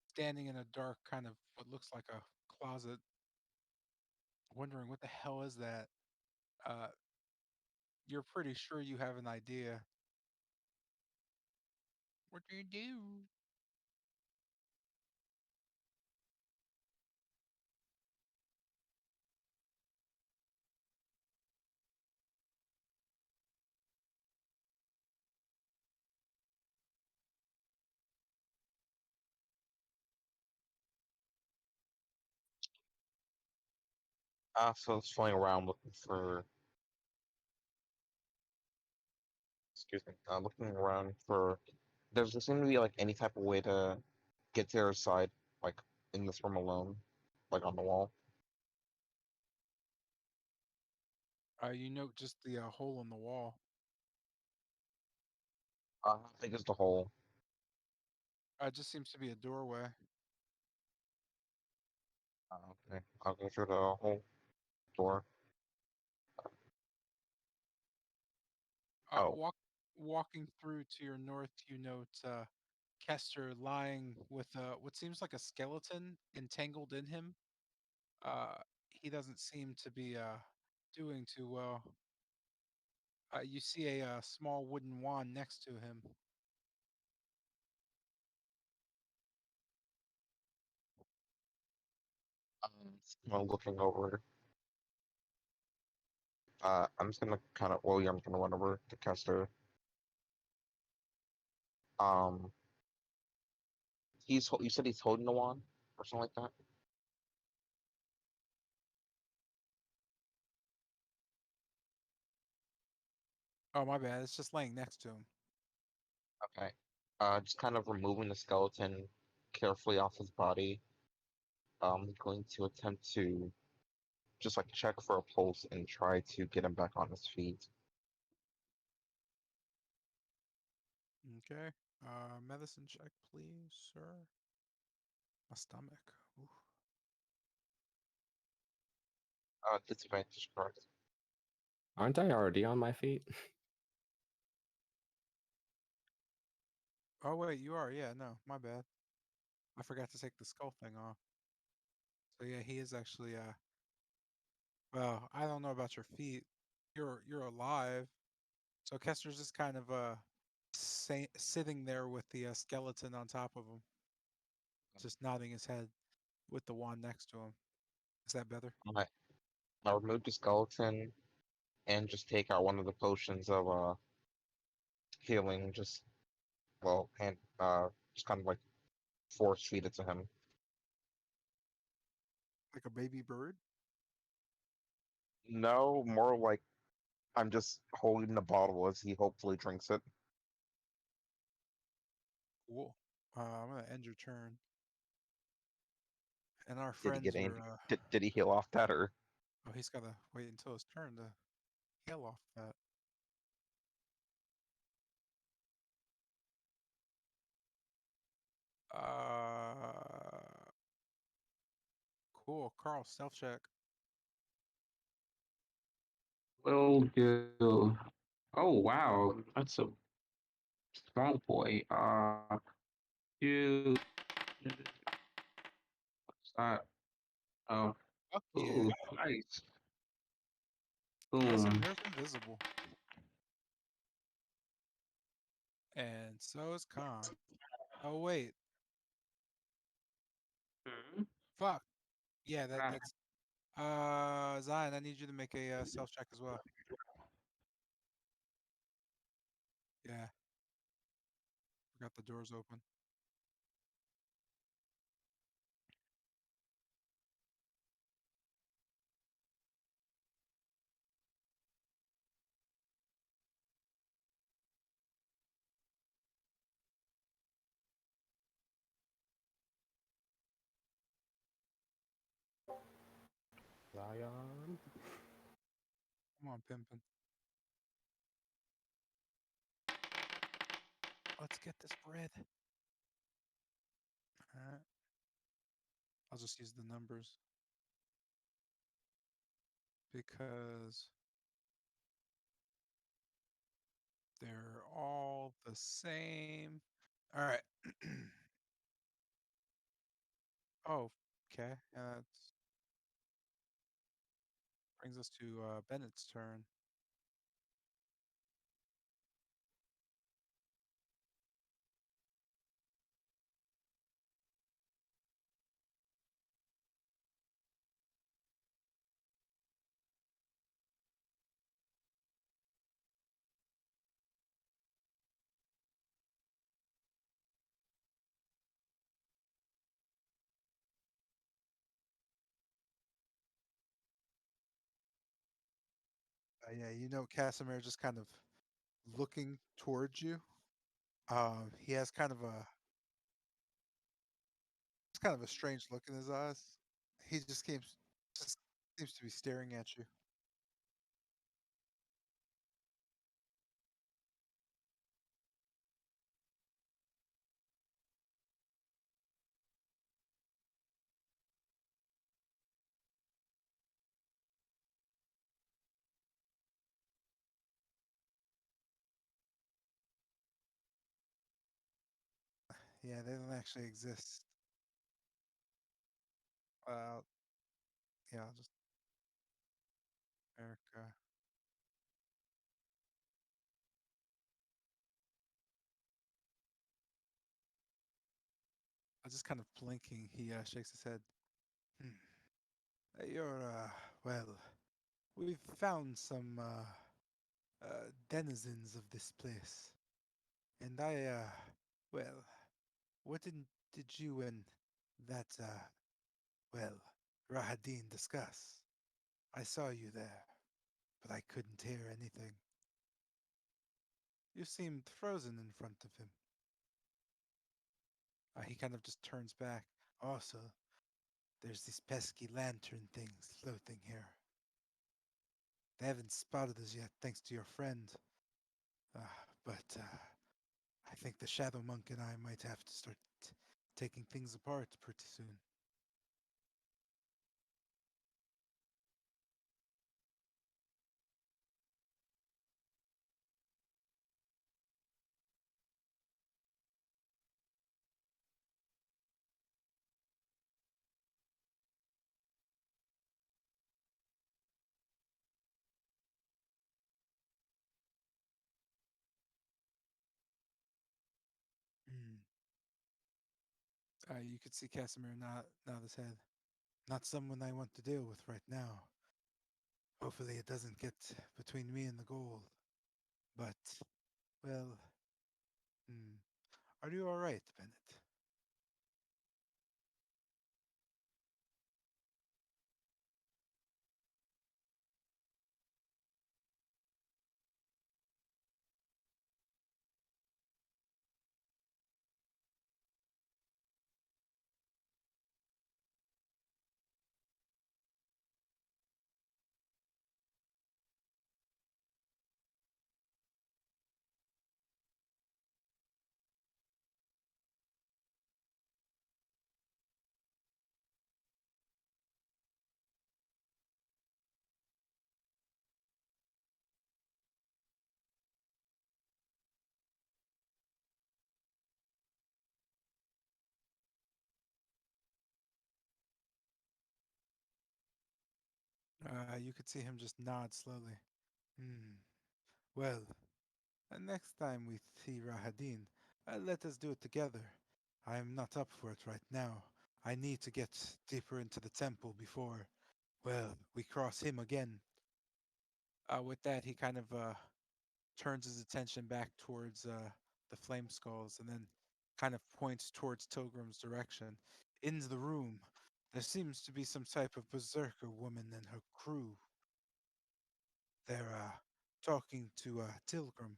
standing in a dark kind of what looks like a closet, wondering what the hell is that? Uh, you're pretty sure you have an idea. What do you do? So it's flying around looking for. Excuse me. Looking around for. Does there seem to be like any type of way to get to their side, like in this room alone, like on the wall? You note just the hole in the wall. How big is the hole? It just seems to be a doorway. Okay, I'll go through the whole door. Uh, Oh, walk, Walking through to your north, you note Kester lying with what seems like a skeleton entangled in him. He doesn't seem to be doing too well. You see a small wooden wand next to him. I'm looking over. I'm just gonna kind of. Well, yeah, I'm gonna run over to Kester. Um, you said he's holding the wand or something like that. Oh, my bad. It's just laying next to him. Okay. Just kind of removing the skeleton carefully off his body. Going to attempt to just like check for a pulse and try to get him back on his feet. Okay. Medicine check, please, sir. My stomach. Oof. Disadvantage, correct? Aren't I already on my feet? Oh wait, you are. Yeah, no, my bad. I forgot to take the skull thing off. So yeah, he is actually well, I don't know about your feet. You're alive. So Kester's just kind of sitting there with the skeleton on top of him, just nodding his head with the wand next to him. Is that better? Alright. I'll remove the skeleton and just take out one of the potions of healing. Just well, and just kind of like force feed it to him. Like a baby bird? No, more like I'm just holding the bottle as he hopefully drinks it. Cool. I'm gonna end your turn. And our Did he get friends any? are Did he heal off that or? oh, he's gotta wait until his turn to heal off that. Cool. Carl, stealth check. Will do. Oh wow, that's a strong boy. You. What's that? Oh, Fuck yeah. ooh, nice. Yes, and Boom. there's invisible. And so is Khan. Oh wait. Hmm? Fuck. Yeah, Ah, that's Zion, I need you to make a stealth check as well. Yeah, forgot the doors open. Zion. Come on, pimpin'. Let's get this bread. Alright. I'll just use the numbers because they're all the same. Alright. Oh, okay. That brings us to Bennett's turn. Yeah, you know, Casimir just kind of looking towards you. He has kind of a strange look in his eyes. He just seems to be staring at you. Yeah, they don't actually exist. Uh, yeah, I'll just Erica. Just kind of blinking, he shakes his head. Hmm. You're well. We've found some denizens of this place, and well, what did you and that well, Rahadin discuss? I saw you there, but I couldn't hear anything. You seemed frozen in front of him. He kind of just turns back. Also, there's these pesky lantern things floating here. They haven't spotted us yet, thanks to your friend. Uh, but I think the Shadow Monk and I might have to start taking things apart pretty soon. Mm. You could see Casimir nod his head. Not someone I want to deal with right now. Hopefully it doesn't get between me and the gold. But, well, hmm. Are you alright, Bennett? You could see him just nod slowly. Hmm. Well, next time we see Rahadin, let us do it together. I am not up for it right now. I need to get deeper into the temple before, well, we cross him again. With that, he kind of turns his attention back towards the flame skulls and then kind of points towards Tilgrim's direction. In the room, there seems to be some type of berserker woman and her crew. They're talking to Tilgrim.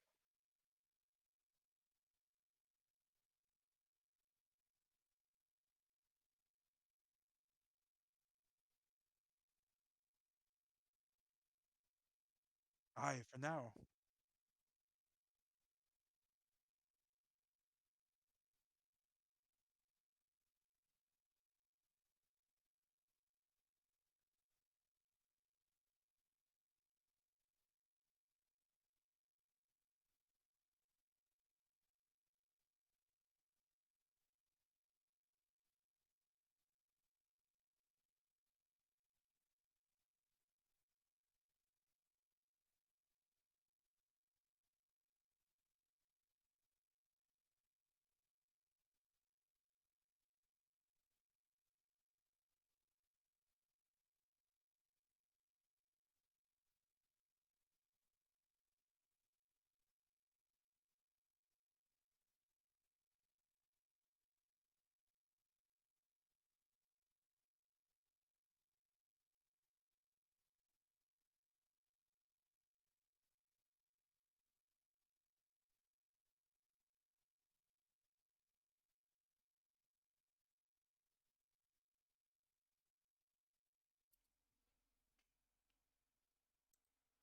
Aye, for now.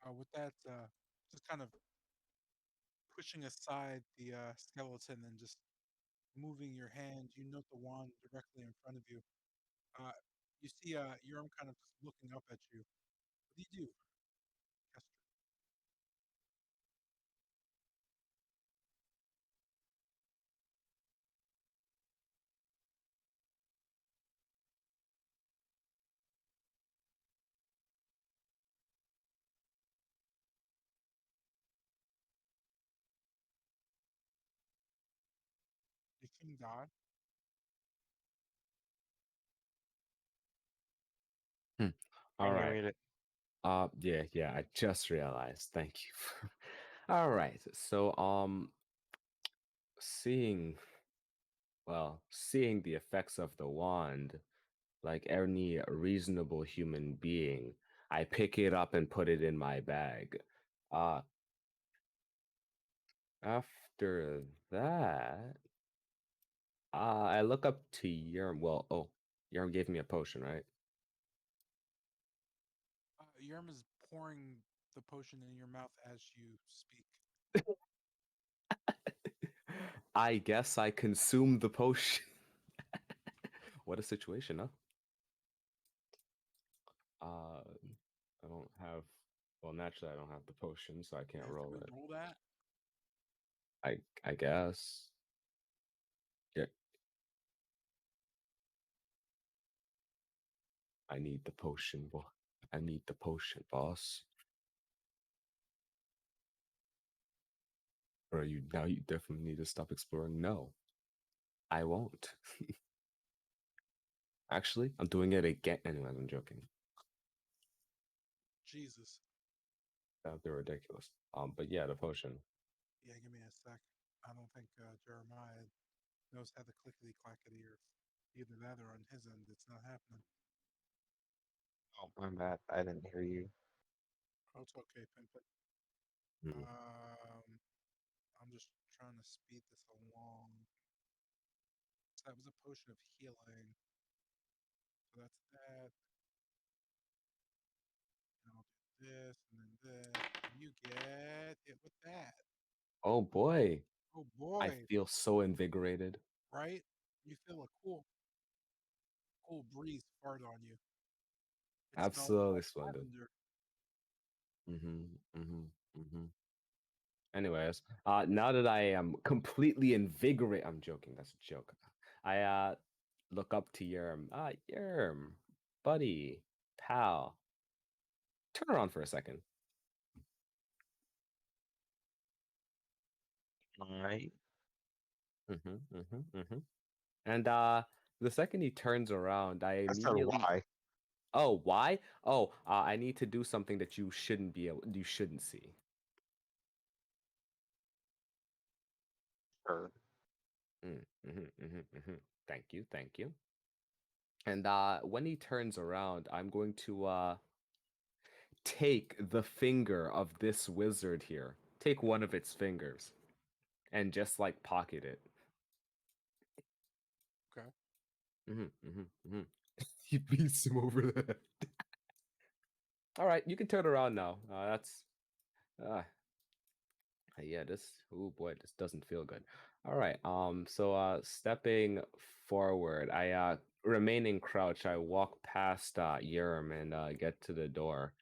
With that, just kind of pushing aside the skeleton and just moving your hand, you note the wand directly in front of you. Uh, you see Urim kind of just looking up at you. What do you do, Kester? The king died. Hmm. All Can you right. read it? Yeah, I just realized. Thank you. All right. So, seeing, seeing the effects of the wand, like any reasonable human being, I pick it up and put it in my bag. Uh, After that, I look up to Yerm. Yerm gave me a potion, right? Urim is pouring the potion in your mouth as you speak. I guess I consume the potion. What a situation, huh? I don't have. Well, naturally, I don't have the potion, so I You can't have to roll it. re-roll that. I guess. Yeah, I need the potion. I need the potion, boss. Or you now? You definitely need to stop exploring. No, I won't. Actually, I'm doing it again. Anyway, I'm joking. Jesus. They're ridiculous. But yeah, the potion. Yeah, give me a sec. I don't think Jeremiah knows how to clickety clackety, or either that or on his end it's not happening. Oh, my bad. I didn't hear you. Oh, it's okay, Pimpin. Hmm. I'm just trying to speed this along. So that was a potion of healing. So that's that. And I'll do this and then this. And you get hit with that. Oh boy, Oh I boy, feel so invigorated. right? You feel a cool breeze fart on you. It smells Absolutely like splendid. lavender. Mm-hmm. Mm-hmm. Mm-hmm. Anyways, now that I am completely invigorated, I'm joking. That's a joke. I look up to Yerm. Yerm, buddy, pal, turn around for a second. Alright. Mm-hmm. Mm-hmm. Mm-hmm. And the second he turns around, I I said immediately. why. Oh, why? Oh, I need to do something that you shouldn't be able. You shouldn't see. Sure. Mm-hmm. Mm-hmm. Mm-hmm. Thank you. Thank you. And when he turns around, I'm going to take the finger of this wizard here. Take one of its fingers and just like pocket it. Okay. Mm-hmm, mm-hmm, mm-hmm. He beats him over the head. All right, you can turn around now. Uh, yeah, oh boy, this doesn't feel good. All right, so stepping forward, I remaining crouch, I walk past Yerm and get to the door.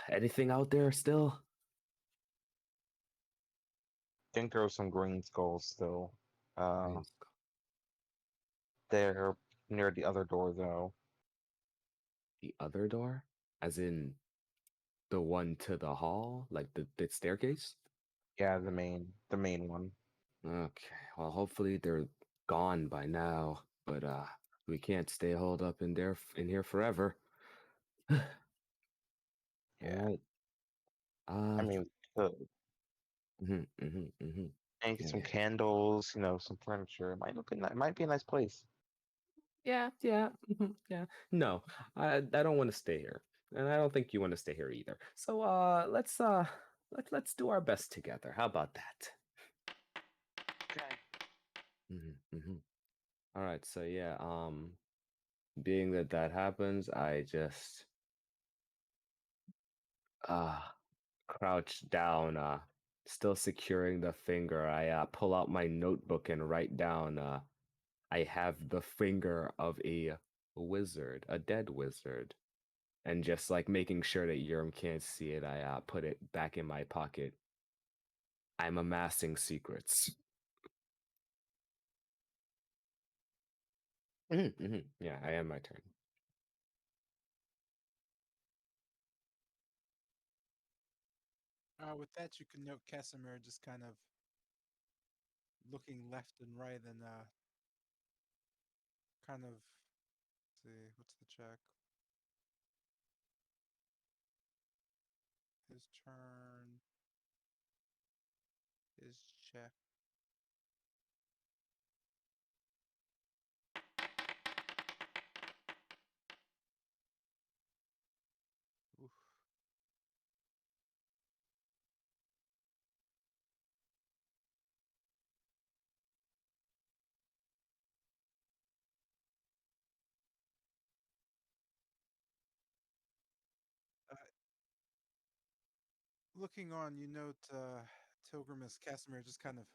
Anything out there still? Think there are some green skulls still. Uh, Green they're near the other door though. The other door? As in the one to the hall? Like the staircase? Yeah, the main one. Okay. Well, hopefully they're gone by now. But we can't stay holed up in here forever. All Yeah. right. I Uh mean, could mhm, mhm, mhm. maybe some Yeah. candles, some furniture. It might look it might be a nice place. Yeah, yeah. No, I don't want to stay here. And I don't think you want to stay here either. So let's do our best together. How about that? Okay. Mm-hmm. All right, so yeah, being that that happens, I just Crouch down, still securing the finger. I pull out my notebook and write down, I have the finger of a wizard, a dead wizard. And just like making sure that Yerm can't see it, I put it back in my pocket. I'm amassing secrets. Yeah, I am my turn. With that, you can note Casimir just kind of looking left and right and kind of see what's the check. His turn. His check. Oof. Uh, Looking on, you note Tilgrim as Casimir just kind of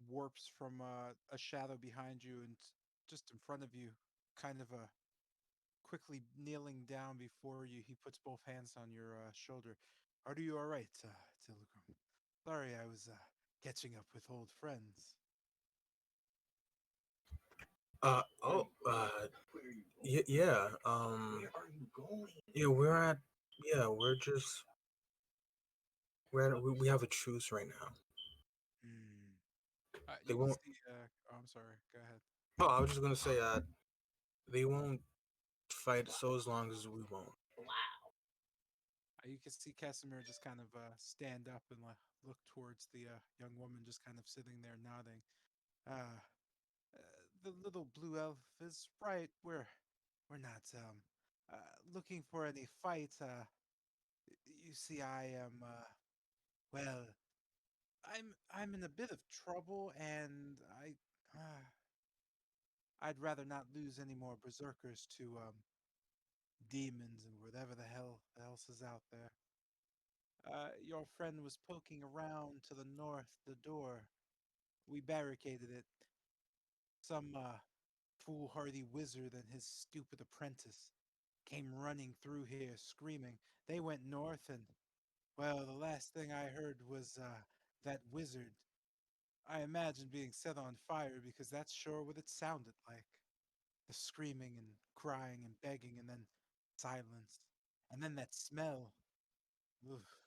warps from a shadow behind you and just in front of you, kind of quickly kneeling down before you. He puts both hands on your shoulder. Are you all right, Tilgrim? Sorry, I was catching up with old friends. Oh, yeah. Yeah, we're just, we have a truce right now. Hmm. They You can won't. see. Oh, I'm sorry. Go ahead. Oh, I was just gonna say, they won't fight so as long as we won't. You can see Casimir just kind of stand up and look towards the young woman just kind of sitting there nodding. Uh, the little blue elf is right. We're not looking for any fight. You see, I am well. I'm in a bit of trouble, and I'd rather not lose any more berserkers to demons and whatever the hell else is out there. Your friend was poking around to the north, the door. We barricaded it. Some foolhardy wizard and his stupid apprentice came running through here screaming. They went north, and, well, the last thing I heard was that wizard, I imagine, being set on fire because that's sure what it sounded like. The screaming and crying and begging, and then silence. And then that smell. Oof.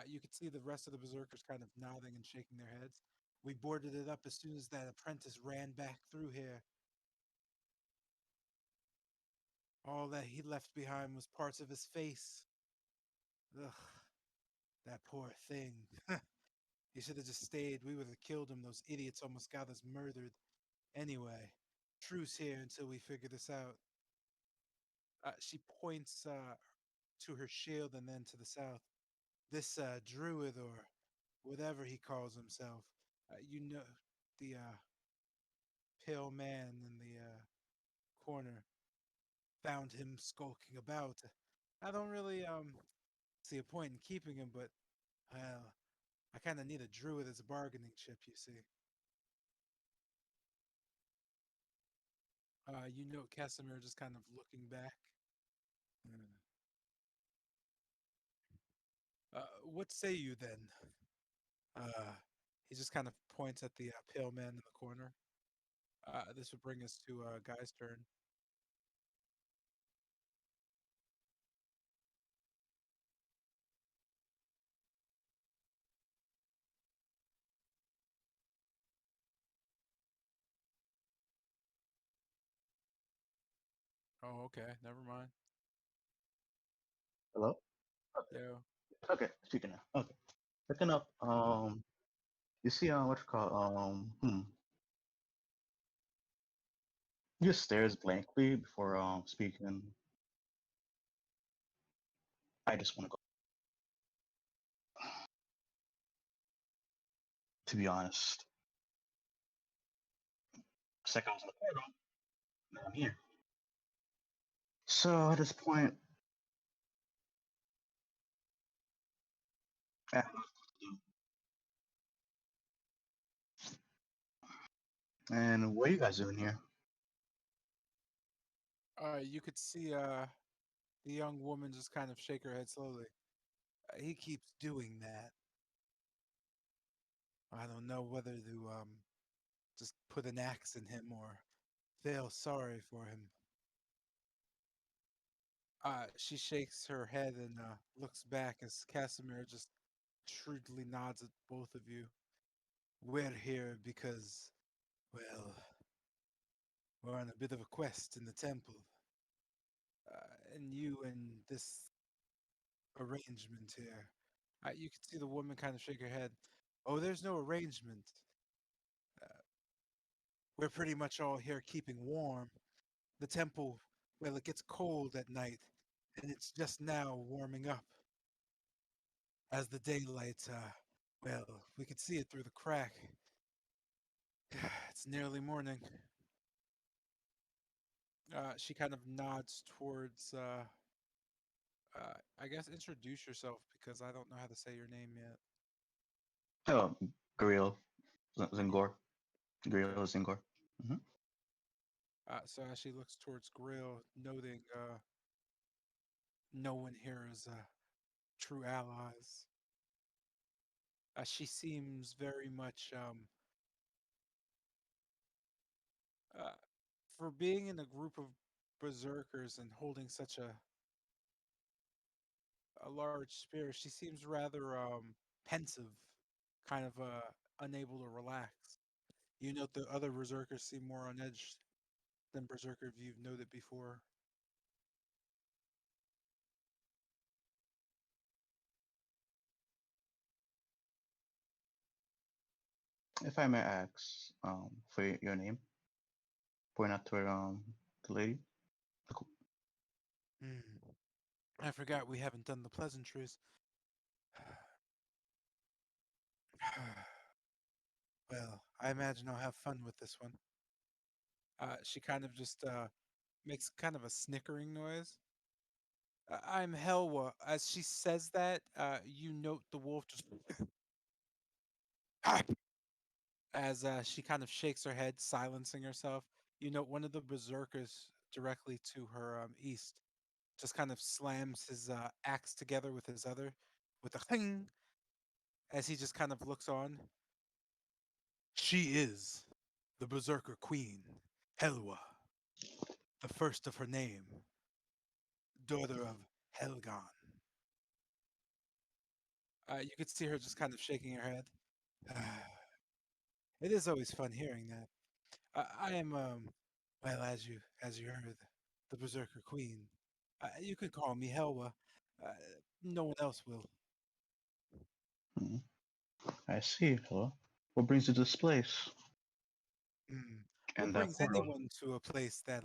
You could see the rest of the berserkers kind of nodding and shaking their heads. We boarded it up as soon as that apprentice ran back through here. All that he left behind was parts of his face. Ugh, that poor thing. He should have just stayed. We would have killed him. Those idiots almost got us murdered. Anyway, truce here until we figure this out. She points to her shield and then to the south. This druid, or whatever he calls himself, you know, the pale man in the corner, found him skulking about. I don't really see a point in keeping him, but, well, I kind of need a druid as a bargaining chip, you see. You know, Casimir just kind of looking back. Hmm. What say you then? Uh, he just kind of points at the pale man in the corner. This would bring us to Guy's turn. Oh, okay. Never mind. Hello? Okay. Yo. Okay, speaking now. Okay. Picking up, you see what you call he just stares blankly before speaking. I just wanna go, to be honest. Second I was in the corridor, now I'm here. So at this point, Yeah. And what are you guys doing here? You could see the young woman just kind of shake her head slowly. He keeps doing that. I don't know whether to just put an axe in him or feel sorry for him. She shakes her head and looks back as Casimir just shrewdly nods at both of you. We're here because, well, we're on a bit of a quest in the temple. And you and this arrangement here. You can see the woman kind of shake her head. Oh, there's no arrangement. Uh, we're pretty much all here keeping warm. The temple, well, it gets cold at night, and it's just now warming up. As the daylight, well, we could see it through the crack. It's nearly morning. She kind of nods towards, I guess introduce yourself because I don't know how to say your name yet. Oh, Grill Zingor. Grill Zingor. Hmm. So as she looks towards Grill, noting no one here is true allies. She seems very much, uh, for being in a group of berserkers and holding such a large spear, she seems rather pensive, kind of unable to relax. You note the other berserkers seem more on edge than berserker if you've noted before. If I may ask, for your name, point out to the lady. Hmm. I forgot we haven't done the pleasantries. Well, I imagine I'll have fun with this one. She kind of just makes kind of a snickering noise. I'm Helwa. As she says that, you note the wolf just as she kind of shakes her head, silencing herself. You note one of the berserkers directly to her east just kind of slams his axe together with his other, with a cling, as he just kind of looks on. She is the berserker queen, Helwa, the first of her name, daughter of Helgon. You could see her just kind of shaking her head. It is always fun hearing that. I am, well, as you heard, the Berserker Queen. You could call me Helwa. Uh, no one else will. Hmm. I see. Hello. What brings you to this place Mm. What and that brings portal? anyone to a place that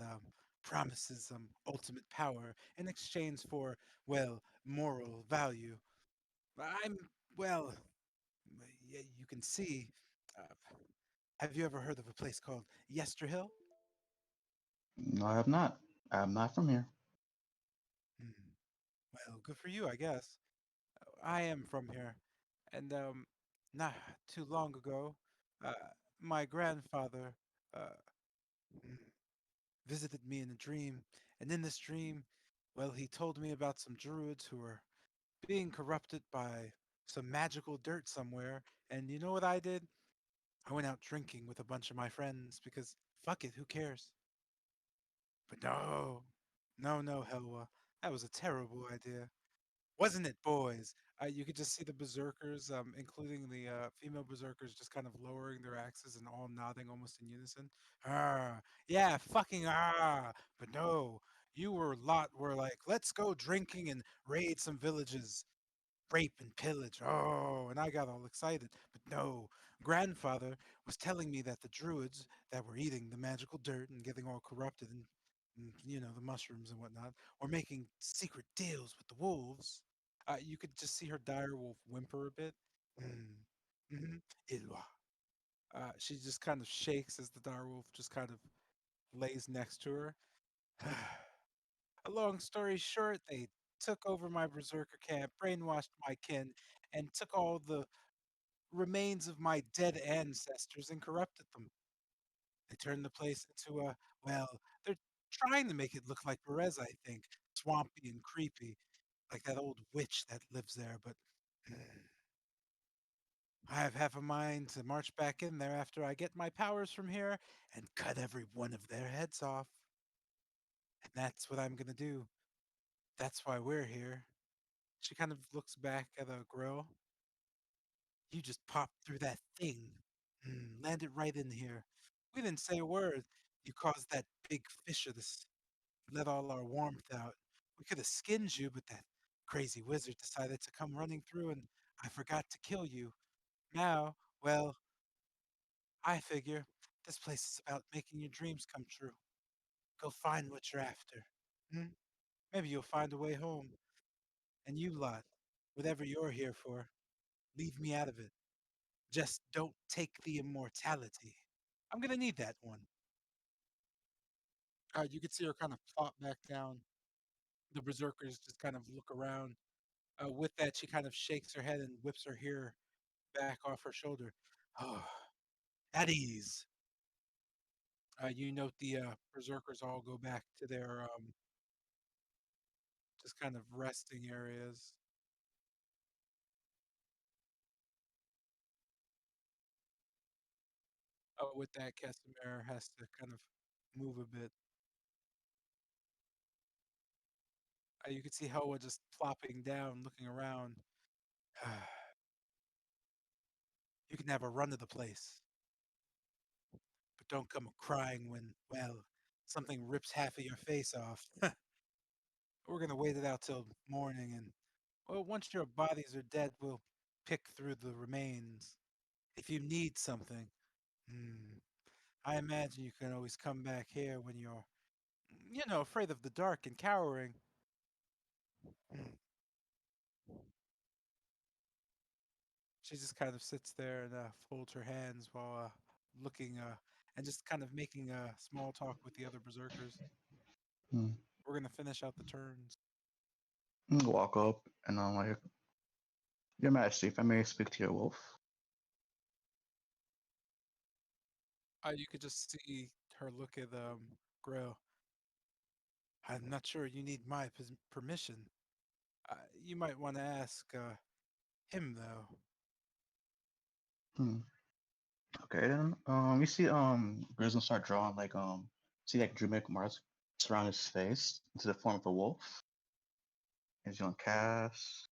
promises ultimate power in exchange for, well, moral value? I'm, well, you can see. Uh, have you ever heard of a place called Yesterhill? No, I have not. I am not from here. Mm. Well, good for you, I guess. I am from here, and not too long ago, uh, my grandfather uh, mm, visited me in a dream, and in this dream, well, he told me about some druids who were being corrupted by some magical dirt somewhere. And you know what I did? I went out drinking with a bunch of my friends because fuck it, who cares? But no, no, Helwa, that was a terrible idea. Wasn't it, boys? You could just see the berserkers, including the female berserkers, just kind of lowering their axes and all nodding almost in unison. Ah, yeah, fucking ah. But no, you were lot were like, let's go drinking and raid some villages, rape and pillage. Oh, and I got all excited. But no, grandfather was telling me that the druids that were eating the magical dirt and getting all corrupted and the mushrooms and whatnot, were making secret deals with the wolves. You could just see her dire wolf whimper a bit. Mm, mm, Ilwa. She just kind of shakes as the dire wolf just kind of lays next to her. A long story short, they took over my berserker camp, brainwashed my kin, and took all the remains of my dead ancestors and corrupted them. They turned the place into a, well, they're trying to make it look like Perez, I think, swampy and creepy, like that old witch that lives there, but I have half a mind to march back in there after I get my powers from here and cut every one of their heads off. And that's what I'm gonna do. That's why we're here. She kind of looks back at the grill. You just popped through that thing. Landed right in here. We didn't say a word. You caused that big fissure this let all our warmth out. We could have skinned you, but that crazy wizard decided to come running through and I forgot to kill you. Now, well, I figure this place is about making your dreams come true. Go find what you're after. Hmm? Maybe you'll find a way home. And you lot, whatever you're here for, leave me out of it. Just don't take the immortality. I'm gonna need that one. You can see her kind of plop back down. The berserkers just kind of look around. With that, she kind of shakes her head and whips her hair back off her shoulder. Oh, at ease. You note the berserkers all go back to their just kind of resting areas. With that, Casimir has to kind of move a bit. You can see Hoa just plopping down, looking around. You can have a run of the place, but don't come crying when, well, something rips half of your face off. We're gonna wait it out till morning, and well, once your bodies are dead, we'll pick through the remains. If you need something, hmm, I imagine you can always come back here when you're, afraid of the dark and cowering. Hmm. She just kind of sits there and folds her hands while looking and just kind of making small talk with the other berserkers. Hmm. We're gonna finish out the turns. Walk up and I'm like, Your Majesty, if I may speak to your wolf. You could just see her look at Grill. I'm not sure you need my permission. You might want to ask him though. Hmm. Okay then. You see Grizzle start drawing like see like druidic marks around his face into the form of a wolf. He's gonna cast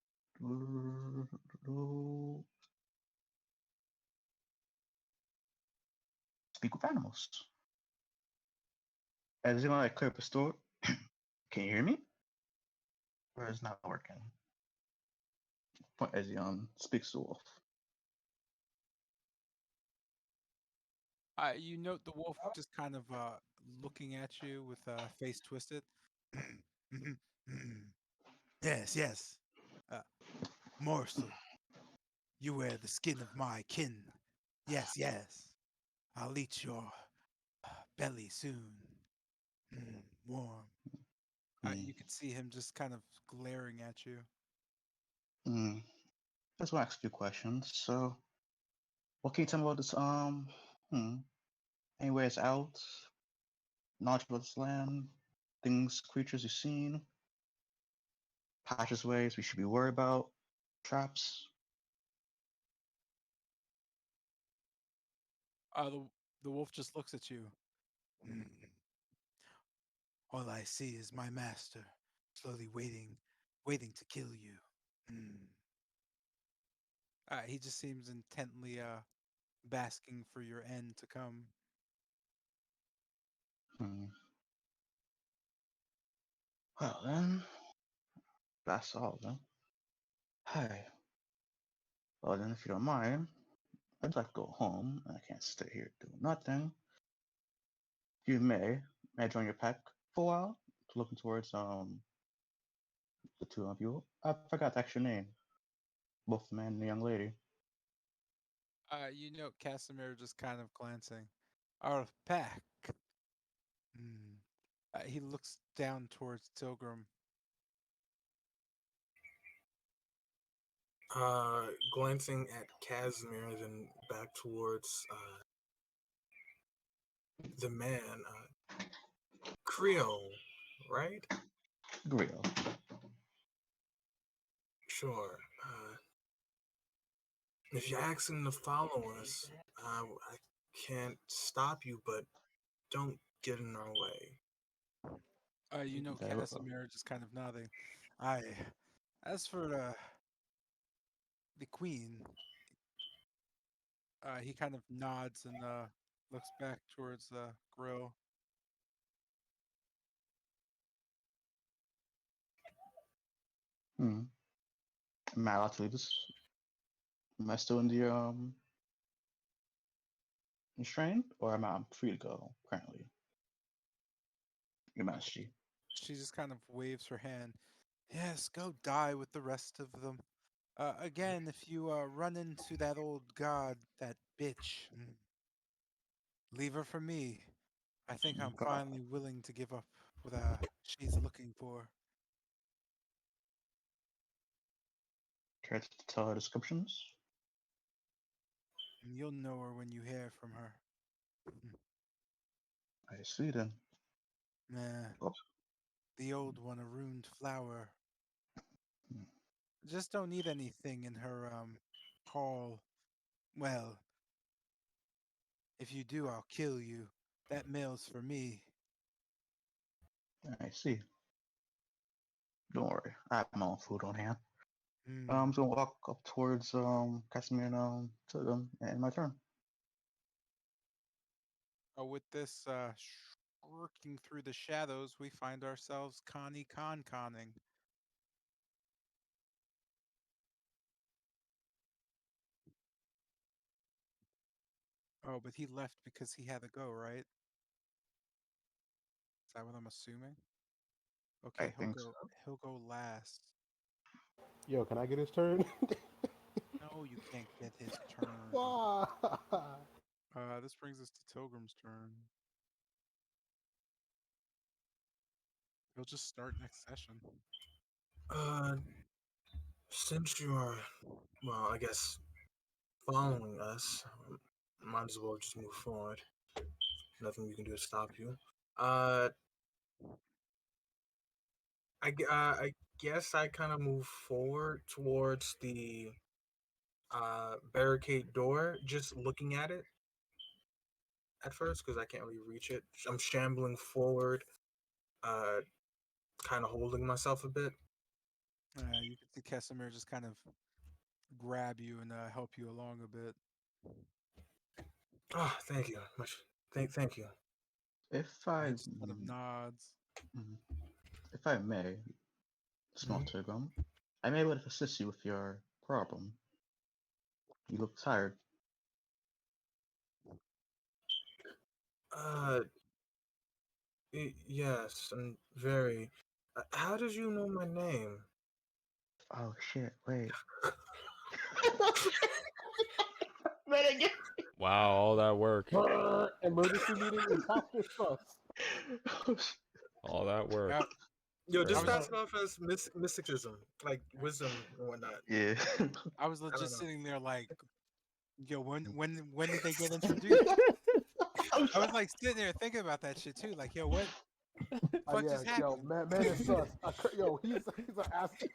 speak with animals. As you gonna like clear up a store. Can you hear me? Or is it not working? As he speaks to wolf. You note the wolf just kind of looking at you with face twisted. Yes, yes. Uh, Morsel, you wear the skin of my kin. Yes, yes. I'll eat your belly soon. Warm. Hmm. You could see him just kind of glaring at you. Hmm. Just want to ask a few questions. So, what can you tell me about this? Any ways out? Knowledge about this land? Things, creatures you've seen? Passageways we should be worried about? Traps? The wolf just looks at you. "Mm, All I see is my master, slowly waiting to kill you. Mm." He just seems intently basking for your end to come. Hmm. Well then, that's all then. Hi. Well then, if you don't mind, I'd like to go home. I can't stay here doing nothing. You may I join your pack for a while? Looking towards the two of you. I forgot the actual name. Both the man and the young lady. You know Casimir just kind of glancing. Our pack. Mm. He looks down towards Tilgrim. Glancing at Casimir, then back towards the man, Creole, right? Grill. Sure. If you're asking to follow us, I can't stop you, but don't get in our way. Very well. Casimir just kind of nodding. As for the queen, he kind of nods and looks back towards the grill. Hmm. Am I allowed to leave this? Am I still in the restrained, or am I free to go currently? Your Majesty. She just kind of waves her hand. Yes, go die with the rest of them. Again, if you run into that old god, that bitch, leave her for me. I think I'm God. finally willing to give up what she's looking for. Care to tell her descriptions? And you'll know her when you hear from her. I see then. Nah, Oops. the old one, a ruined flower. Hmm. Just don't need anything in her hall. Well, if you do, I'll kill you. That mail's for me. I see. Don't worry. I have my own food on hand. Hmm. I'm just gonna walk up towards Casimir and to them and my turn. With this working through the shadows, we find ourselves conning. Oh, but he left because he had to go, right? Is that what I'm assuming? I Okay, think so. he'll go last. Yo, can I get his turn? No, you can't get his turn. Why? This brings us to Tilgrim's turn. He'll just start next session. Since you are, well, I guess following us, might as well just move forward. Nothing we can do to stop you. I guess I kind of move forward towards the barricade door, just looking at it at first because I can't really reach it. I'm shambling forward, kind of holding myself a bit. You can see Kesimir just kind of grab you and help you along a bit. Oh, thank you much. Thank you. If He I just kind of nods. if I may, small Mhm. Tigrum, I may be able to assist you with your problem. You look tired. Uh, yes, and very. How did you know my name? Oh shit! Wait. Wow, all that work. Emergency meeting, imposter sus. All that work. Yeah, Yo, I just was pass it off as mysticism, like wisdom and whatnot. Yeah. I was I don't just know. sitting there like, yo, when did they get introduced? I was like sitting there thinking about that shit too. Like, yo, what fuck Yeah, just yo, happened? man is sus. Yo, he's an assassin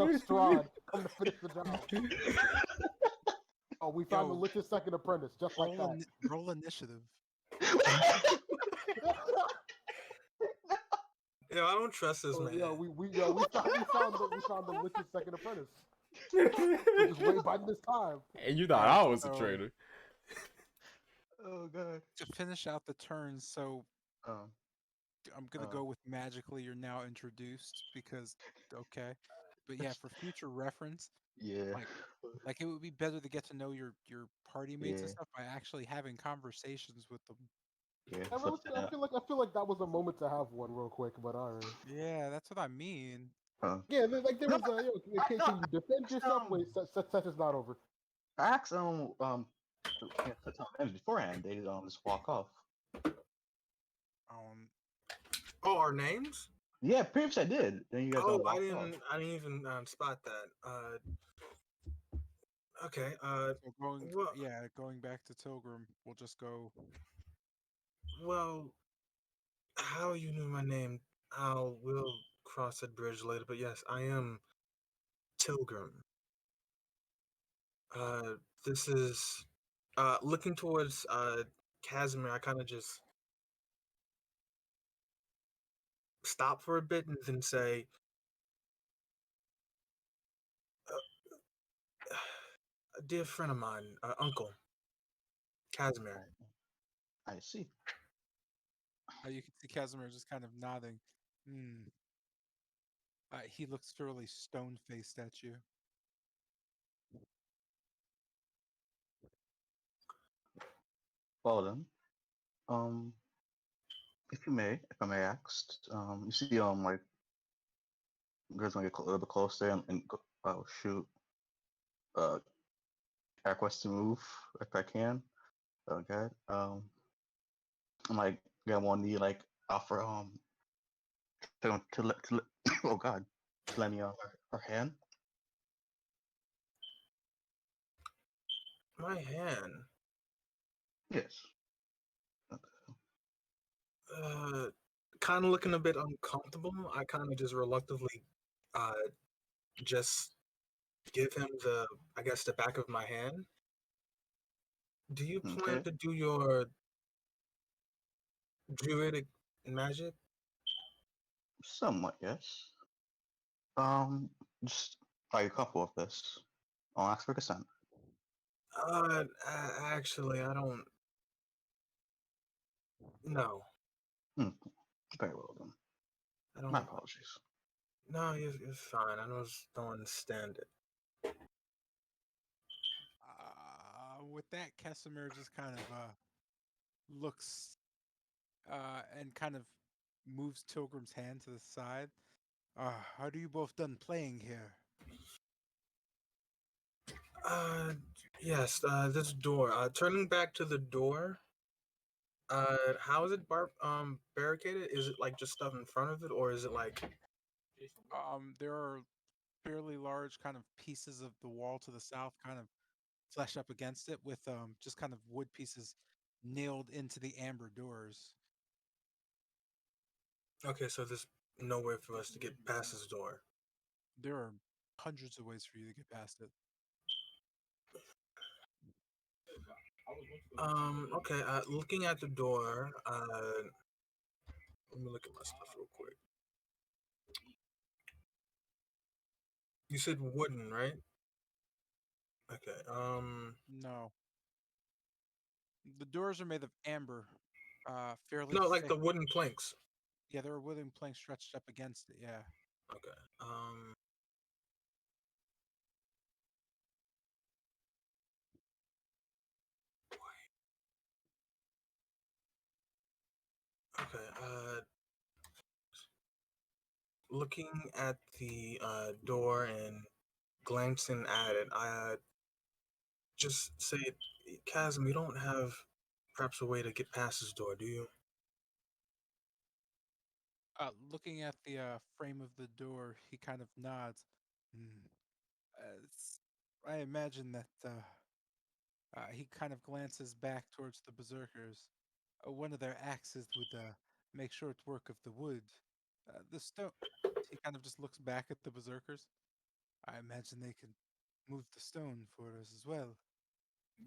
of Strahd. Come to finish the job. Oh, we found the Yo, Lich's second apprentice, just like that. roll initiative. Yo, I don't trust this man. Yo, we found the Lich's second apprentice. We're just way biding this time. And you thought Alright, I was a so- traitor. Oh god. To finish out the turns, so Um. I'm gonna go with magically. You're now introduced because okay, but yeah, for future reference, Yeah. like it would be better to get to know your party mates and Yeah. stuff by actually having conversations with them. Yeah. I feel like that was a moment to have one real quick, but alright. Yeah, that's what I mean. Yeah, like there No, was a can you defend yourself? Wait, session's not over. I asked to tell them beforehand. They just walk off. Um, Oh, our names? Yeah, previously I did. Then you guys Oh, walked off. I didn't even spot that. Okay. So going, Well, yeah, going back to Tilgrim, we'll just go. well, how you knew my name? We'll cross that bridge later. But yes, I am Tilgrim. Uh, this is looking towards Casimir. I kind of just stop for a bit and then say, a dear friend of mine, Uncle Casimir. I see. You can see Casimir just kind of nodding. Hmm. He looks fairly stone faced at you. Well then, um, if I may ask, you see, like, you guys want to get a little bit closer and go, oh shoot, uh, request to move if I can. Okay. I'm like, get one knee, like, offer, to let oh god, to lend me her hand. My hand. Yes. Uh, kind of looking a bit uncomfortable. I kind of just reluctantly, just give him I guess, the back of my hand. Do you plan Okay. to do your druidic magic? Somewhat, yes. Just are you comfortable with this? I'll ask for consent. Actually, I don't. No, Hmm. Very well then. I My don't. apologies. No, it's fine. I just don't understand it. With that, Casimir just kind of looks and kind of moves Tilgrim's hand to the side. How do you both done playing here? Uh, yes. This door. Turning back to the door. How is it barricaded? Is it like just stuff in front of it, or is it like? There are fairly large kind of pieces of the wall to the south, kind of flesh up against it, with just kind of wood pieces nailed into the amber doors. Okay, so there's no way for us to get past this door. There are hundreds of ways for you to get past it. Okay. Looking at the door. Let me look at my stuff real quick. You said wooden, right? Okay. No, the doors are made of amber, fairly No, like thick. the wooden planks. Yeah, there are wooden planks stretched up against it. Yeah. Okay. Okay. Looking at the door and glancing at it, I just say, Chasm, you don't have perhaps a way to get past this door, do you? Looking at the frame of the door, he kind of nods. Hmm. I imagine that he kind of glances back towards the berserkers. One of their axes would make short work of the wood. The stone. He kind of just looks back at the berserkers. I imagine they can move the stone for us as well.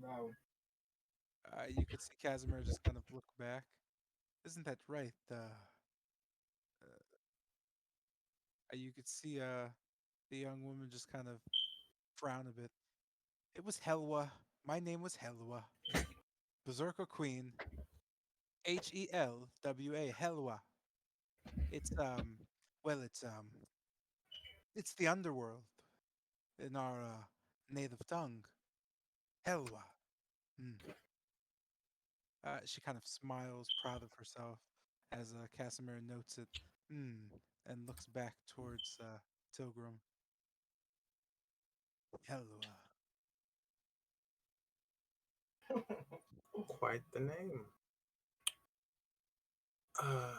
Wow. You could see Casimir just kind of look back. Isn't that right? You could see the young woman just kind of frown a bit. It was Helwa. My name was Helwa. Berserker Queen. Helwa. Helwa. It's well, it's the underworld in our native tongue. Helwa. Hmm. She kind of smiles, proud of herself, as Casimir notes it. Hmm. And looks back towards Tilgrim. Helwa. Quite the name. Uh,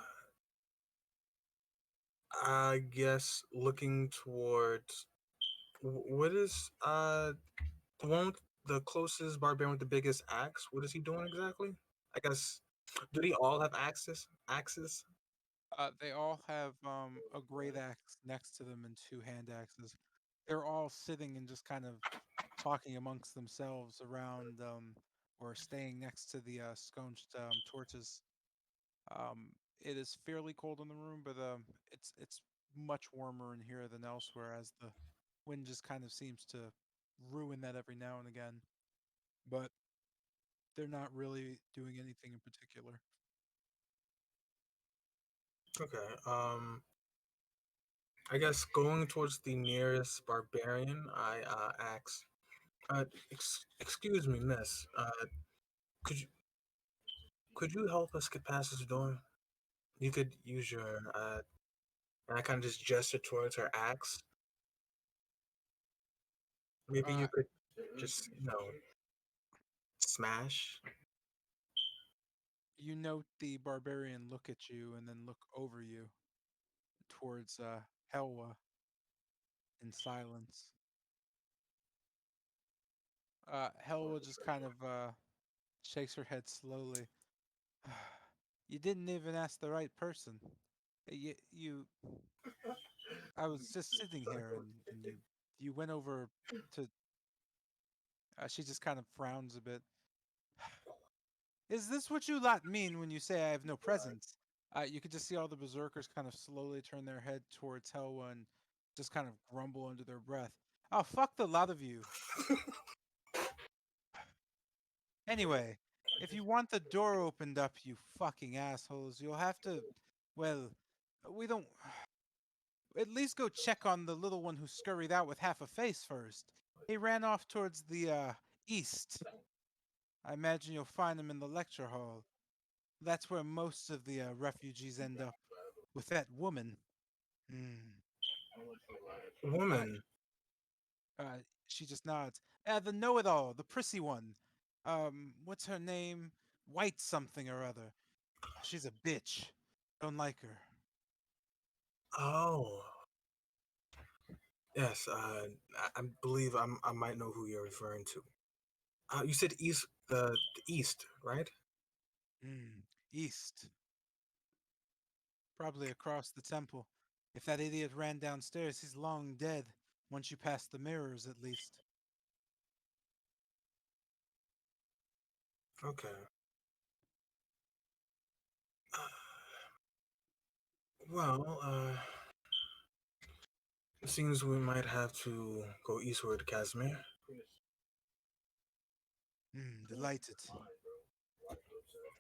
I guess looking towards what is the one with the closest barbarian with the biggest axe? What is he doing exactly? I guess do they all have axes? Axes? They all have a great axe next to them and two hand axes. They're all sitting and just kind of talking amongst themselves around or staying next to the scone torches. It is fairly cold in the room, but it's much warmer in here than elsewhere, as the wind just kind of seems to ruin that every now and again. But they're not really doing anything in particular. Okay. I guess going towards the nearest barbarian, I ask, excuse me, miss. Could you could you help us get past this door? You could use your and I kind of just gesture towards her axe. Maybe Uh, you could just smash. you note the barbarian look at you and then look over you towards Helwa in silence. Helwa just kind of shakes her head slowly. You didn't even ask the right person. You I was just sitting here and you went over to she just kind of frowns a bit. Is this what you lot mean when you say I have no presence? You could just see all the berserkers kind of slowly turn their head towards Helwa and just kind of grumble under their breath. Oh, fuck the lot of you. Anyway, if you want the door opened up, you fucking assholes, you'll have to. Well, we don't. At least go check on the little one who scurried out with half a face first. He ran off towards the east. I imagine you'll find him in the lecture hall. That's where most of the refugees end up. With that woman. Hmm. Uh, Woman. she just nods. The know-it-all, the prissy one. What's her name? White something or other. She's a bitch. Don't like her. Oh, yes. I believe I might know who you're referring to. You said east, the east, right? Hmm. East. Probably across the temple. If that idiot ran downstairs, he's long dead. Once you pass the mirrors, at least. Okay. Well, it seems we might have to go eastward, Casimir. Hmm. Delighted.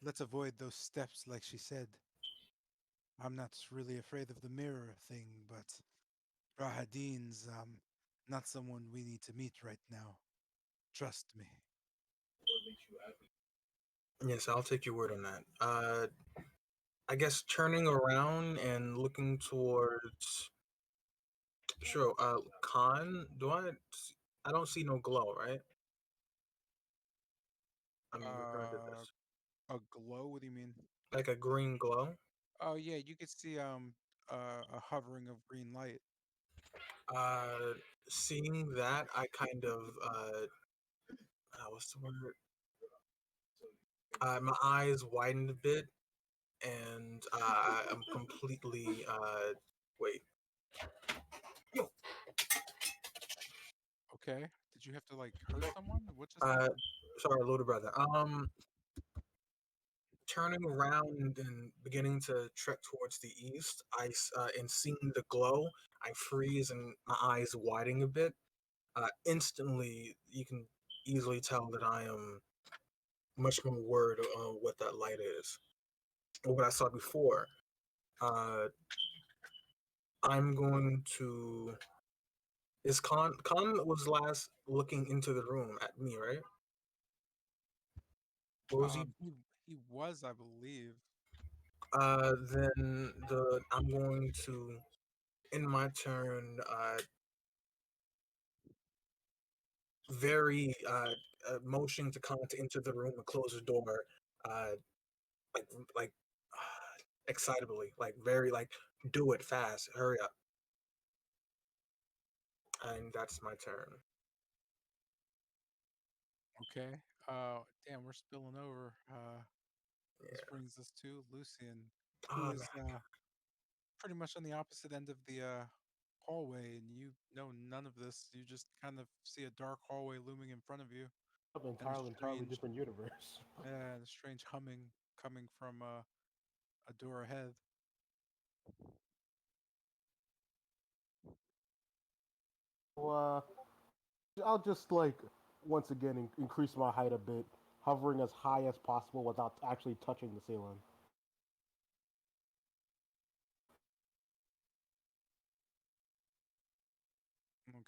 Let's avoid those steps, like she said. I'm not really afraid of the mirror thing, but Rahadin's not someone we need to meet right now. Trust me. Yes, I'll take your word on that. I guess turning around and looking towards, sure, Khan. I don't see no glow, right? I'm referring to Uh, this a glow? What do you mean? like a green glow. Oh yeah, you could see a hovering of green light. Uh, Seeing that, I kind of what's the word? My eyes widened a bit, and I'm completely wait. Okay. Did you have to like hurt someone? What just Uh, happened? Sorry, little brother. Turning around and beginning to trek towards the east, and seeing the glow, I freeze and my eyes widen a bit. Instantly, you can easily tell that I am much more worried of what that light is, or what I saw before. Uh, I'm going to. Is Khan was last looking into the room at me, right? What was he? He was, I believe. Then I'm going to, in my turn, very motion to Khan to enter the room and close the door, uh, like like excitably, like very like Do it fast. Hurry up. And that's my turn. Okay. Damn, we're spilling over. This Yeah. brings us to Lucian, who Oh, is man. pretty much on the opposite end of the hallway, and you know none of this. You just kind of see a dark hallway looming in front of you, and Entirely different universe. a strange humming coming from a door ahead. So, I'll just like once again increase my height a bit, hovering as high as possible without actually touching the ceiling.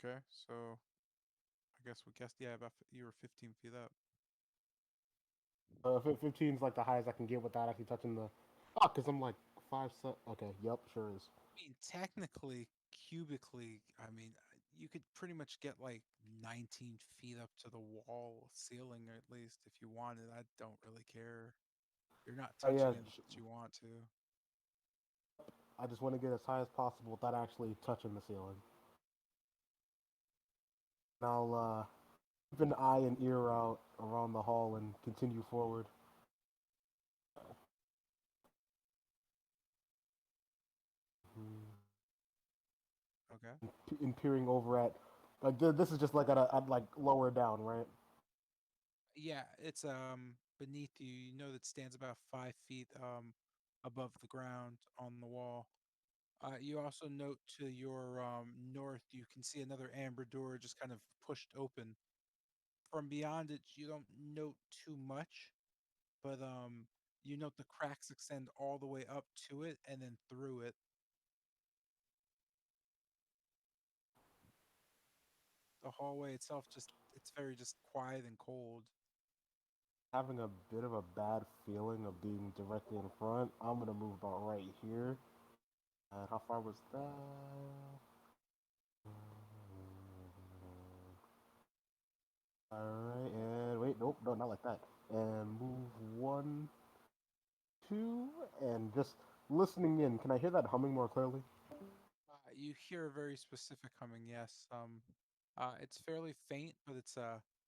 Okay, so I guess we guessed. Yeah, about you were 15 feet up. 15 is like the highest I can get without actually touching the. Oh, because I'm like 5'7". Okay, yep, sure is. I mean, technically, cubically, I mean, you could pretty much get like 19 feet up to the wall ceiling, at least if you wanted. I don't really care. You're not Oh yeah, touching it unless you want to. I just want to get as high as possible without actually touching the ceiling. And I'll keep an eye and ear out around the hall and continue forward. Okay. And peering over at, like this is just like at like lower down, right? Yeah, it's beneath you. You know that stands about 5 feet above the ground on the wall. You also note to your north, you can see another amber door just kind of pushed open. From beyond it, you don't note too much, but you note the cracks extend all the way up to it and then through it. The hallway itself just it's very just quiet and cold. Having a bit of a bad feeling of being directly in front. I'm gonna move about right here. And how far was that? Alright, and wait, nope, no, not like that. And move one, two, and just listening in. Can I hear that humming more clearly? You hear a very specific humming, yes. It's fairly faint, but it's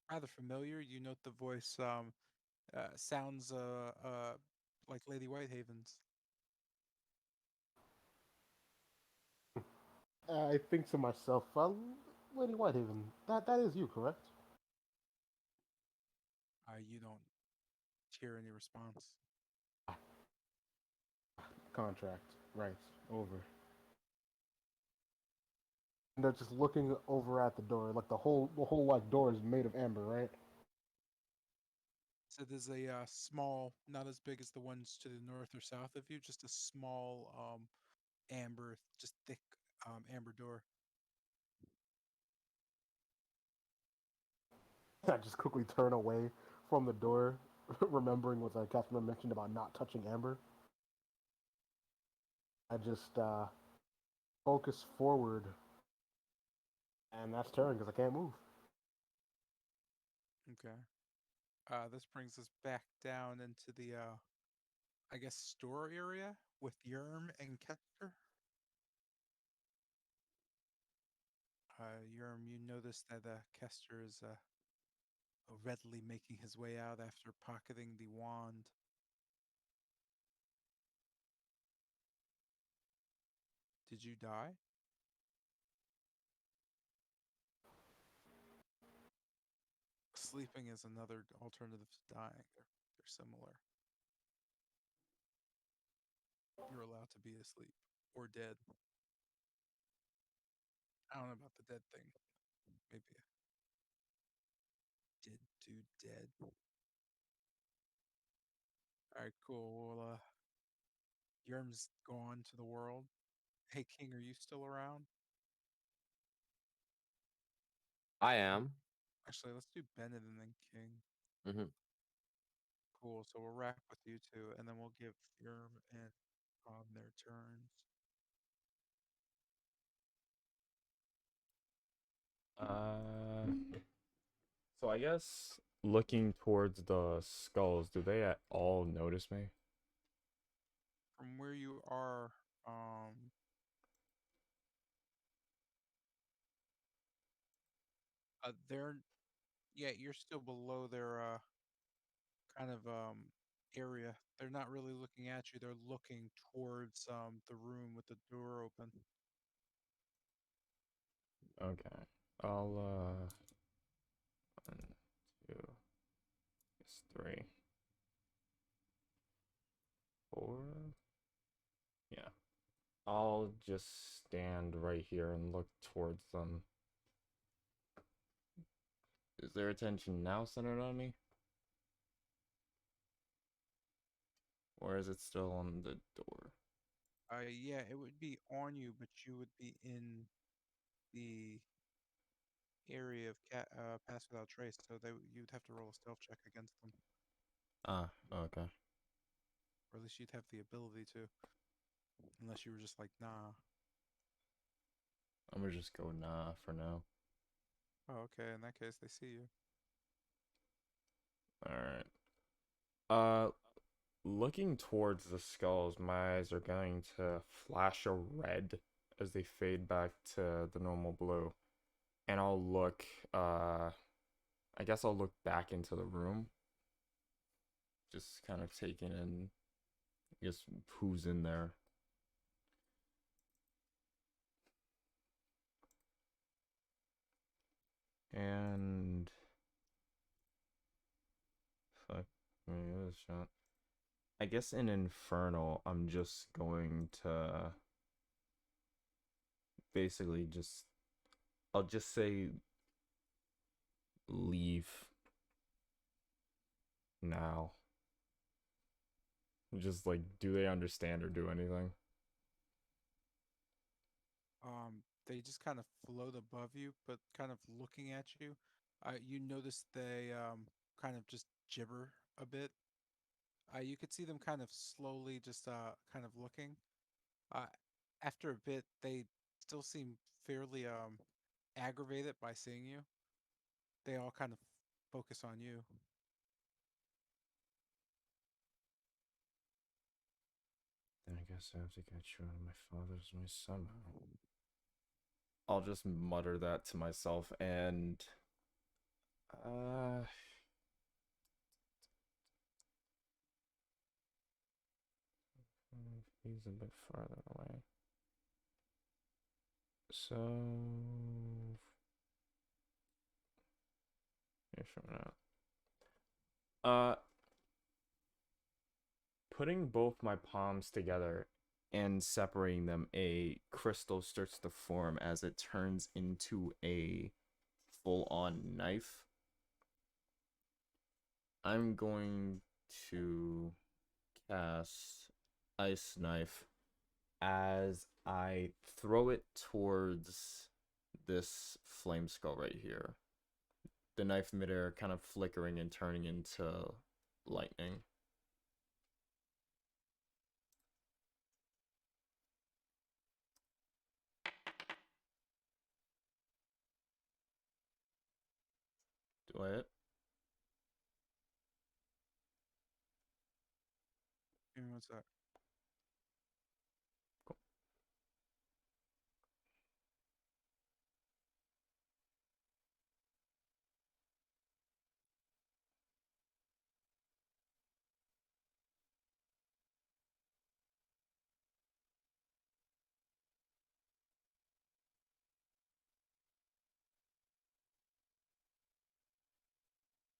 rather familiar. You note the voice sounds like Lady Whitehaven's. I think to myself, Lady Whitehaven, that is you, correct? You don't hear any response. Contract, right, over. And they're just looking over at the door, like the whole like door is made of amber, right? So there's a small, not as big as the ones to the north or south of you, just a small amber, just thick amber door. I just quickly turn away from the door, remembering what the customer mentioned about not touching amber. I just focus forward, and that's turn because I can't move. Okay. This brings us back down into the, I guess, store area with Yerm and Kester. Yerm, you notice that Kester is readily making his way out after pocketing the wand. Did you die? Sleeping is another alternative to dying. They're similar. You're allowed to be asleep or dead. I don't know about the dead thing. Maybe a dead dude dead. All right, cool. Well, Yerm's gone to the world. Hey, King, are you still around? I am. Actually, let's do Bennett and then King. Hmm. Cool. So we'll wrap with you two, and then we'll give Yerm and their turns. So I guess looking towards the skulls, do they at all notice me? From where you are, They're yeah, you're still below their kind of area. They're not really looking at you. They're looking towards the room with the door open. Okay. I'll one, two, guess three, four. Yeah. I'll just stand right here and look towards them. Is their attention now centered on me? Or is it still on the door? Yeah, it would be on you, but you would be in the area of pass without trace, so you'd have to roll a stealth check against them, Ah, okay. or at least you'd have the ability to, unless you were just like, nah. I'm gonna just go nah for now. Oh, okay. In that case, they see you. Alright. Looking towards the skulls, my eyes are going to flash a red as they fade back to the normal blue. And I'll look, I guess I'll look back into the room. Just kind of taking in, I guess, who's in there. And fuck, let me give it a shot. I guess in Infernal, I'm just going to basically just, I'll just say leave now. Just like, do they understand or do anything? They just kind of float above you, but kind of looking at you. You notice they kind of just gibber a bit. You could see them kind of slowly just kind of looking. Uh, After a bit, they still seem fairly aggravated by seeing you. They all kind of focus on you. Then I guess I have to get you out of my father's way somehow. I'll just mutter that to myself and he's a bit farther away. So here's from now. Putting both my palms together and separating them, a crystal starts to form as it turns into a full-on knife. I'm going to cast Ice Knife as I throw it towards this flame skull right here. The knife midair kind of flickering and turning into lightning. Do I hit? Give me one sec.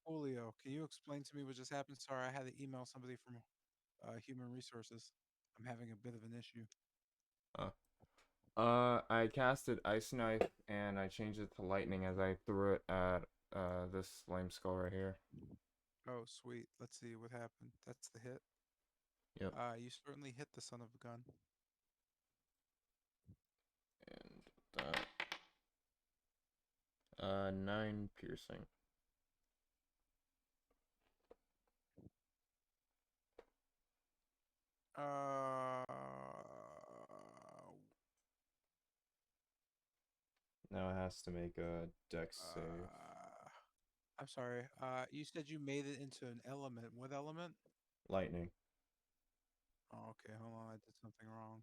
Julio, can you explain to me what just happened? Sorry, I had to email somebody from Human Resources. I'm having a bit of an issue. I casted Ice Knife and I changed it to lightning as I threw it at this flame skull right here. Oh, sweet. Let's see what happened. That's the hit. Yep. You certainly hit the son of a gun. And that 9 piercing. Uh, Now it has to make a dex save. I'm sorry. You said you made it into an element. What element? Lightning. Oh, okay. Hold on. I did something wrong.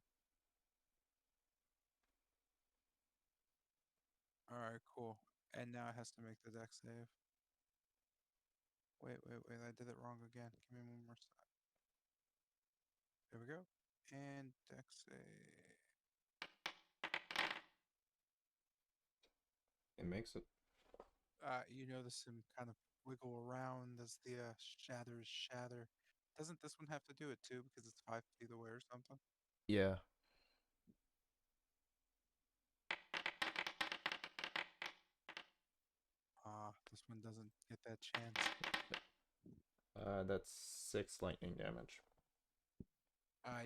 All right, cool. And now it has to make the deck save. Wait, I did it wrong again. Give me one more sec. There we go. And deck save. It makes it. You notice him kind of wiggle around as the shatters shatter. Doesn't this one have to do it too because it's 5 feet away or something? Yeah. This one doesn't get that chance. That's 6 lightning damage.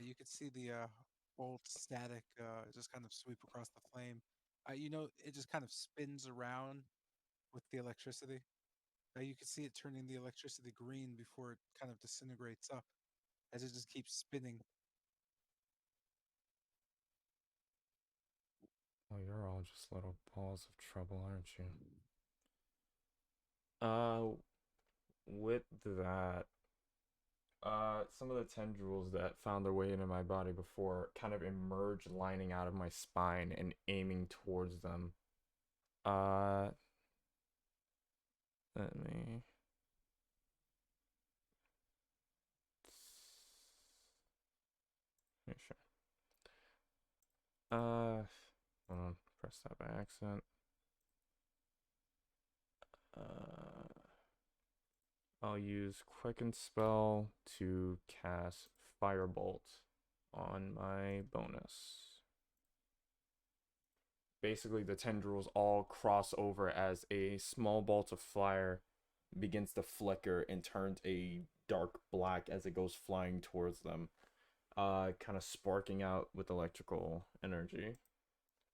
You could see the bolt static just kind of sweep across the flame. It just kind of spins around with the electricity. You can see it turning the electricity green before it kind of disintegrates up as it just keeps spinning. Oh, you're all just little balls of trouble, aren't you? With that, some of the tendrils that found their way into my body before kind of emerge, lining out of my spine and aiming towards them. Let me. Make sure. Hold on, press that by accident. I'll use Quicken Spell to cast Firebolt on my bonus. Basically, the tendrils all cross over as a small bolt of fire begins to flicker and turns a dark black as it goes flying towards them, kind of sparking out with electrical energy.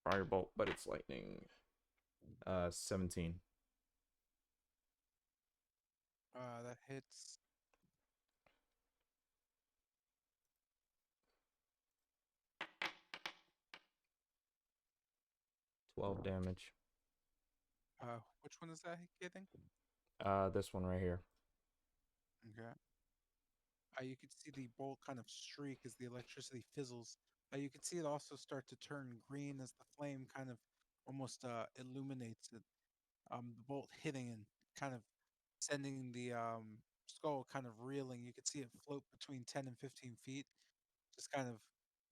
Firebolt, but it's lightning. 17. That hits. $12 damage. Which one is that hitting? This one right here. Okay. You can see the bolt kind of streak as the electricity fizzles. You can see it also start to turn green as the flame kind of almost illuminates it. The bolt hitting and kind of sending the skull kind of reeling. You can see it float between 10 and 15 feet, just kind of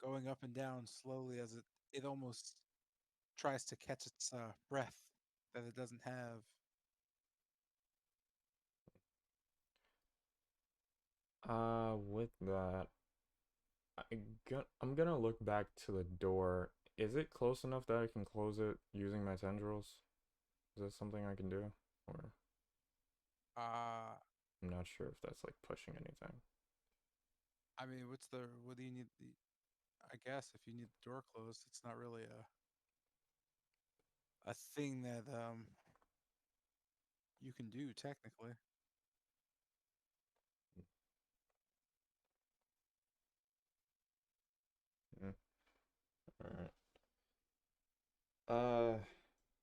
going up and down slowly as it almost tries to catch its breath that it doesn't have. With that, I'm gonna look back to the door. Is it close enough that I can close it using my tendrils? Is that something I can do? Or Uh, I'm not sure if that's like pushing anything. I mean, what do you need? I guess if you need the door closed, it's not really a thing that you can do technically. Mm. Alright.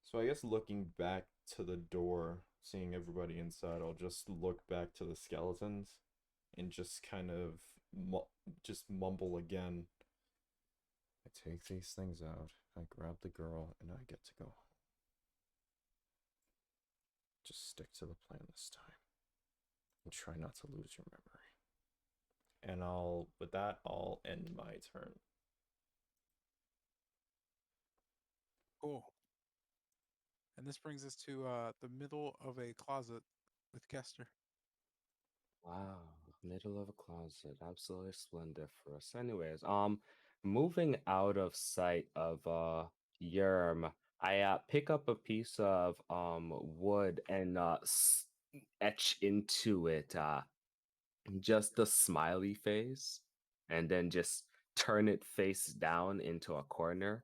So I guess looking back to the door, seeing everybody inside, I'll just look back to the skeletons and just kind of just mumble again. I take these things out, I grab the girl, and I get to go home. Just stick to the plan this time. And try not to lose your memory. And with that, I'll end my turn. Cool. And this brings us to the middle of a closet with Kester. Wow, middle of a closet, absolutely splendiferous. Anyways, moving out of sight of Yerm, I pick up a piece of wood and etch into it just the smiley face, and then just turn it face down into a corner.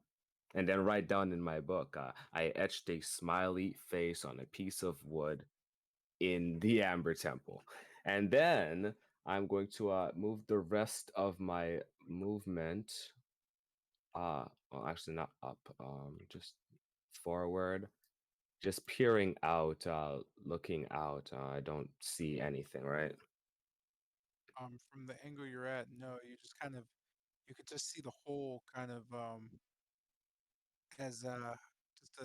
And then write down in my book, I etched a smiley face on a piece of wood in the Amber Temple. And then I'm going to move the rest of my movement. Well, actually, not up, just forward. Just peering out, looking out. I don't see anything, right? From the angle you're at, no, you could just see the hole kind of as just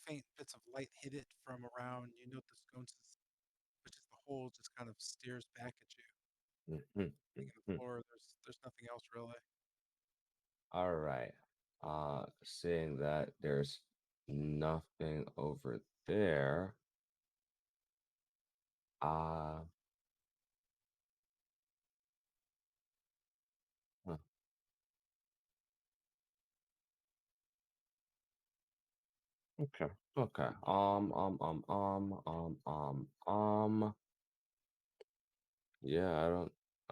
faint bits of light hit it from around. You note the sconces, which is the hole, just kind of stares back at you. Mhm, Looking at the mhm. floor, there's nothing else really. All right. Seeing that there's nothing over there. Uh, huh. Okay. Okay. Yeah,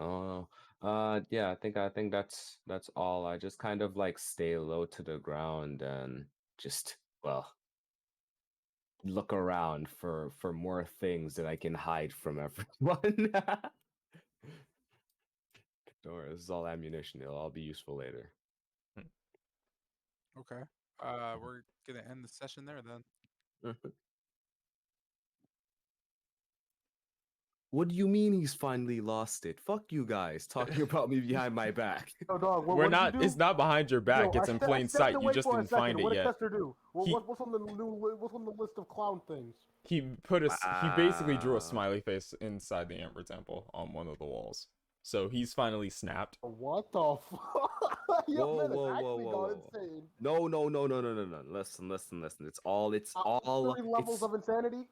I don't. Yeah, I think that's all. I just kind of like stay low to the ground and just well look around for more things that I can hide from everyone. Don't worry, this is all ammunition. It'll all be useful later. Okay. We're gonna end the session there then. What do you mean he's finally lost it? Fuck you guys talking about me behind my back. Oh, dog, We're what did you not. do? It's not behind your back. Yo, It's in I plain stepped sight. You away just for a didn't second. find it What did yet. Kester do? He- What's on the what's on the list of clown things? He put a. He basically drew a Wow. smiley face inside the Amber Temple on one of the walls. So he's finally snapped. What the fuck? Yo, Whoa, man, it's whoa, whoa, actually whoa, gone whoa. insane. No. Listen. It's all. 3 levels It's of insanity.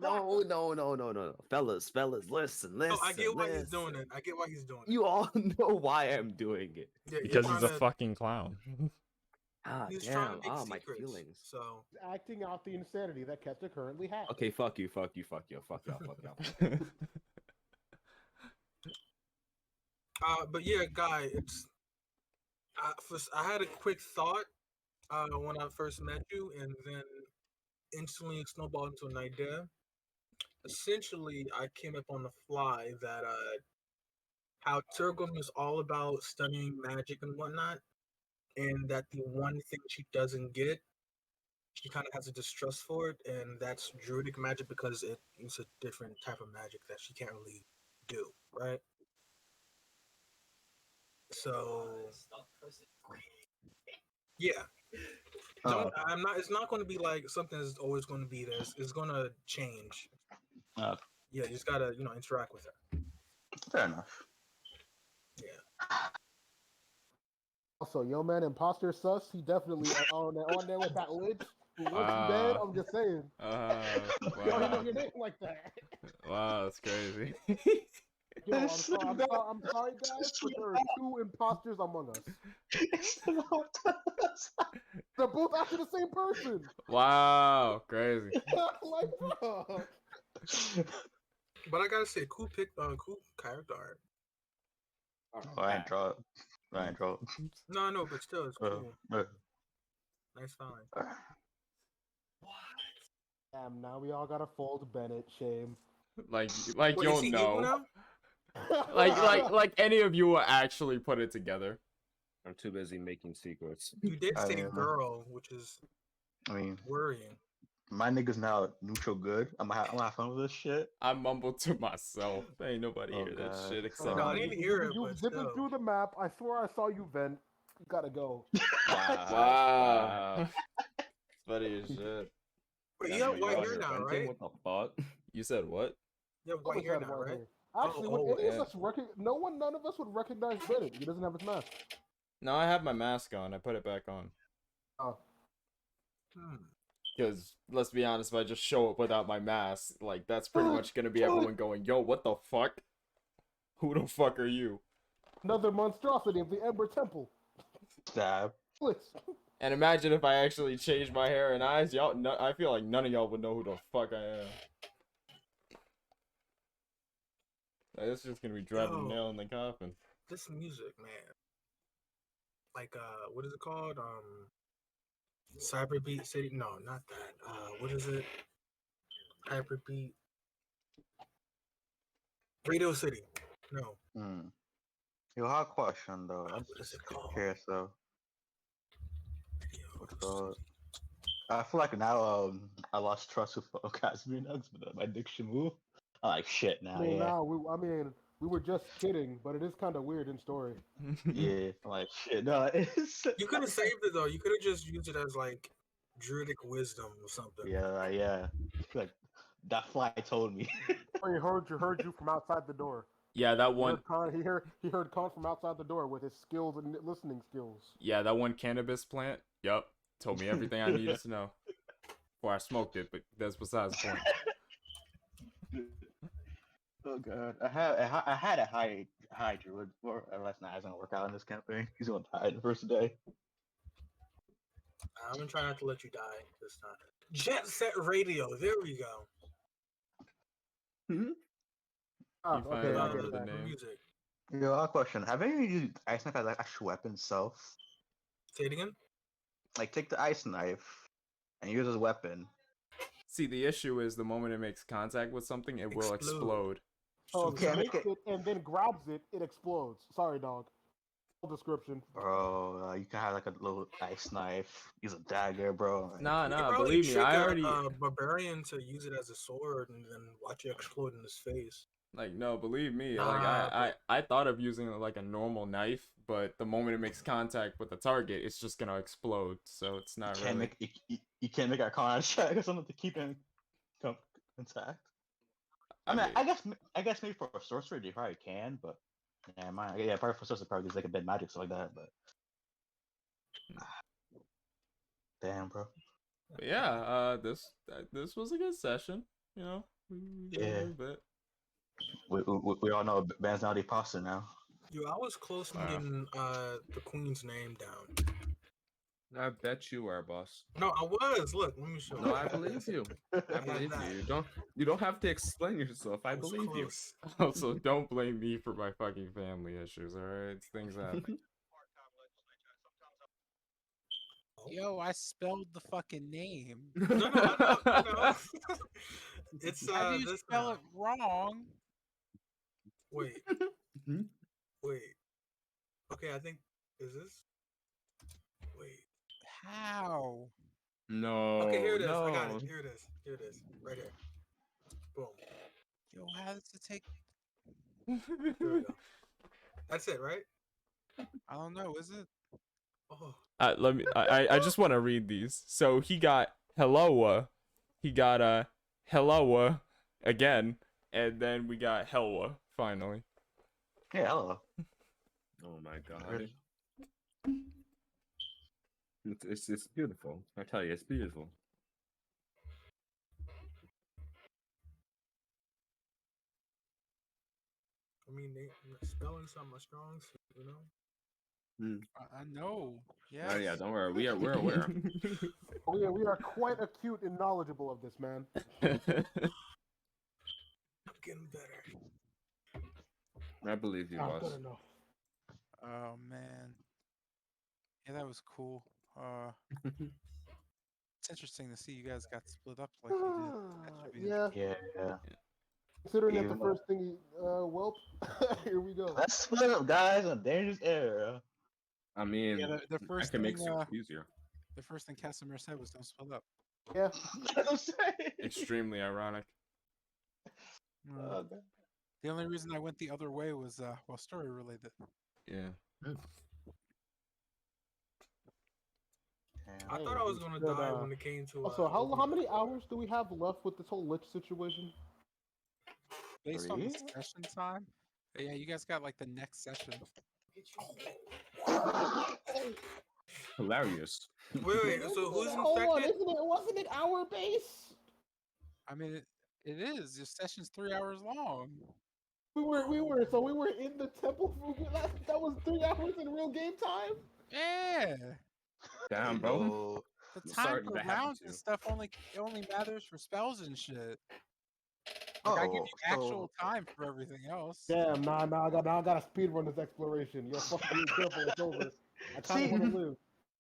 no. Fellas, listen. No, I get why he's doing it. I get why he's doing it. You all know why I'm doing it. Yeah, Because he's a fucking clown. Ah, He's trying damn. to make Ah, my secrets. feelings. So Acting out the insanity that Kester currently has. Okay, fuck you. Fuck y'all. but yeah, Guy, it's I had a quick thought when I first met you, and then instantly snowballed into an idea. Essentially, I came up on the fly that how Turgum is all about studying magic and whatnot, and that the one thing she doesn't get, she kind of has a distrust for it, and that's druidic magic because it's a different type of magic that she can't really do, right? So yeah, I'm not. It's not going to be like something that's always going to be there. It's going to change. Yeah, you just gotta interact with her. Fair enough. Yeah. Also, yo, man, imposter sus. He definitely on there with that lich who looks dead. I'm just saying. You don't know your name like that. Wow, that's crazy. Yo, I'm sorry, guys, but there are 2 imposters among us. They're both after the same person. Wow, crazy. Like, bro. But I gotta say, cool character art. I ain't draw it. No, but still, it's cool. Nice find. Damn, now we all gotta fold Bennett. Shame. Like Wait, you'll is he evil know. now? like any of you will actually put it together. I'm too busy making secrets. You did say Yeah. girl, which is worrying. My nigga's now neutral good. I'm gonna have fun with this shit. I mumbled to myself. Ain't nobody hear that God. shit except No, I me. didn't hear it. You But zipping still. through the map. I swear I saw you vent. You gotta go. Wow. It's funny as shit. But you have white hair now, right? What the fuck? You said what? You have white hair now, right? Actually, would any of us none of us would recognize Bennett. He doesn't have his mask. No, I have my mask on. I put it back on. Oh. Because, let's be honest, if I just show up without my mask, like, that's pretty much gonna be everyone going, yo, what the fuck? Who the fuck are you? Another monstrosity of the Ember Temple. Stab. And imagine if I actually changed my hair and eyes, y'all. I feel like none of y'all would know who the fuck I am. Like, this is just gonna be driving a nail in the coffin. This music, man. Like, what is it called? Cyberbeat City? No, not that. What is it? Hyperbeat. Radio City. No. Yo, hot question though. I'm What is it called? curious though. I feel like now I lost trust with Casimir Nugs, but my diction move. I'm like shit now. Well, now we were just kidding, but it is kind of weird in story. Yeah, I'm like shit. No, it's. You could have saved it though. You could have just used it as like druidic wisdom or something. Yeah. Like that fly told me. He heard you from outside the door. Yeah, that He one. heard Khan. He heard Khan from outside the door with his skills and listening skills. Yeah, that one cannabis plant. Yup, told me everything I needed to know before I smoked it. But that's besides the point. Oh god, I had a high druid for last night. I was gonna work out in this campaign. He's gonna die the first day. I'm gonna try not to let you die this time. Jet Set Radio. There we go. Oh, You finally okay, I remember get the that. name. Music. Yo, a question. Have any of you used ice knife as like actual weapon itself? Say it again. Like take the ice knife and use it as a weapon. See, the issue is the moment it makes contact with something, it will explode. So You if can't he make makes it. it and then grabs it, it explodes. Sorry, dog. Full description. Bro, you can have like a little ice knife, use a dagger, bro. Like, Nah, You could nah. probably Believe me, trick I already a barbarian to use it as a sword and then watch it explode in his face. like no. Believe me, Nah, like but- I thought of using like a normal knife, but the moment it makes contact with the target, it's just gonna explode. So it's not you can't really. make you can't make a con check or something to keep him intact. I mean, I guess maybe for a sorcerer they probably can, but yeah, probably for sorcerer probably like a bit magic stuff like that. But damn, bro. But yeah, this was a good session. You know, we did a Yeah. good bit. We all know Ben's now the pasta now. Yo, I was close to Wow. getting the queen's name down. I bet you are, boss. No, I was. Look, let me show you. No, I believe you. I believe you. You don't have to explain yourself. I was believe you. close. Also, don't blame me for my fucking family issues. All right, things happen. Yo, I spelled the fucking name. No, I know. It's How do you this spell now. it wrong? Wait. Okay, I think is this. Wait. How? No. Okay, here it is. No. I got it. Here it is. Here it is. Right here. Boom. Yo, how does it take? There we go. That's it, right? I don't know. Is it? Oh. Let me. I just want to read these. So he got Helloa, he got Helloa again, and then we got Helwa finally. Yeah, hello. Oh my god. It's beautiful. I tell you, it's beautiful. I mean, spelling's not my strong suit, you know. I know. Yeah. Oh yeah, don't worry. We're aware. We are quite acute and knowledgeable of this, man. I'm getting better. I believe you, Not boss. good enough. Oh man. Yeah, that was cool. It's interesting to see you guys got split up like you did. That should be Yeah. Yeah. Considering that the Even- first thing, well, here we go. Let's split up, guys, in a dangerous area. I mean, Yeah, the I first can make thing, things easier. the first thing Casimir said was don't split up. Yeah. That's what I'm saying. Extremely ironic. Oh, God. The only reason I went the other way was well, story related. Yeah. I thought I was gonna Good, die when it came to. Also, how many hours do we have left with this whole lich situation? Based on the 3? session time, yeah, you guys got like the next session. Hilarious. Wait. So who's Hold on, infected? wasn't it hour base? I mean, it is. Your session's 3 hours long. We were in the temple for that was 3 hours in real game time. Yeah. Damn, bro. No. The I'm time sorry for that happened rounds to and you. stuff only matters for spells and shit. Like I give you actual time for everything else. Damn, I gotta speed run this exploration. Yo, fuck you, careful, it's over. I kinda wanna live.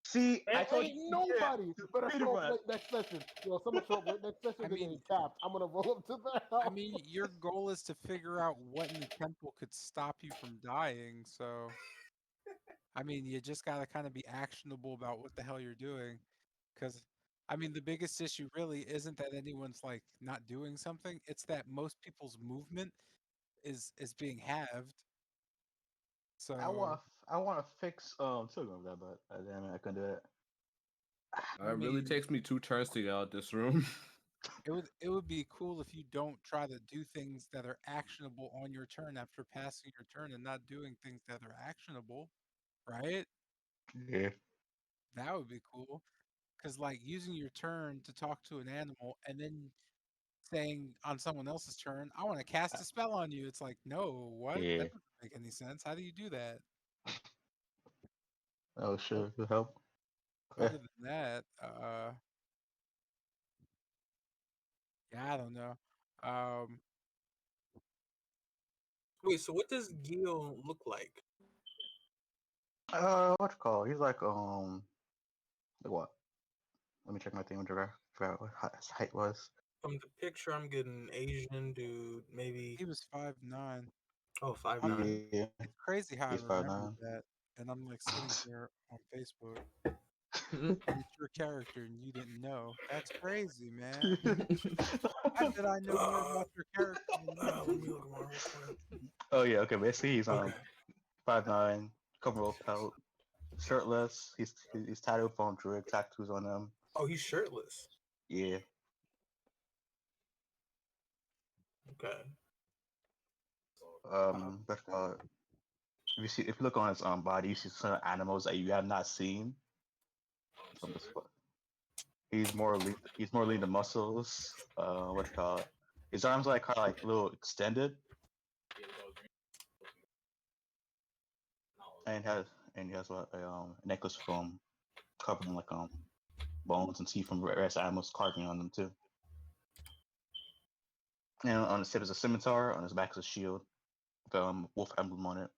See, I told Ain't you. nobody better speed show run. up next session. Yo, someone show up next session, I they're mean- getting capped. I'm gonna roll up to their house. I mean, your goal is to figure out what in the temple could stop you from dying. So, I mean, you just gotta kind of be actionable about what the hell you're doing. Because, I mean, the biggest issue really isn't that anyone's like not doing something. It's that most people's movement is being halved. So I want to fix Pilgrim of that, but damn it, I couldn't do it. It really mean, takes me 2 turns to get out this room. it would be cool if you don't try to do things that are actionable on your turn after passing your turn and not doing things that are actionable, right? Yeah. That would be cool. Because like using your turn to talk to an animal and then saying on someone else's turn, I want to cast a spell on you. It's like, no, what? Yeah. That doesn't make any sense. How do you do that? Oh, sure. Could help. Other than that, yeah, I don't know. Wait, so what does Gil look like? What you call? He's like what? Let me check my thing. I forgot what his height was. From the picture, I'm getting Asian dude, maybe. He was 5'9". Oh, 5'9". Yeah, It's crazy how I he's five remembered nine. that. And I'm like sitting here on Facebook Mm. and it's your character and you didn't know. That's crazy, man. How did I know more about your character than Let me you? look at my real quick. Oh yeah, okay. Basically, he's Okay. 5'9", coverall pelt, shirtless. He's tattooed from druid tattoos on him. Oh, he's shirtless. Yeah. Okay. But if you look on his body, you see some animals that you have not seen. From this one. He's more lean to muscles. What you call it? His arms are like kind of like a little extended, and he has what a necklace from covering like bones and teeth from rest animals carving on them too. And on his hip is a scimitar. On his back is a shield with wolf emblem on it.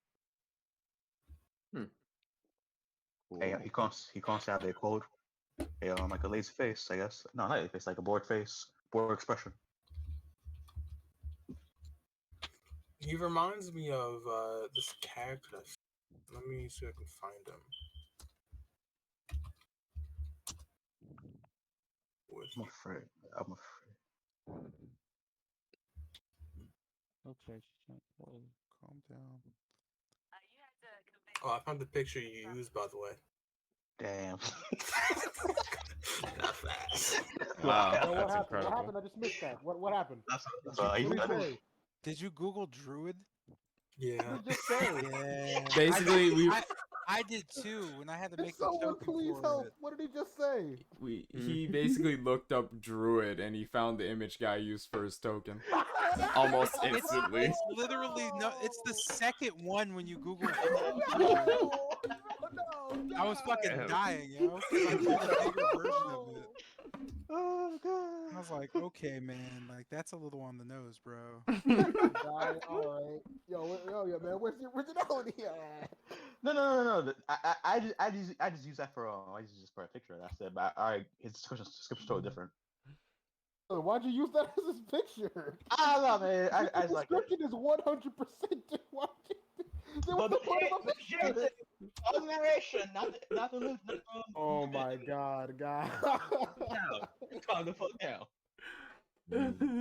And he constantly have a quote, like a lazy face, I guess. No, not lazy face, like a bored face, bored expression. He reminds me of this character. Let me see if I can find him. I'm afraid. Okay, calm down. Oh, I found the picture you used, by the way. Damn. Not fast. Wow, Yo, what that's happened? incredible. What happened? I just missed that. What happened? That's What did he say? Did you Google Druid? Yeah. What did he just say? Yeah. Basically, I did too when I had to Did make the someone token please for help? it. What did he just say? he basically looked up Druid and he found the image guy used for his token almost instantly. It's literally no. It's the second one when you Google. No, I was fucking Damn. dying, yo, because I found a bigger version of it. Oh god. I was like, okay, man, like that's a little on the nose, bro. Guy, all right. Yo, man, where's the originality at? No. I just use that for I just for a picture. That's it. But his description's totally different. Why'd you use that as his picture? I don't know, man. I The just like it. description is 100%. Why then what's the point of a picture? All narration, not the loop. Oh my god, guy. Calm the fuck down.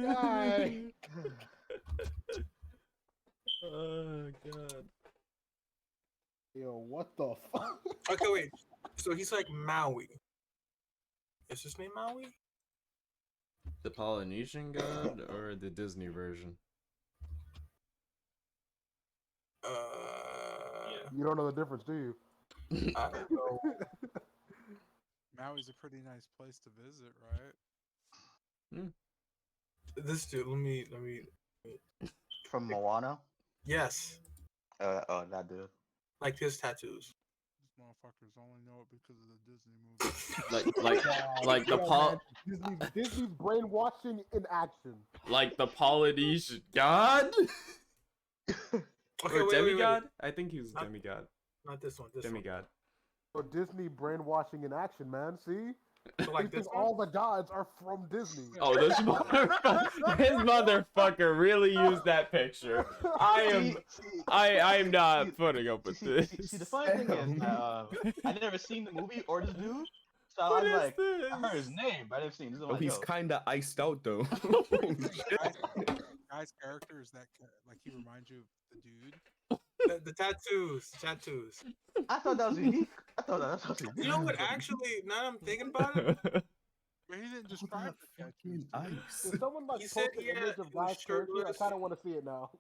Guy. Oh god. Yo, what the fuck? Okay, wait. So he's like Maui. Is his name Maui? The Polynesian god or the Disney version? You don't know the difference, do you? I don't know. Maui's a pretty nice place to visit, right? This dude. Let me. From Moana. Yes. That dude. Like his tattoos. These motherfuckers only know it because of the Disney movie. Like the Disney's brainwashing in action. like the Polynesian god Okay, or wait, demigod? I think he was Not- demigod. Not this one. This Demigod. So Disney brainwashing in action, man. See? one. So like You this think one. all the gods are from Disney. Oh, this motherfucker really used that picture. I am not putting up with this. See, the funny thing is, I never seen the movie or this dude, so I What was is like, this? I heard his name, but I never seen this. I'm Oh, like, he's yo. kinda iced out though. Guy's character is that like he reminds you of the dude. The tattoos. I thought that was unique. I thought that was unique. You know what? Actually, now that I'm thinking about it, But he didn't describe the tattoos. ice. If someone like he said post an he image of was Guy's character, I shirtless, kind of want to see it now.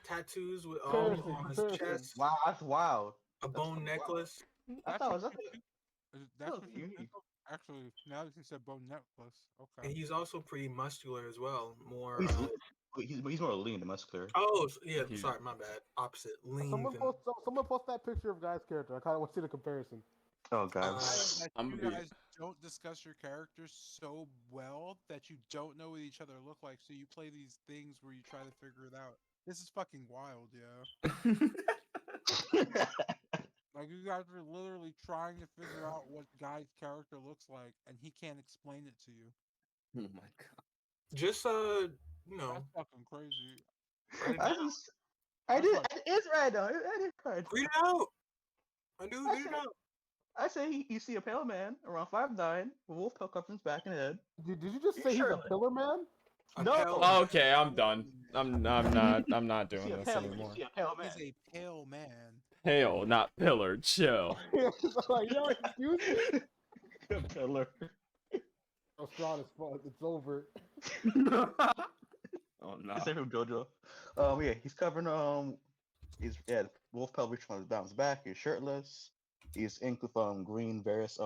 tattoos with Comparison, on his comparison. chest, Wow, that's wild. a bone necklace. I That's thought it what was that's was what you unique. think of? Actually, now that you said bone necklace, okay. And he's also pretty muscular as well. More. He's more lean than muscular. Yeah. He- Sorry, my bad. Opposite. Lean. Someone post that picture of Guy's character. I kind of want to see the comparison. Oh god. That I'm you gonna be- guys don't discuss your characters so well that you don't know what each other look like, so you play these things where you try to figure it out. This is fucking wild, yo. Like you guys are literally trying to figure out what Guy's character looks like, and he can't explain it to you. Oh my god. Just you know, That's fucking crazy. write it I down. just, I did. It's right though. I did right. Read it out. I do. Read it out. I say you see a pale man around 5'9", with wolf tail covering his back and head. Did you just say he's a Shirtless. pillar man? A No. pale- Okay, I'm done. I'm not You doing see a this pale, anymore. you see a pale man. He's a pale man. Pale, not pillar. Chill. Like, yo, excuse me. A pillar. Oh, Strahd is fun. It's over. Oh no. The same from JoJo. Yeah, he's covering wolf pelt reaching on his back. He's shirtless. He's inked with green various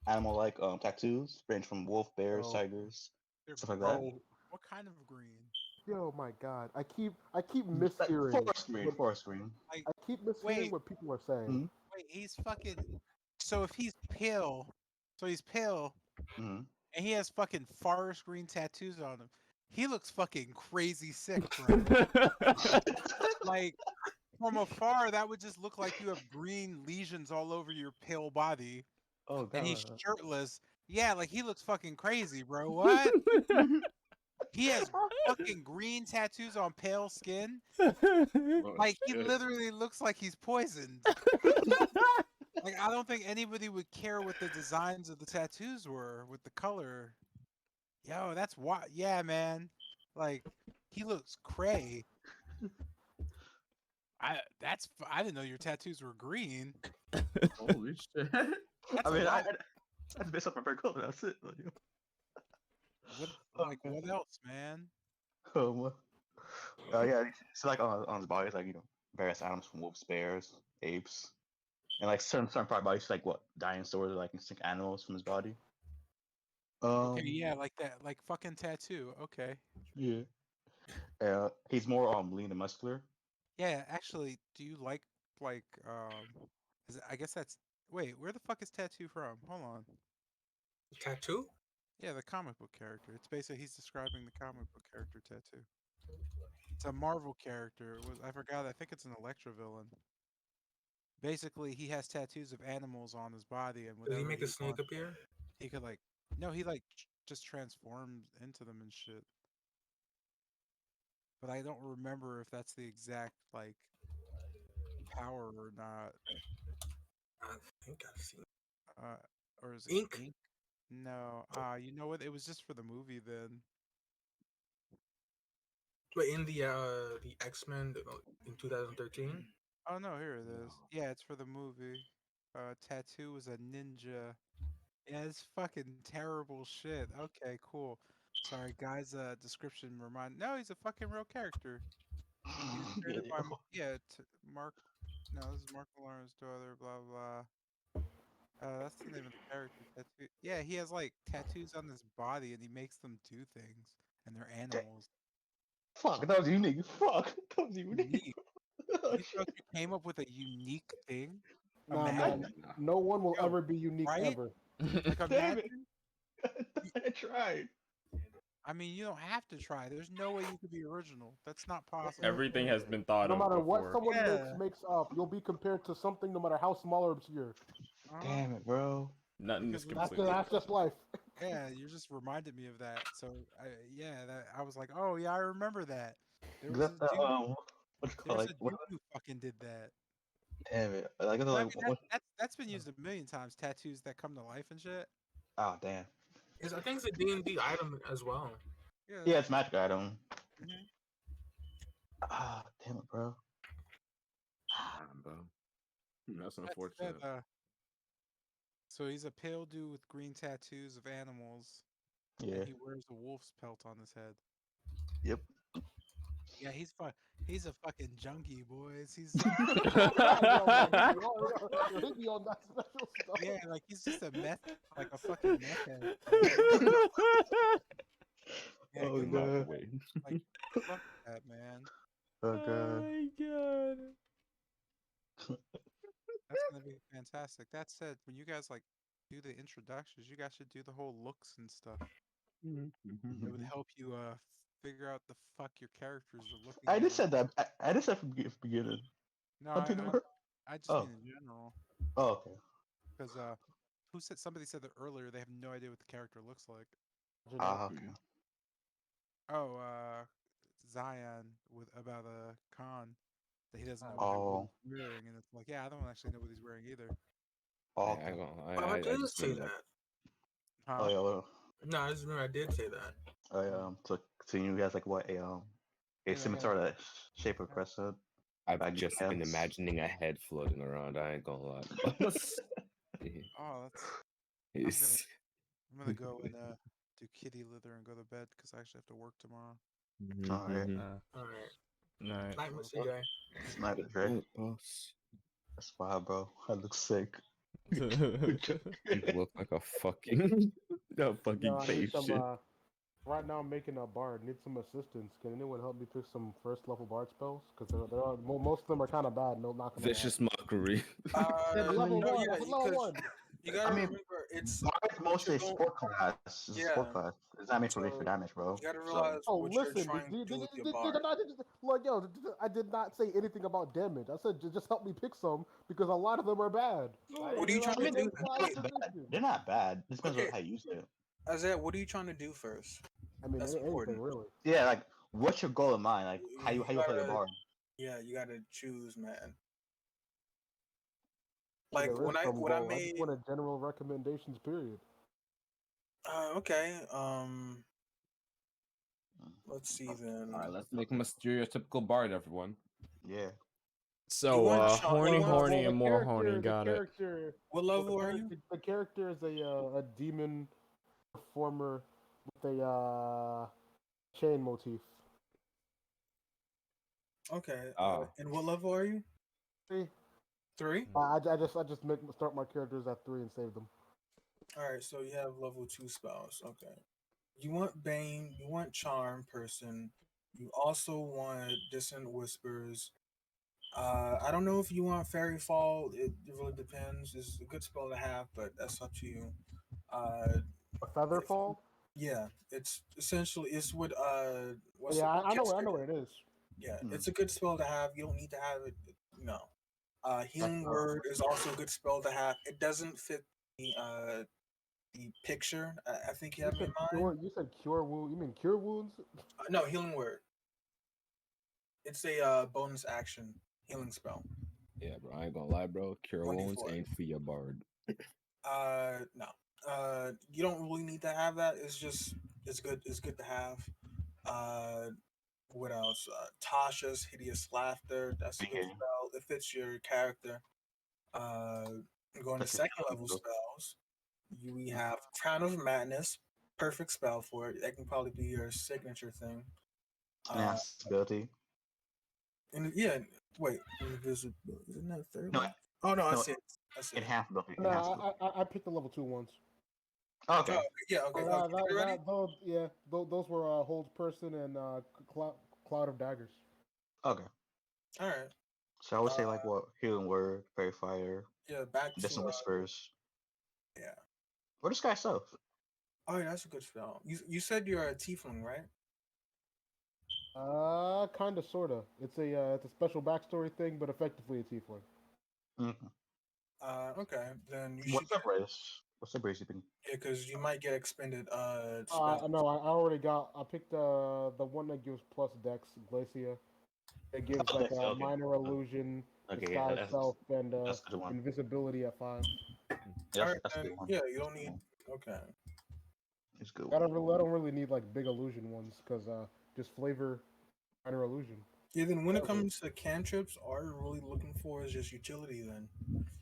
animal-like tattoos, range from wolf, bears, Oh. tigers, They're stuff like that. green. What kind of green? Yo, my God. I keep Like, mishearing. forest green. Like, I keep mishearing Wait. what people are saying. Mhm. wait, he's fucking. So if he's pale, Mm-hmm. and he has fucking forest green tattoos on him, he looks fucking crazy sick, bro. Like from afar, that would just look like you have green lesions all over your pale body, Oh god. and he's shirtless. Yeah, like he looks fucking crazy, bro. What? He has fucking green tattoos on pale skin. Like he literally looks like he's poisoned. Like I don't think anybody would care what the designs of the tattoos were with the color. Yo, that's why. Yeah, man. Like he looks cray. I didn't know your tattoos were green. Holy shit. That's I mean, a lot. that's based off my favorite color. That's it. What else, man? Yeah, it's like on his body, it's like various animals from wolves, bears, apes, and like certain part of his body, it's like what dinosaurs or like extinct animals from his body. Okay, yeah, like that, like fucking tattoo. Okay. Yeah. He's more lean and muscular. Yeah, actually, do you like I guess that's wait, where the fuck is tattoo from? Hold on. Tattoo? Yeah, the comic book character. It's basically he's describing the comic book character tattoo. It's a Marvel character. I forgot. I think it's an Electra villain. Basically, he has tattoos of animals on his body, and Does he whatever make a snake appear? he could like. No, he like just transforms into them and shit. But I don't remember if that's the exact like power or not. I think I've seen. Or is it Ink? ink? No. You know what? It was just for the movie then. But in the X-Men in 2013. Oh no, here it is. Yeah, it's for the movie. Tattoo was a ninja. Yeah, it's fucking terrible shit. Okay, cool. Sorry, guys. Description remind. No, he's a fucking real character. He was created by Mark. No, this is Mark Millar's daughter. Blah blah. That's the name of the character. Tattoo. Yeah, he has like tattoos on his body, and he makes them do things, and they're animals. Fuck, that was unique. Fuck, that was unique. Unique. You thought you came up with a unique thing? Nah, Imagine. man. No one will Yo, ever be unique right? ever. Like Damn it. imagine. I tried. I mean, you don't have to try. There's no way you could be original. That's not possible. Everything has been thought No of matter before. what someone Yeah. makes up, you'll be compared to something no matter how small or obscure. Damn it, bro. Nothing is Because completely. That's just life. Yeah, you just reminded me of that. So, I was like, oh yeah, I remember that. There was a That's dude. what you There call was like a what? dude who fucking did that. Damn it. Like But I like mean, what? that's been used a million times. Tattoos that come to life and shit. Oh damn. I think it's a D&D item as well. Yeah, it's magic item. Mhm. Ah, damn it, bro. That's That unfortunate. said, so he's a pale dude with green tattoos of animals, Yeah. and he wears a wolf's pelt on his head. Yep. Yeah, he's a fucking junkie, boys. He's Yo, man, he be on that special stuff. yeah, like he's just like a fucking meth head. Man. Yeah, Oh good luck. god. Like, good luck with that, man. Oh god. my god. That's gonna be fantastic. That said, when you guys like do the introductions, you guys should do the whole looks and stuff. It would help you figure out the fuck your characters are looking I like. just said that. I just said from the beginning. No, How did it work? I just Oh. mean in general. Oh, okay. Because somebody said that earlier, they have no idea what the character looks like. Okay. Oh, Zion about Khan, that he doesn't know what Oh. he's wearing, and it's like, yeah, I don't actually know what he's wearing either. Oh, I, okay. I did just say made that. up. Huh? Oh yeah. Well, No, I just remember I did say that. so you guys like what a Yeah, scimitar that shape of crescent. I've Baggy just been pants. imagining a head floating around. I ain't gonna lie. Oh, that's. It's- I'm gonna go and do kitty litter and go to bed because I actually have to work tomorrow. Alright. All right. Night. Night, Mr. J. It's not a trick. Right, boss. That's why, bro. I look sick. You look like a fucking Yo, I need some. patient. Right now, I'm making a bard. Need some assistance. Can anyone help me pick some first level bard spells? Because most of them are kind of bad. No, not gonna lie. Vicious mockery. Level No, one. yeah, Level because one. you gotta I mean, remember it's Bard's mostly don't- sport class. It's a Yeah. sport class. It's not made for So, damage, bro. you gotta So, realize Oh, what listen, you're trying to do with your bard. look, yo, I did not say anything about damage. I said just help me pick some because a lot of them are bad. What are you trying to do? they're not bad. It depends on Okay. how you use it. Isaiah, what are you trying to do first? I mean, That's anything important. really. Yeah, like what's your goal in mind? Like how you play your gotta- bard? Yeah, you gotta choose, man. There Like is when I some when I goal. I made just want a general recommendations. Period. okay, let's see then. All right, let's make him a stereotypical bard, everyone. Yeah. So, You want Sean- horny, you want- horny, the and more character- horny. the Got it. character- What well, level are you? The character is a demon performer with a chain motif. Okay. Oh. And what level are you? 3. 3? I just start my characters at 3 and save them. All right, so you have level 2 spells. Okay. You want Bane, you want Charm Person, you also want Distant Whispers. I don't know if you want Fairy Fall. It really depends. It's a good spell to have, but that's up to you. A feather fall. Yeah, it's essentially it's what what's Yeah, it? I know where it is. Yeah, it's a good spell to have. You don't need to have it. No. Healing Word is also a good spell to have. It doesn't fit the picture. I think you have in mind. You said cure wound. You mean cure wounds? No, Healing Word. It's a bonus action healing spell. Yeah, bro. I ain't gonna lie, bro. Cure 24. wounds ain't for your bard. No. You don't really need to have that. It's just it's good. It's good to have. What else? Tasha's Hideous Laughter. That's a good spell. It fits your character. Going to second level spells, we have Crown of Madness. Perfect spell for it. That can probably be your signature thing. Invisibility. And yeah, wait, invisibility. Isn't that third? No, Oh no, I no, see it. I see it. Enhanceability. No, I picked the level 2 ones. Oh, okay. Yeah, okay. Those were Hold Person and Cloud of Daggers. Okay. All right. So I would say like what Healing Word, Fairy Fire. Yeah, back to Distant Whispers. Yeah. What is Sky Self? Oh yeah, that's a good spell. You said you're a tiefling, right? Kinda, sorta. It's a special backstory thing, but effectively a tiefling. Mm-hmm. Okay. Then you What's should. the race? What's the race you think? Yeah, because you might get expended. No, I already got. I picked the one that gives plus Dex, Glacia. It gives like a minor illusion, disguise self, and invisibility at 5. That's a good one. Yeah, you don't need. Okay. It's good. I don't really need like big illusion ones because just flavor minor illusion. Yeah, then when it comes to cantrips, all you're really looking for is just utility then.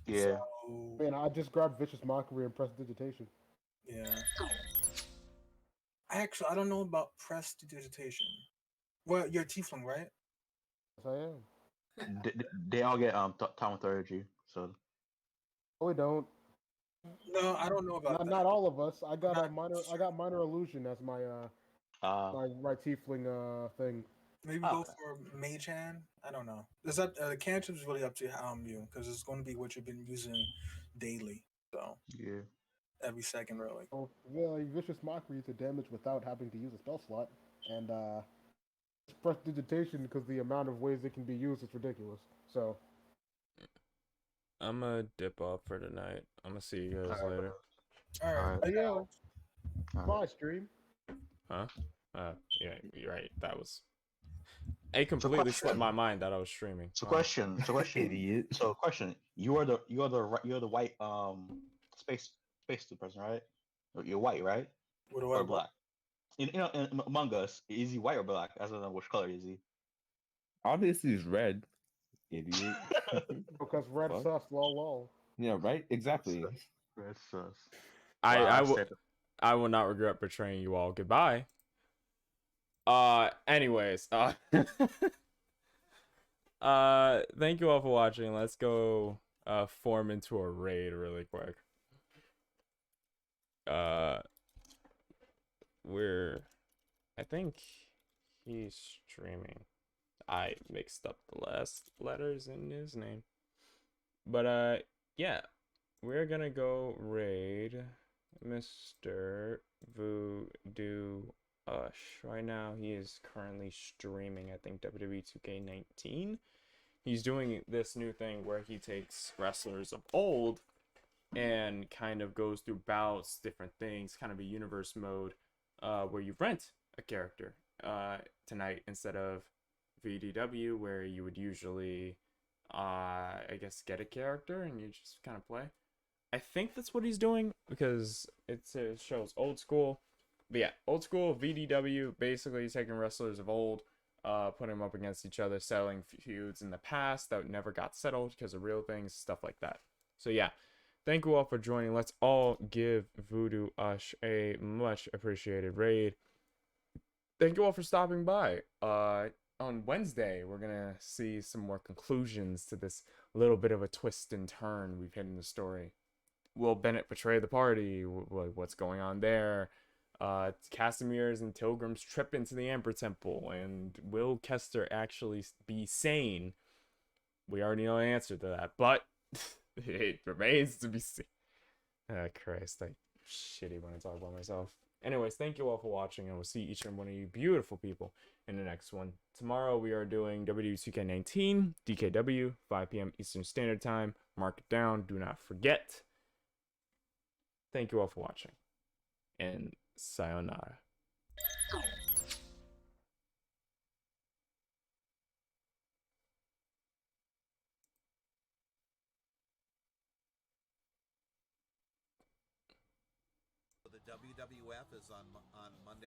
Yeah. So, Man, I just grabbed Vicious Mockery and Prestidigitation. yeah. Actually, I don't know about prestidigitation. Well, you're a tiefling, right? Yes, I am. They all get thaumaturgy. So Oh, we don't. No, I don't know about Not that. all of us. I got Not a minor. I got minor illusion as my uh my tiefling thing. maybe go okay. for mage hand. I don't know. Is that the cantrip is really up to you because it's going to be what you've been using daily. So Yeah. every second, really. Oh, yeah, Vicious Mockery to damage without having to use a spell slot, and Prestidigitation because the amount of ways it can be used is ridiculous. So I'm gonna dip off for tonight. I'm gonna see you guys All right, later. All right. all right, Bye, yeah, Alex. all bye right. stream. Huh? Yeah, you're right. That was. It So completely slipped question. my mind that I was streaming. So Wow. question. So question. Idiot. So question. You're the white space suit person, right? You're white, right? What do I Or what? black? Among us, is he white or black? I don't know which color is he. Obviously, it's red. Idiot. Because red Fuck. sus, lol lol. Yeah, right? Exactly. That's sus. I Wow, I that's will sick. I will not regret betraying you all. Goodbye. Anyways, thank you all for watching. Let's go form into a raid really quick. We're I think he's streaming. I mixed up the last letters in his name. But yeah, we're gonna go raid Mr. Voodoo Ush. Right now he is currently streaming, I think, WWE 2K19. He's doing this new thing where he takes wrestlers of old and kind of goes through bouts, different things, kind of a universe mode, where you rent a character tonight instead of VDW, where you would usually, I guess, get a character and you just kind of play. I think that's what he's doing because it shows old school. But yeah, old school VDW, basically taking wrestlers of old, putting them up against each other, settling feuds in the past that never got settled because of real things, stuff like that. So yeah, thank you all for joining. Let's all give Voodoo Ush a much appreciated raid. Thank you all for stopping by. On Wednesday, we're gonna see some more conclusions to this little bit of a twist and turn we've hit in the story. Will Bennett betray the party? What's going on there? Casimir's and Tilgrim's trip into the Amber Temple, and will Kester actually be sane? We already know the answer to that, but it remains to be seen. Christ, I shitty when I talk about myself. Anyways, thank you all for watching, and we'll see each and one of you beautiful people in the next one. Tomorrow we are doing WC2K19, DKW, 5 p.m. Eastern Standard Time. Mark it down. Do not forget. Thank you all for watching, and sayonara. The WWF is on Monday.